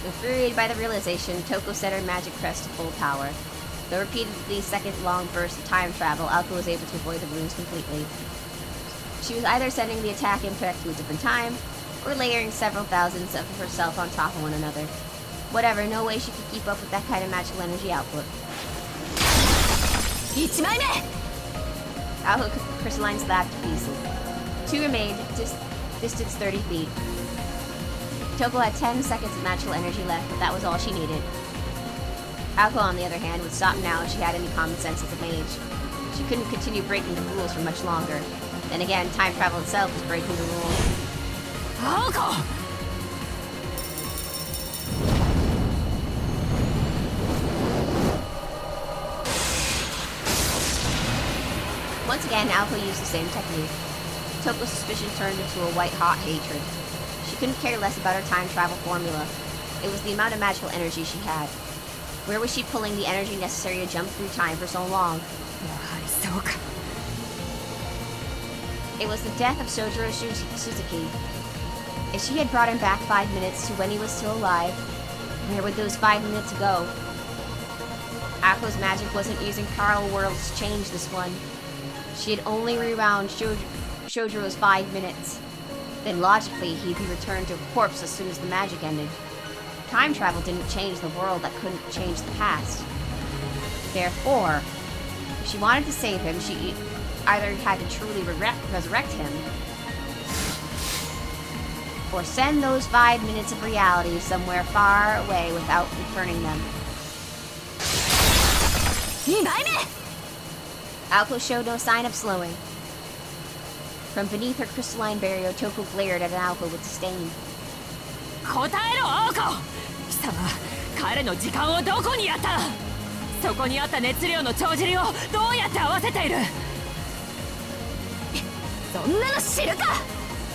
Infuriated by the realization, Toko set her magic crest to full power. Though repeatedly second-long bursts of time travel, Aoko was able to avoid the runes completely. She was either sending the attack impact to a different time, or layering several thousands of herself on top of one another. Whatever, no way she could keep up with that kind of magical energy output. 1枚目 Alco crystalline slapped to pieces. 2 remained, distance 30 feet. Toko had 10 seconds of natural energy left, but that was all she needed. Alco, on the other hand, would stop now if she had any common sense as a mage. She couldn't continue breaking the rules for much longer. Then again, time travel itself was breaking the rules. Aoko! Once again, Alco used the same technique. Toko's suspicion turned into a white-hot hatred. She couldn't care less about her time travel formula. It was the amount of magical energy she had. Where was she pulling the energy necessary to jump through time for so long? It was the death of Sojiro Suzuki. If she had brought him back 5 minutes to when he was still alive, where would those 5 minutes go? Ako's magic wasn't using parallel worlds to change this one. She had only rewound Shojiro's 5 minutes. Then logically, he'd be returned to a corpse as soon as the magic ended. Time travel didn't change the world that couldn't change the past. Therefore, if she wanted to save him, she either had to truly resurrect him, or send those 5 minutes of reality somewhere far away without returning them. Alco showed no sign of slowing. From beneath her crystalline barrier, Toko glared at Alco with disdain. 答えろ、アオコ！貴様、彼の時間をどこにやった？そこにあった熱量の帳尻をどうやって合わせている？そんなの知るか！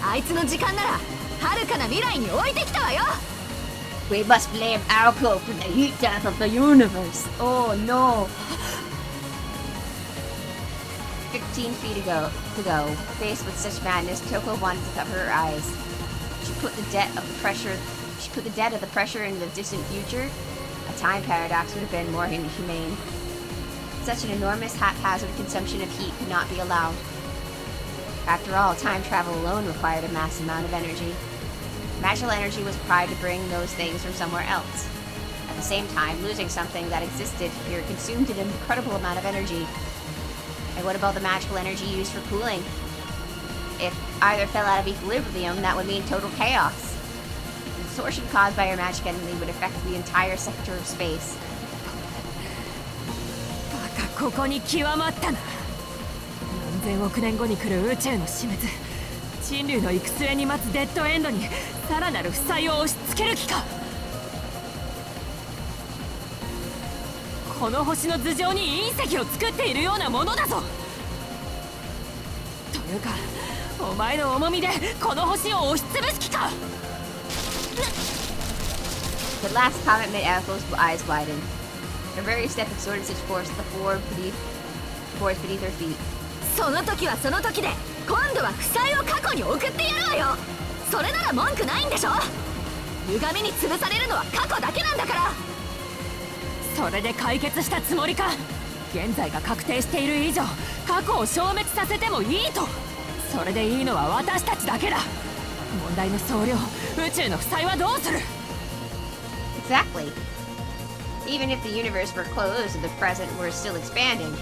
あいつの時間なら遥かな未来に置いてきたわよ。 We must blame Alco for the heat death of the universe. Oh no. 15 feet to go, faced with such madness, Toko wanted to cover her eyes. She put the debt of the pressure in the distant future. A time paradox would have been more inhumane. Such an enormous haphazard consumption of heat could not be allowed. After all, time travel alone required a massive amount of energy. Magical energy was required to bring those things from somewhere else. At the same time, losing something that existed here consumed an incredible amount of energy. And what about the magical energy used for cooling? If either fell out of equilibrium, that would mean total chaos. The distortion caused by her magic energy would affect the entire sector of space. バカ、ここに極まったな。何千億年後に来る宇宙の死滅、人類の行く末に待つデッドエンドにさらなる負債を押し付ける気か。この星の頭上に隕石を作っているようなものだぞ。というか、お前の重みでこの星を押しつぶす気か。The last comment made Alco's eyes widen. Her very step exerted such force that the floor beneath her feet. その時はその時で、今度は負債を過去に送ってやるわよ。それなら文句ないんでしょ。歪みに潰されるのは過去だけなんだから。それで解決したつもりか。現在が確定している以上、過去を消滅させてもいいと。それでいいのは私たちだけだ。問題の総量、宇宙の負債はどうする？ Exactly. Even if the universe were closed and the present were still expanding,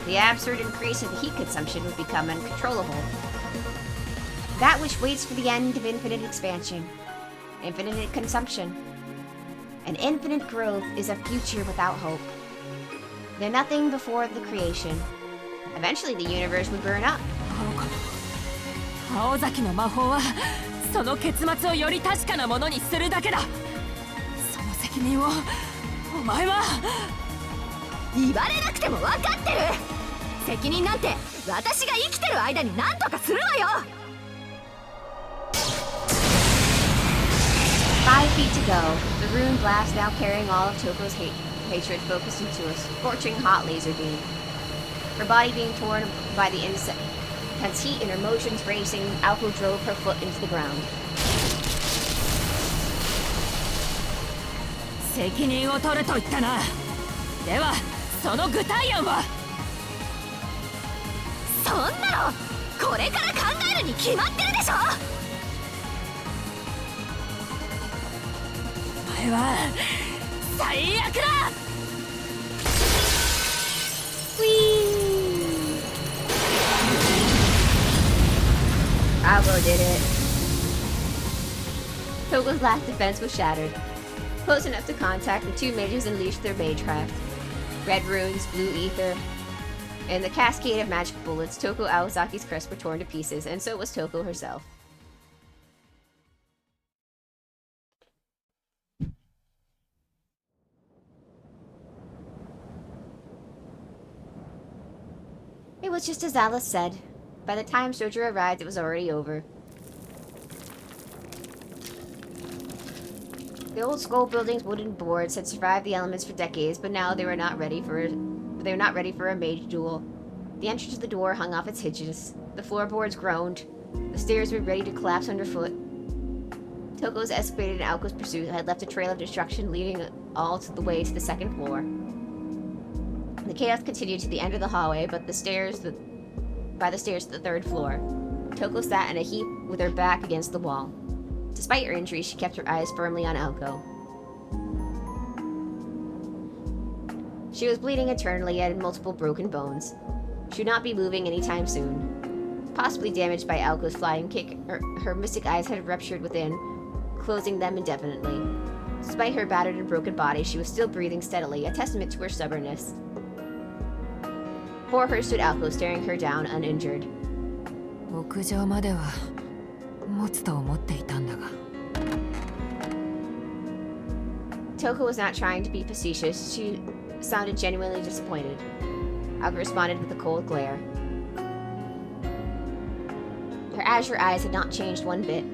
the absurd increase of the heat consumption would become uncontrollable. That which waits for the end of infinite expansion, infinite consumption, and infinite growth is a future without hope. They're nothing before the creation. Eventually the universe would burn up. 青崎の魔法はその結末をより確かなものにするだけだ。その責任をお前は。言われなくても分かってる。責任なんて私が生きてる間に何とかするわよ。5 feet to go. The rune blast, now carrying all of Toko's hatred, focused into a scorching hot laser beam. Her body being torn by the intense heat and her motions racing, Alco drove her foot into the ground. 責任を取ると言ったな。ではその具体案は？そんなのこれから考えるに決まってるでしょ。お前は最悪だ。Whee! Algo did it. Togo's last defense was shattered. Close enough to contact, the two mages unleashed their magecraft. Red runes, blue ether, and the cascade of magic bullets. Toko Aozaki's crest were torn to pieces, and so was Toko herself. It was just as Alice said. By the time Sojo arrived, it was already over. The old school building's wooden boards had survived the elements for decades, but now they were not ready for a mage duel. The entrance to the door hung off its hinges. The floorboards groaned. The stairs were ready to collapse underfoot. Toko's escapade and Aoko's pursuit had left a trail of destruction leading all the way to the second floor. The chaos continued to the end of the hallway, by the stairs to the third floor. Toko sat in a heap with her back against the wall. Despite her injuries, she kept her eyes firmly on Aoko. She was bleeding internally and had multiple broken bones. She would not be moving anytime soon. Possibly damaged by Aoko's flying kick, her mystic eyes had ruptured within, closing them indefinitely. Despite her battered and broken body, she was still breathing steadily, a testament to her stubbornness. Before her stood Aoko, staring her down, uninjured. 屋上までは持つと思っていたんだが。Toko was not trying to be facetious. She sounded genuinely disappointed. Aoko responded with a cold glare. Her azure eyes had not changed one bit.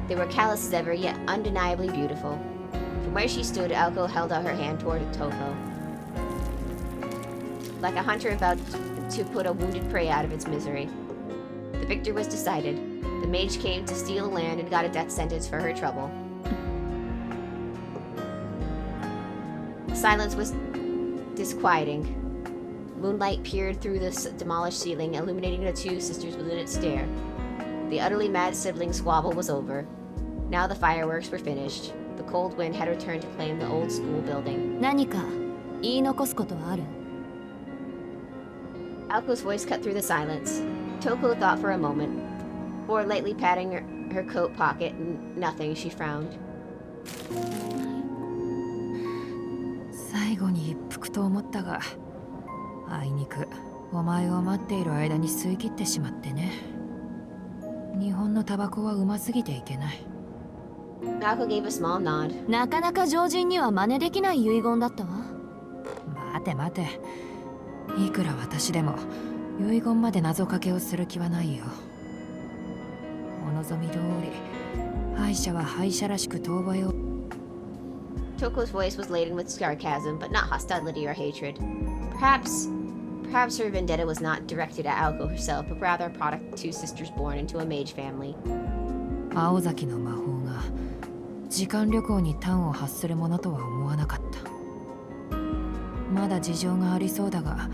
They were callous as ever, yet undeniably beautiful. From where she stood, Aoko held out her hand toward Toko. Like a hunter about to put a wounded prey out of its misery. The victor was decided. The mage came to steal land and got a death sentence for her trouble. Silence was disquieting. Moonlight peered through the demolished ceiling, illuminating the two sisters within its stare. The utterly mad sibling squabble was over. Now the fireworks were finished. The cold wind had returned to claim the old school building. 何か言い残すことはある？ Aoko's voice cut through the silence. Toko thought for a moment, before lightly patting her coat pocket. Nothing, she frowned. 最後に一服と思ったが、あいにくお前を待っている間に吸い切ってしまってね。日本のタバコはうますぎていけない。Aoko gave a small nod. なかなか常人には真似できない遺言だったわ。待て待て。いくら私でも遺言まで謎かけをする気はないよ。お望み通り、敗者は敗者らしく当倍を。Toko's voice was laden with sarcasm, but not hostility or hatred. Perhaps her vendetta was not directed at Aoko herself, but rather a product of two sisters born into a mage family. 青崎の魔法が時間旅行に端を発するものとは思わなかった。まだ事情がありそうだが、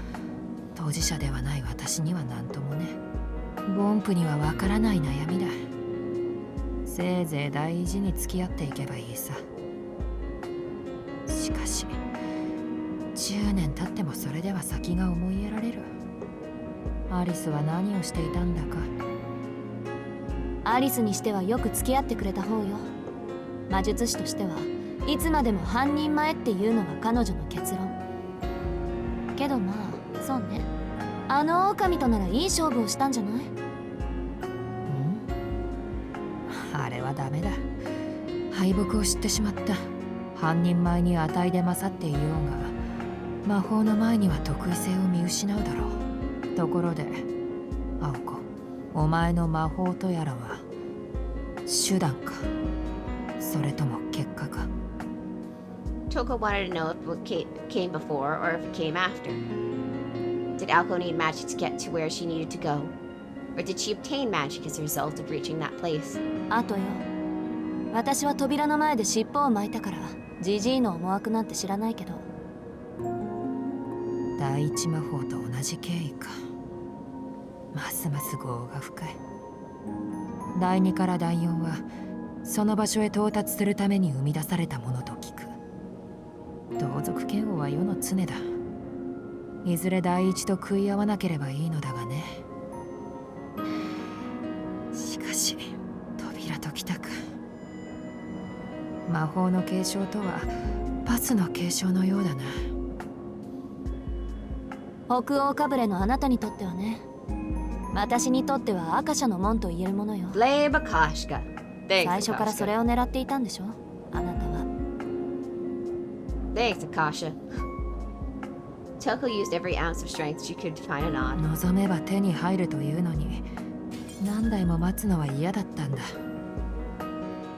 当事者ではない私には何ともね。凡夫にはわからない悩みだ。せいぜい大事に付き合っていけばいいさ。しかし10年経ってもそれでは先が思いやられる。アリスは何をしていたんだか。アリスにしてはよく付き合ってくれた方よ。魔術師としてはいつまでも半人前っていうのが彼女の結論。けどまあそうね、あの狼とならいい勝負をしたんじゃない？あれはダメだ。敗北を知ってしまった。半人前に値で勝っていようが魔法の前には得意性を見失うだろう。ところで青子、お前の魔法とやらは手段か、それとも結果か。Toko wanted to know if what came before or if it came after. Did Aoko need magic to get to where she needed to go? Or did she obtain magic as a result of reaching that place? あとよ、私は扉の前で尻尾を巻いたからジジイの思惑なんて知らないけど。第一魔法と同じ経緯か。ますます業が深い。第2から第4はその場所へ到達するために生み出されたものと聞く。同族嫌悪は世の常だ。いずれ第一と食い合わなければいいのだがね。しかし扉解きたく。魔法の継承とはパスの継承のようだな。北欧かぶれのあなたにとってはね。私にとっては赤社の門と言えるものよ。 Blame Akashka. 最 Thanks, 初からそれ Akashka. を狙っていたんでしょ、あなたは。 Thanks, Akasha. Toko used every ounce of strength she could to find a nod. 望めば手に入るというのに何台も待つのは嫌だったんだ。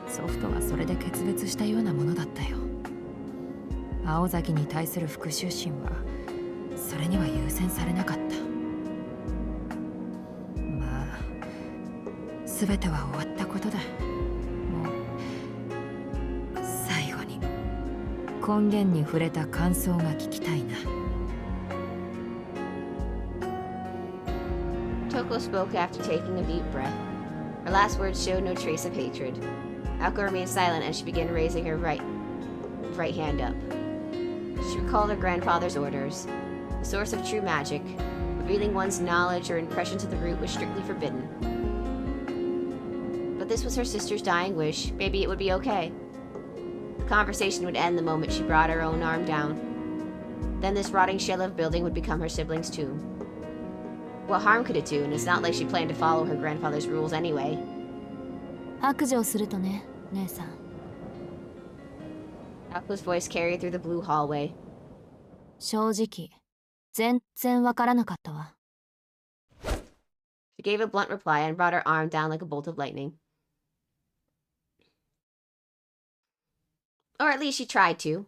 ソフトはそれで決別したようなものだったよ。青崎に対する復讐心はそれには優先されなかった。まあ全ては終わったことだ。もう最後に根源に触れた感想が聞きたいな。Toko spoke after taking a deep breath. Her last words showed no trace of hatred. Alko remained silent as she began raising her right hand up. She recalled her grandfather's orders. The source of true magic, revealing one's knowledge or impressions of the root, was strictly forbidden. But this was her sister's dying wish. Maybe it would be okay. The conversation would end the moment she brought her own arm down. Then this rotting shell of building would become her sibling's tomb. What harm could it do? And it's not like she planned to follow her grandfather's rules anyway. 白状するとね、姉さん。 Alko's voice carried through the blue hallway. 正直、全然わからなかったわ。 She gave a blunt reply and brought her arm down like a bolt of lightning. Or at least she tried to.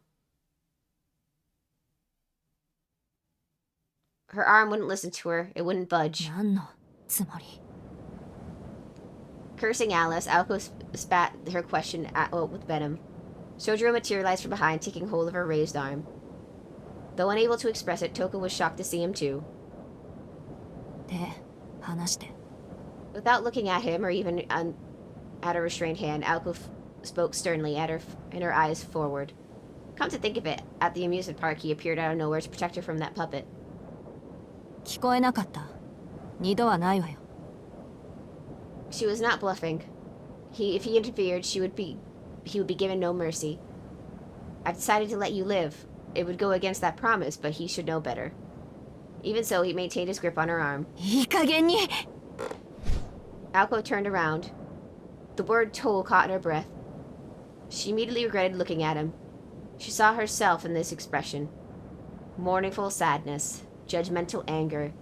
Her arm wouldn't listen to her. It wouldn't budge. 何のつもり？ Cursing Alice, Alko spat her question with venom. Shojiro materialized from behind, taking hold of her raised arm. Though unable to express it, Toko was shocked to see him too. で、話して。 Without looking at him or even at a restrained hand, Alko spoke sternly at her and her eyes forward. Come to think of it, at the amusement park he appeared out of nowhere to protect her from that puppet. 聞こえなかった。二度はないわよ。 She was not bluffing. If he interfered, he would be given no mercy. I've decided to let you live. It would go against that promise, but he should know better. Even so, he maintained his grip on her arm. いい加減に。 Alko turned around. The word toll caught in her breath. She immediately regretted looking at him. She saw herself in this expression. Mournful sadness, judgmental anger.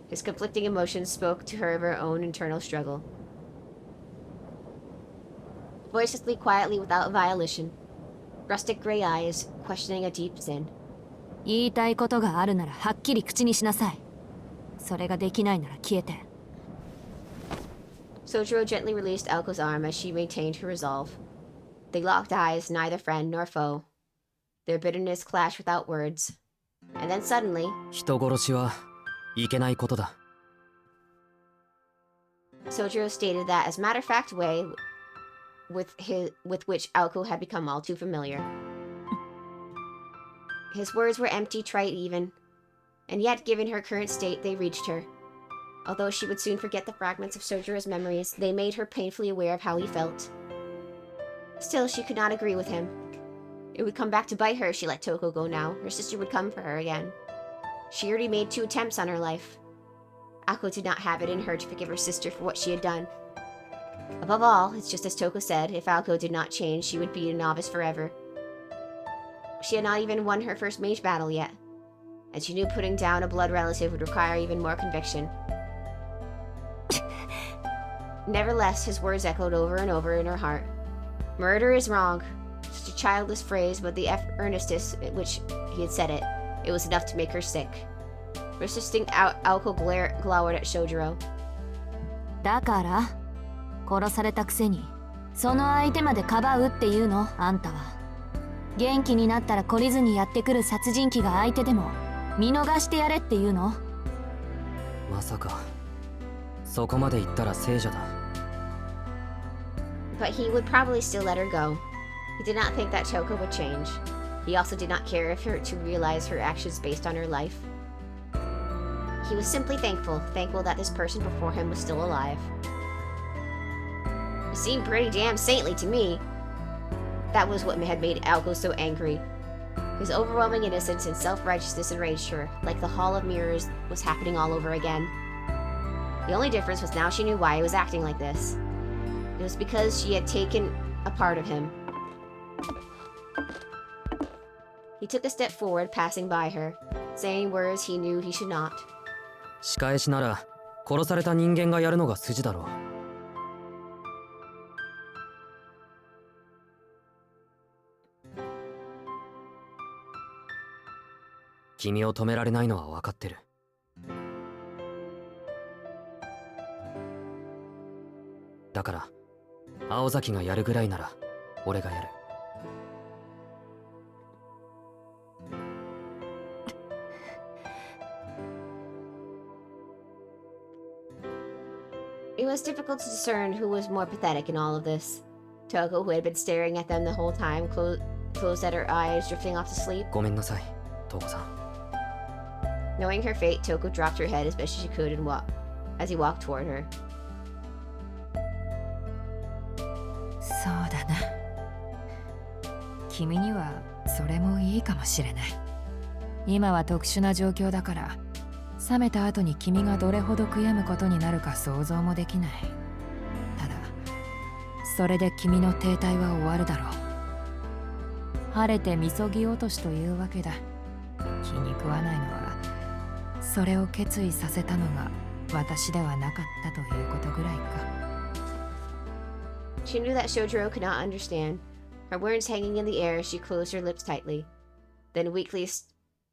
His conflicting emotions spoke to her of her own internal struggle. Voicelessly, quietly, without volition. Rustic gray eyes, questioning a deep sin. 言いたいことがあるならはっきり口にしなさい。それができないなら消えて。 Sojiro gently released Alko's arm as she maintained her resolve. They locked eyes, neither friend nor foe. Their bitterness clashed without words. And then suddenly, 人殺しはいけないことだ。 Sojiro stated that as a matter-of-fact way with which Alko had become all too familiar. His words were empty, trite even, and yet given her current state, they reached her. Although she would soon forget the fragments of Sojiro's memories, they made her painfully aware of how he felt. Still, she could not agree with him. It would come back to bite her if she let Toko go now. Her sister would come for her again. She already made 2 attempts on her life. Ako did not have it in her to forgive her sister for what she had done. Above all, it's just as Toko said, if Alko did not change, she would be a novice forever. She had not even won her first mage battle yet, and she knew putting down a blood relative would require even more conviction. Nevertheless, his words echoed over and over in her heart. Murder is wrong. Such a childless phrase, but the earnestness at which he had said it, it was enough to make her sick. Persisting, Alko glowered at Shojiro. だから殺されたくせにその相手までかばうっていうのあんたは。元気になったら懲りずにやってくる殺人鬼が相手でも見逃してやれっていうの。まさかそこまで言ったら聖者だ。 But he would probably still let her go. He did not think that Toko would change. He also did not care if her to realize her actions based on her life. He was simply thankful that this person before him was still alive. It seemed pretty damn saintly to me. That was what had made Alco so angry. His overwhelming innocence and self-righteousness enraged her, like the Hall of Mirrors was happening all over again. The only difference was now she knew why he was acting like this. It was because she had taken a part of him. He took a step forward, passing by her, saying words he knew he should not. 仕返しなら殺された人間がやるのが筋だろう。君を止められないのは分かってる。だから青崎がやるぐらいなら俺がやる。It was difficult to discern who was more pathetic in all of this. Toko, who had been staring at them the whole time, closed at her eyes, drifting off to sleep. ごめんなさい、トウコさん。Knowing her fate, Toko dropped her head as best she could and as he walked toward her. そうだな。君にはそれもいいかもしれない。今は特殊な状況だから、冷めた後に君がどれほど悔やむことになるか想像もできない。ただ、それで君の停滞は終わるだろう。晴れてみそぎ落としというわけだ。気に食わないのは、それを決意させたのが私ではなかったということぐらいか。She knew that Shojiro could not understand. Her words hanging in the air, she closed her lips tightly, then weakly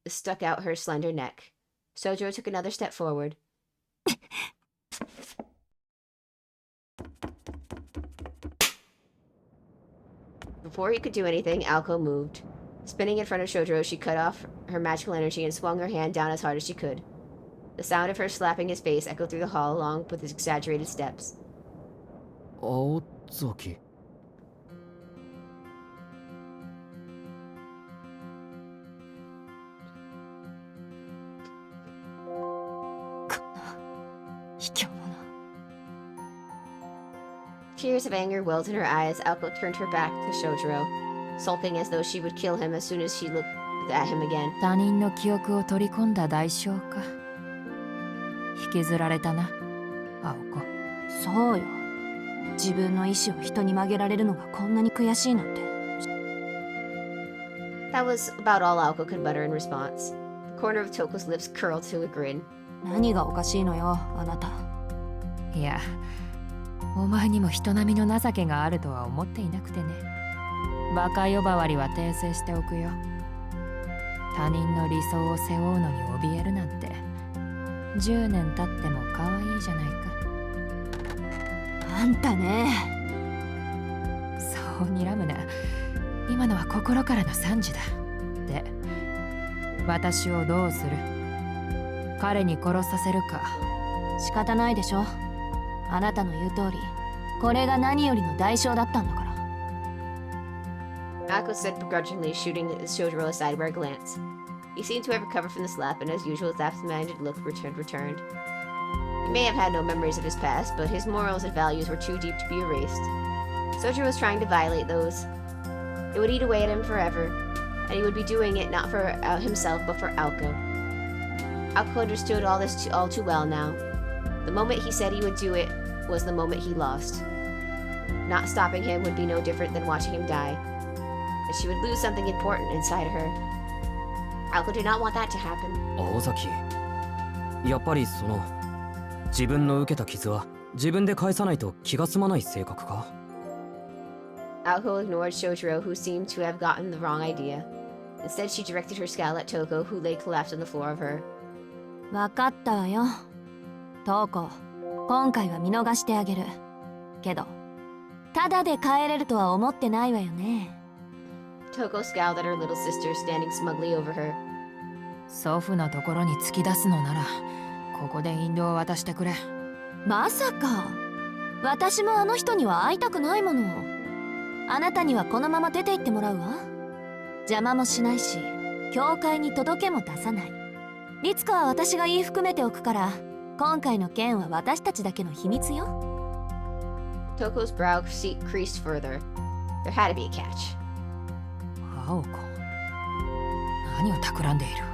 stuck out her slender neck. Shojiro took another step forward. Before he could do anything, Alco moved. Spinning in front of Shojiro, she cut off her magical energy and swung her hand down as hard as she could. The sound of her slapping his face echoed through the hall along with his exaggerated steps. 青崎。Tears of anger welled in her eyes. Alco turned her back to Shojiro, sulking as though she would kill him as soon as she looked at him again. 他人の記憶を取り込んだ代償か。引きずられたな、青子。そうよ。自分の意志を人に曲げられるのがこんなに悔しいなんて。That was about all Alco could mutter in response. The corner of Toko's lips curled to a grin. 何がおかしいのよ、あなた。いや、お前にも人並みの情けがあるとは思っていなくてね。バカ呼ばわりは訂正しておくよ。他人の理想を背負うのに怯えるなんて10年経っても可愛いじゃないか。あんたね。そう睨むな。今のは心からの賛辞だ。で、私をどうする？彼に殺させるか。仕方ないでしょ。あなたの言う通り、これが何よりの代償だったんだから。Alco said begrudgingly, shooting Shojiro a sideward glance. He seemed to have recovered from the slap, and as usual, his absent-minded look returned. He may have had no memories of his past, but his morals and values were too deep to be erased. Shojiro was trying to violate those. It would eat away at him forever, and he would be doing it not for himself, but for Alco. Alco understood all this all too well now. The moment he said he would do it was the moment he lost. Not stopping him would be no different than watching him die. And she would lose something important inside of her. Alco did not want that to happen. 青崎、やっぱり自分の受けた傷は自分で返さないと気が済まない性格か？ Alco ignored Shojiro, who seemed to have gotten the wrong idea. Instead, she directed her scowl at Toko, who lay collapsed on the floor of her. わかったわよ。トウコ、今回は見逃してあげる。けど、ただで帰れるとは思ってないわよね。Toko scowled at her little sister, standing smugly over her. 祖父のところに突き出すのなら、ここで引導を渡してくれ。まさか。私もあの人には会いたくないもの。あなたにはこのまま出て行ってもらうわ。邪魔もしないし、教会に届けも出さない。律子は私が言い含めておくから、今回の件は私たちだけの秘密よ。Toko's brow creased further. There had to be a catch. 青子、何を企んでいる？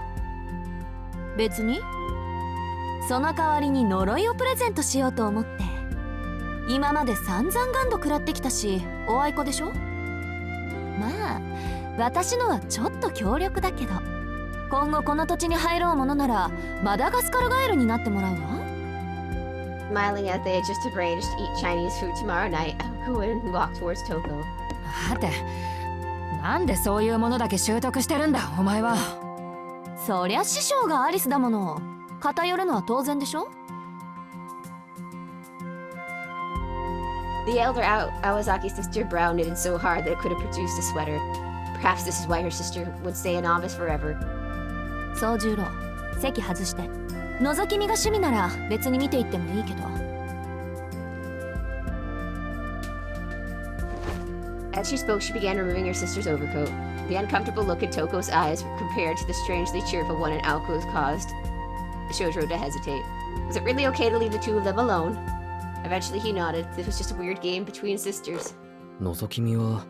別に。その代わりに呪いをプレゼントしようと思って。今まで散々ガンド食らってきたし、おあいこでしょ。まあ私のはちょっと強力だけど、今後この土地に入ろうものならマダガスカルガエルになってもらうわ。 Smiling as they had just arranged to eat Chinese food tomorrow night, Aoko and walked towards Toko. はて、なんでそういうものだけ習得してるんだお前は。そりゃ師匠がアリスだもの、偏るのは当然でしょ。The elder Awazaki's sister brow knitted so hard that it could have produced a sweater. Perhaps this is why her sister would stay a novice forever. 宗十郎、席外して。覗き見が趣味なら別に見ていってもいいけど。As she spoke, she began removing her sister's overcoat. The uncomfortable look in Toko's eyes compared to the strangely cheerful one in Aoko's caused Shojiro to hesitate. Was it really okay to leave the two of them alone? Eventually he nodded. This was just a weird game between sisters. 覗き見は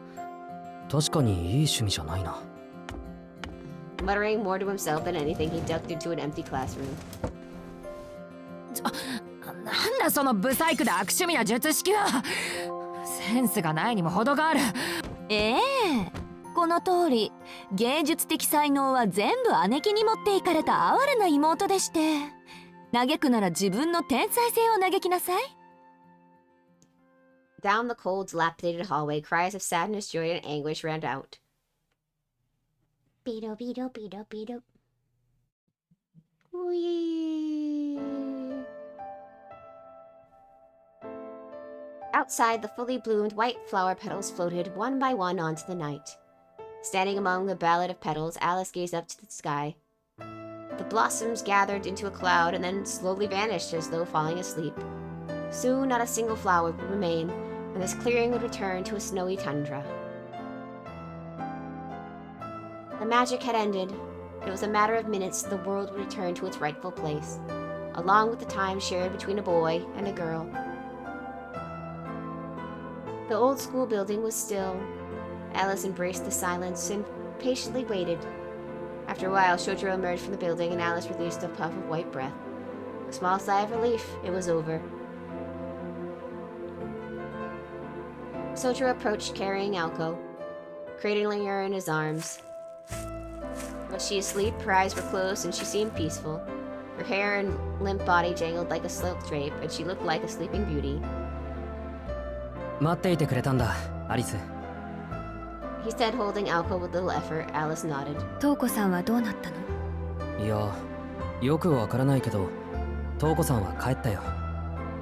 確かにいい趣味じゃないな。Muttering more to himself than anything, he ducked into an empty classroom. なんだそのブサイクで悪趣味な術式は。センスがないにも程がある。この通り芸術的才能は全部姉貴に持っていかれた哀れな妹でして、嘆くなら自分の天才性を嘆きなさい。Down the cold, dilapidated hallway, cries of sadness, joy, and anguish rang out. Beedo, beedo, beedo, beedo. Whee! Outside, the fully bloomed white flower petals floated one by one onto the night. Standing among the ballad of petals, Alice gazed up to the sky. The blossoms gathered into a cloud and then slowly vanished as though falling asleep. Soon not a single flower would remain, and this clearing would return to a snowy tundra. The magic had ended. It was a matter of minutes till the world would return to its rightful place, along with the time shared between a boy and a girl. The old school building was still. Alice embraced the silence and patiently waited. After a while, Shojiro emerged from the building and Alice released a puff of white breath. A small sigh of relief. It was over. Shojiro approached carrying Aoko, cradling her in his arms. Was she asleep? Her eyes were closed and she seemed peaceful. Her hair and limp body jangled like a silk drape, and she looked like a sleeping beauty. 待っていてくれたんだ、アリス。He said, holding Aoko with little effort. Alice nodded. 瞳子さんはどうなったの？いや、よくわからないけど、瞳子さんは帰ったよ。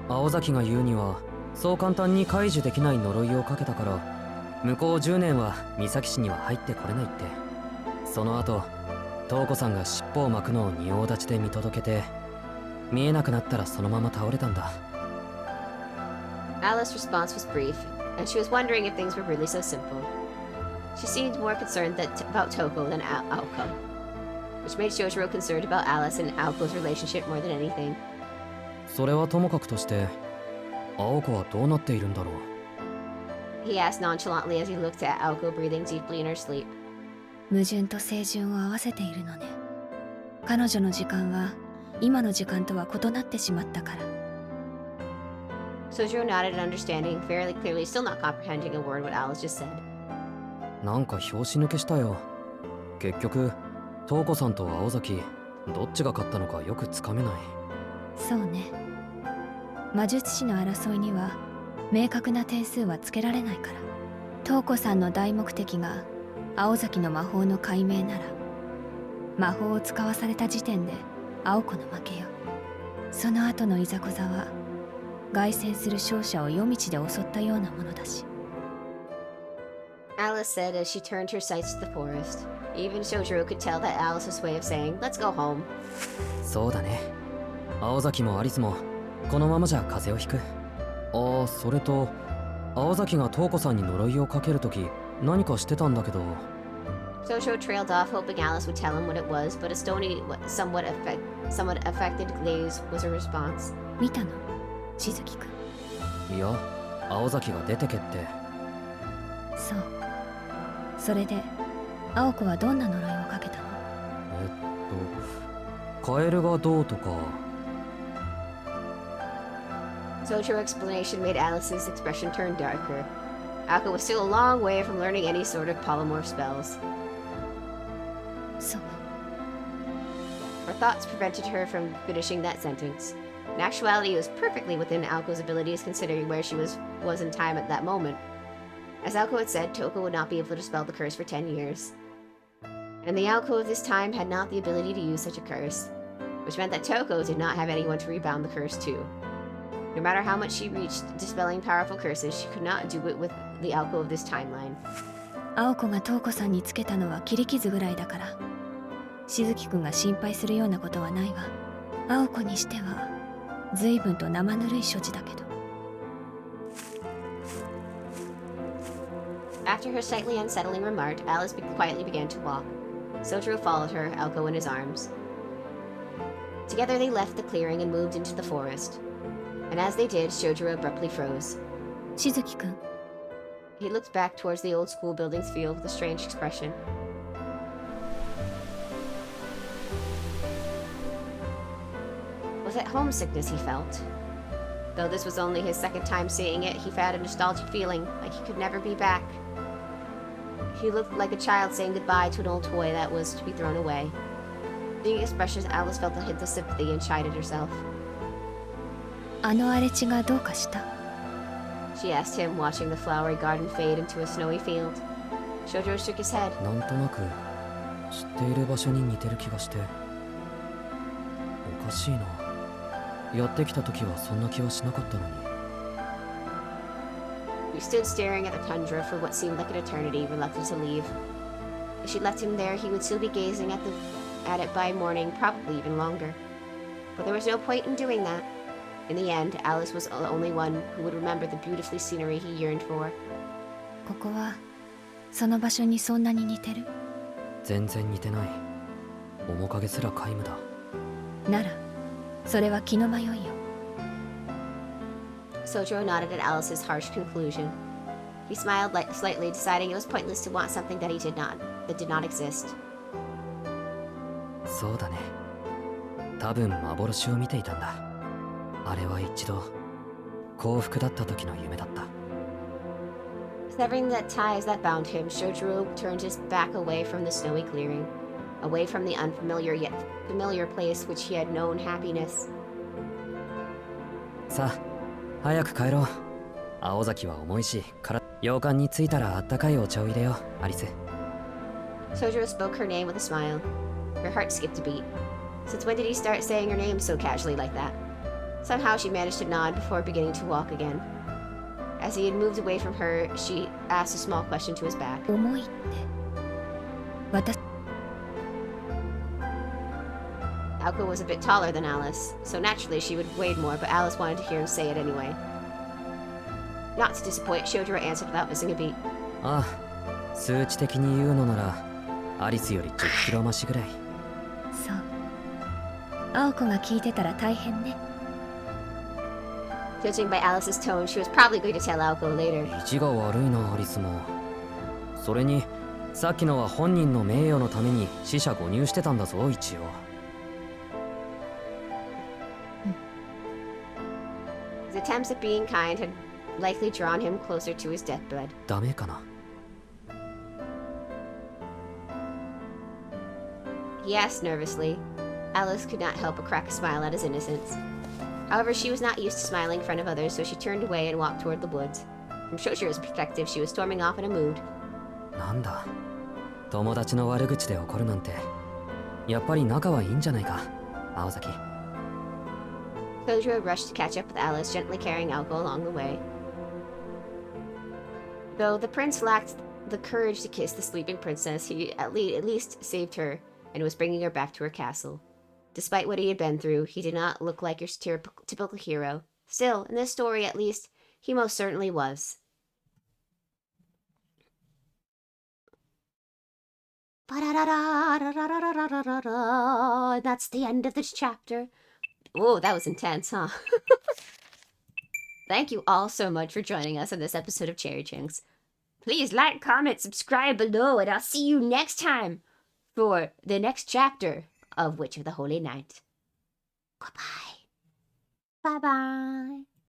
青崎が言うには、そう簡単に解除できない呪いをかけたから、向こう10年は三崎市には入ってこれないって。その後、瞳子さんが尻尾を巻くのを仁王立ちで見届けて、見えなくなったらそのまま倒れたんだ。Alice's response was brief, and she was wondering if things were really so simple. She seemed more concerned about Toko than Aoko, which made Shojiro concerned about Alice and Aoko's relationship more than anything. それはともかくとして、青子はどうなっているんだろう。He asked nonchalantly as he looked at Aoko breathing deeply in her sleep. 矛盾と清純を合わせているのね。彼女の時間は今の時間とは異なってしまったから。Shojiro nodded in understanding, fairly clearly still not comprehending a word what Alice just said. なんか拍子抜けしたよ。結局、瞳子さんと青崎、どっちが勝ったのかよくつかめない。そうね。魔術師の争いには明確な点数はつけられないから。瞳子さんの大目的が青崎の魔法の解明なら、魔法を使わされた時点で青子の負けよ。その後のいざこざは凱旋する勝者を夜道で襲ったようなものだし。Alice said as she turned her sights to the forest. Even Shojiro could tell that Alice's way of saying, "Let's go home." そうだね。青崎もアリスもこのままじゃ風邪をひく。ああ、それと青崎が瞳子さんに呪いをかけるとき何かしてたんだけど。Shojiro trailed off, hoping Alice would tell him what it was, but a stony, somewhat affected glaze was her response. 見たの？しずきくん。いや、青崎が出てけって。そう。それで青子はどんな呪いをかけたの？カエルがどうとか。Sojo's explanation made Alice's expression turn darker. Alka was still a long way from learning any sort of polymorph spells. そう。 Her thoughts prevented her from finishing that sentence. In actuality, it was perfectly within Alko's abilities considering where she was in time at that moment. As Alko had said, Toko would not be able to dispel the curse for 10 years. And the Alko of this time had not the ability to use such a curse, which meant that Toko did not have anyone to rebound the curse to. No matter how much she reached dispelling powerful curses, she could not do it with the Alko of this timeline. 青子が瞳子さんにつけたのは切り傷ぐらいだから、しずきくんが心配するようなことはないわ。青子にしては随分と生ぬるい処置だけど。 After her slightly unsettling remark, Alice quietly began to walk. Sojo followed her, Alko in his arms. Together they left the clearing and moved into the forest. And as they did, Shojiro abruptly froze. しずきくん、 He looked back towards the old school building's field with a strange expression. Was it homesickness he felt? Though this was only his second time seeing it, he had a nostalgic feeling, like he could never be back. He looked like a child saying goodbye to an old toy that was to be thrown away. Seeing expressions, Alice felt a hint of sympathy and chided herself. あの荒れ地がどうかした？ She asked him, watching the flowery garden fade into a snowy field. Shojiro shook his head. なんとなく知っている場所に似てる気がして。おかしいな。やってきた時はそんな気はしなかったのに。He stood staring at the tundra for what seemed like an eternity, reluctant to leave. If she left him there, he would still be gazing at it by morning, probably even longer. But there was no point in doing that. In the end, Alice was the only one who would remember the beautiful scenery he yearned for. ここはその場所にそんなに似てる？全然似てない。面影すら皆無だ。ならそれは気の迷いよ。 Sojo nodded at Alice's harsh conclusion. He smiled slightly, deciding it was pointless to want something that did not exist. そうだね。多分幻を見ていたんだ。あれは一度幸福だった時の夢だった。Severing the ties that bound him, Shojiro turned his back away from the snowy clearing, away from the unfamiliar yet familiar place which he had known happiness. さあ、早く帰ろう。青崎は重いし、洋館に着いたらあったかいお茶を入れよう、アリス。Shojiro spoke her name with a smile. Her heart skipped a beat. Since when did he start saying her name so casually like that? Somehow she managed to nod before beginning to walk again. As he had moved away from her, she asked a small question to his back. 重いって私 Alko was a bit taller than Alice, so naturally she would have weighed more, but Alice wanted to hear him say it anyway. Not to disappoint, Shojiro answered without missing a beat. ああ、数値的に言うのなら、アリスより10キロ増しぐらい。そう。青子が聞いてたら大変ね。 Judging by Alice's tone, she was probably going to tell Alko later. 意地が悪いな、アリスも。それに、さっきのは本人の名誉のために死者誤入してたんだぞ、一応。His attempts at being kind had likely drawn him closer to his deathbed. ダメかな。He asked nervously. Alice could not help but crack a smile at his innocence. However, she was not used to smiling in front of others, so she turned away and walked toward the woods. From Shojiro's perspective, she was storming off in a mood. なんだ、友達の悪口で怒るなんて。やっぱり仲はいいんじゃないか、青崎。Shojiro rushed to catch up with Alice, gently carrying Alko along the way. Though the prince lacked the courage to kiss the sleeping princess, he at least saved her and was bringing her back to her castle. Despite what he had been through, he did not look like your typical hero. Still, in this story at least, he most certainly was. That's the end of this chapter. Oh, that was intense, huh? Thank you all so much for joining us on this episode of Cherry Chinks. Please like, comment, subscribe below, and I'll see you next time for the next chapter of Witch of the Holy Night. Goodbye. Bye-bye.